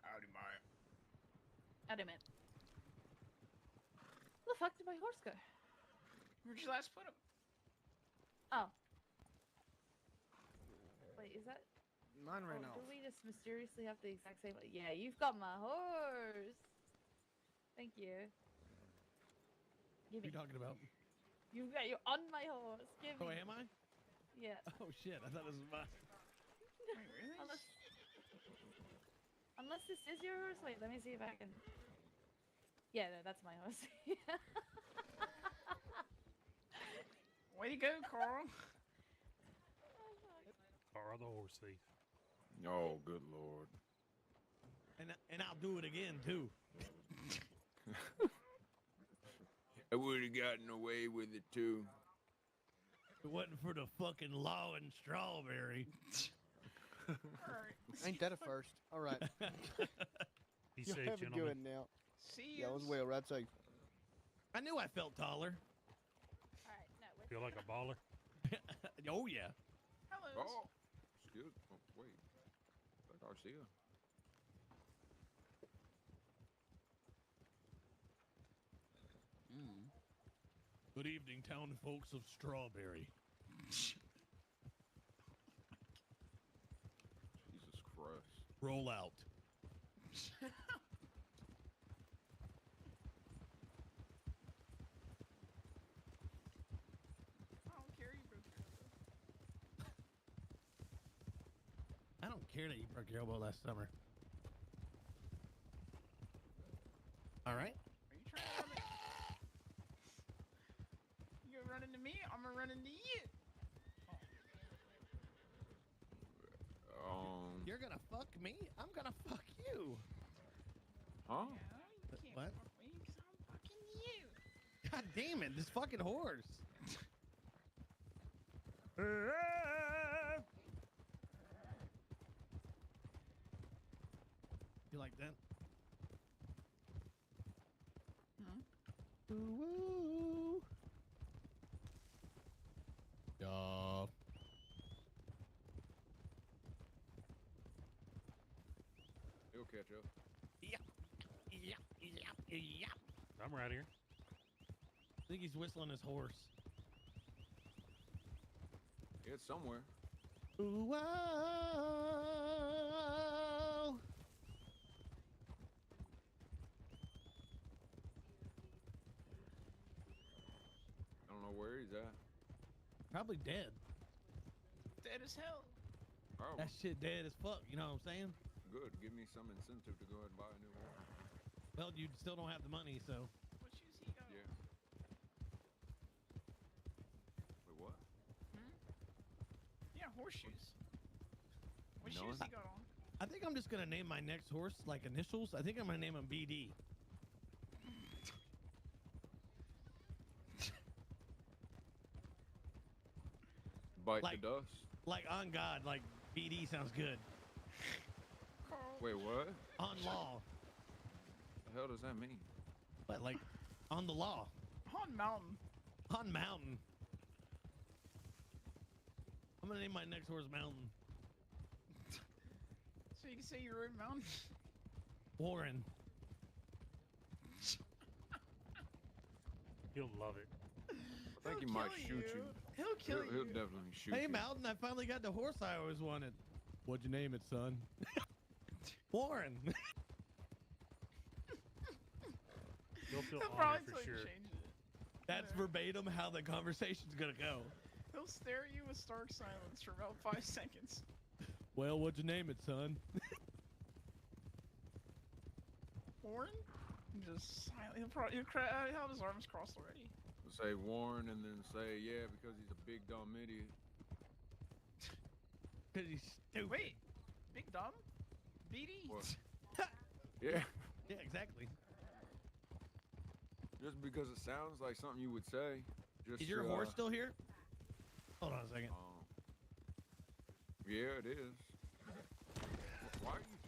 Howdy, Maya. Howdy, man. Where the fuck did my horse go? Where'd you last put him? Oh. Wait, is that? Mine ran Do off. we just mysteriously have the exact same? Yeah, you've got my horse. Thank you. Give What are me. you talking about? You're on my horse. Give Oh, me. am I? Yeah. Oh shit! I thought this was mine. Wait, really? Unless this is your horse. Wait, let me see if I can. Yeah, no, that's my horse. Way to go, Carl. Carl the horse thief. Oh, good lord. And I'll do it again too. I would have gotten away with it too. If it wasn't for the fucking law and Strawberry. Ain't that a first? All right. Be You'll safe, have a gentlemen. good now. See Yeah, ya. was well, right safe. I knew I felt taller. Alright, no, we're Feel like a baller? Oh yeah. Hello. Oh, excuse. Oh, wait. Like Garcia. Good evening, town folks of Strawberry. Jesus Christ. Roll out. I don't care. You broke your elbow. I don't care that you broke your elbow last summer. All right. Are you trying to run it? You gonna run into me? I'm gonna run into you. You're gonna fuck me. I'm gonna fuck you. Huh? You can't What? fuck me 'cause I'm fucking you. God damn it! This fucking horse. You like that? Huh? Ooh. Yeah. He'll catch up. Yep. I'm right here. I think he's whistling his horse. It's somewhere. Ooh, ah. Probably dead. Dead as hell. Oh, That shit dead as fuck. You know what I'm saying? good. Give me some incentive to go ahead and buy a new horse. Well, you still don't have the money, so. What shoes he got? Yeah. Wait, what? Yeah, horseshoes. What No. shoes he got on? I think I'm just gonna name my next horse like initials. I think I'm gonna name him BD. Bite Like- the dust. Like on God, like BD sounds good. Wait, what? On law, The hell does that mean? but like on the law, On mountain. on mountain. I'm gonna name my next horse Mountain. So you can say you're in mountain. Warren. He'll love it. I think he might shoot you. He'll kill He'll you. definitely shoot Hey you. Mountain, I finally got the horse I always wanted. What'd you name it, son? Warren. He'll feel He'll honored probably for tell you to sure. change it. That's verbatim how the conversation's gonna go. He'll stare at you with stark silence for about 5 seconds. Well, what'd you name it, son? Warren? Just silent. He'll have his arms crossed already. Say Warren and then say, yeah, because he's a big dumb idiot. Because he's stupid. Wait, big dumb? BD? What? Yeah. Yeah, exactly. Just because it sounds like something you would say. Just Is your to, horse still here? Hold on a second. Yeah, it is. Why are you?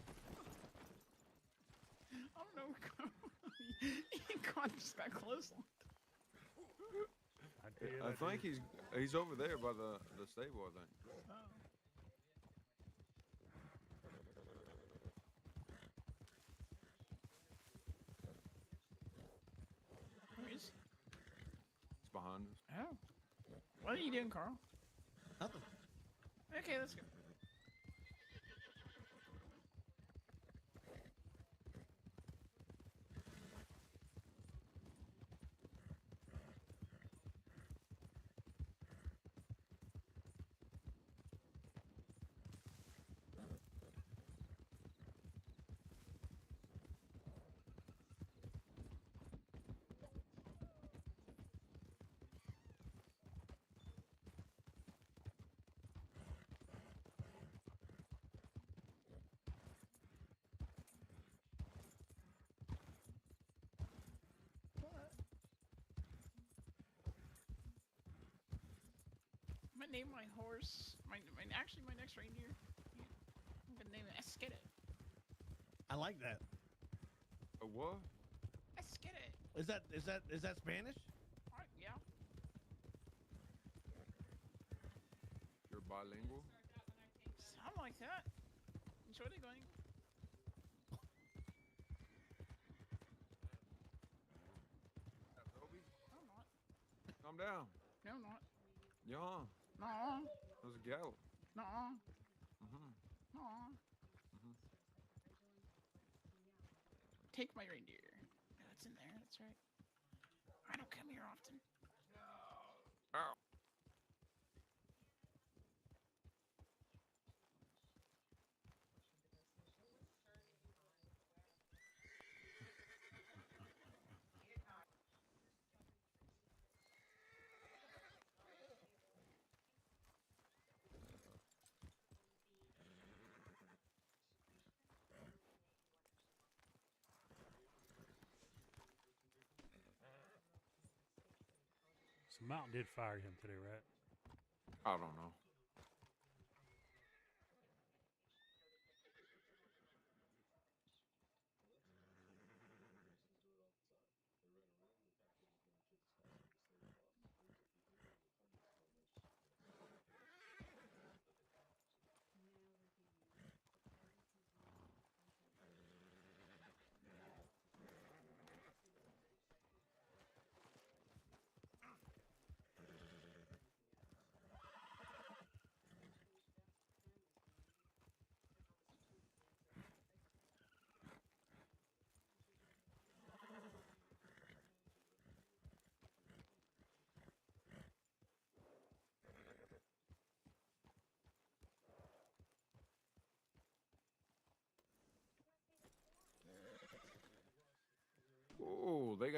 I don't know. God just got close. I think he's over there by the stable, I think. Oh. Where is he? It's behind us. Oh. What are you doing, Carl? Nothing. Okay, let's go. I'm gonna name my horse. Actually, my next reindeer. I'm gonna name it Esquete. I like that. A what? Esquete. Is that Spanish? Alright, yeah. You're bilingual? Something like that. Enjoy the going. Toby? No, I'm not. Calm down. No, I'm not. Yeah. No. There's a gallop. No. Mm-hmm. No. Mm-hmm. Take my reindeer. No, it's in there. That's right. I don't come here often. Ow. So Mountain did fire him today, right? I don't know.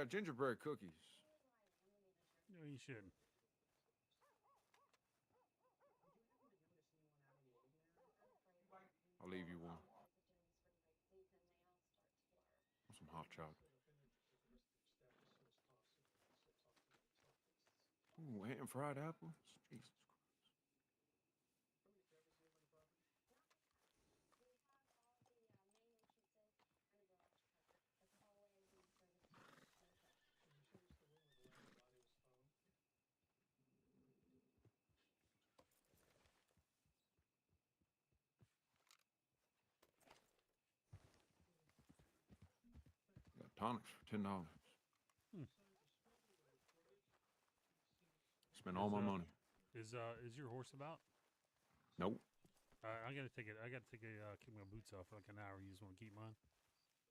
got gingerbread cookies. No, you shouldn't. I'll leave you one. Some hot chocolate. Ooh, ham fried apples. Jesus Christ. Got tonics for $10. Hmm. Spent all my money. Is your horse about? Nope. I gotta take it. I gotta take kick my boots off for like an hour. You just want to keep mine?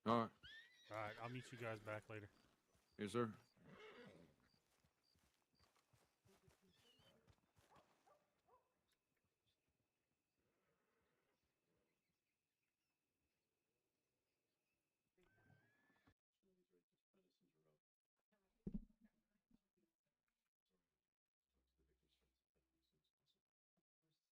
All right. All right. I'll meet you guys back later. Yes, sir.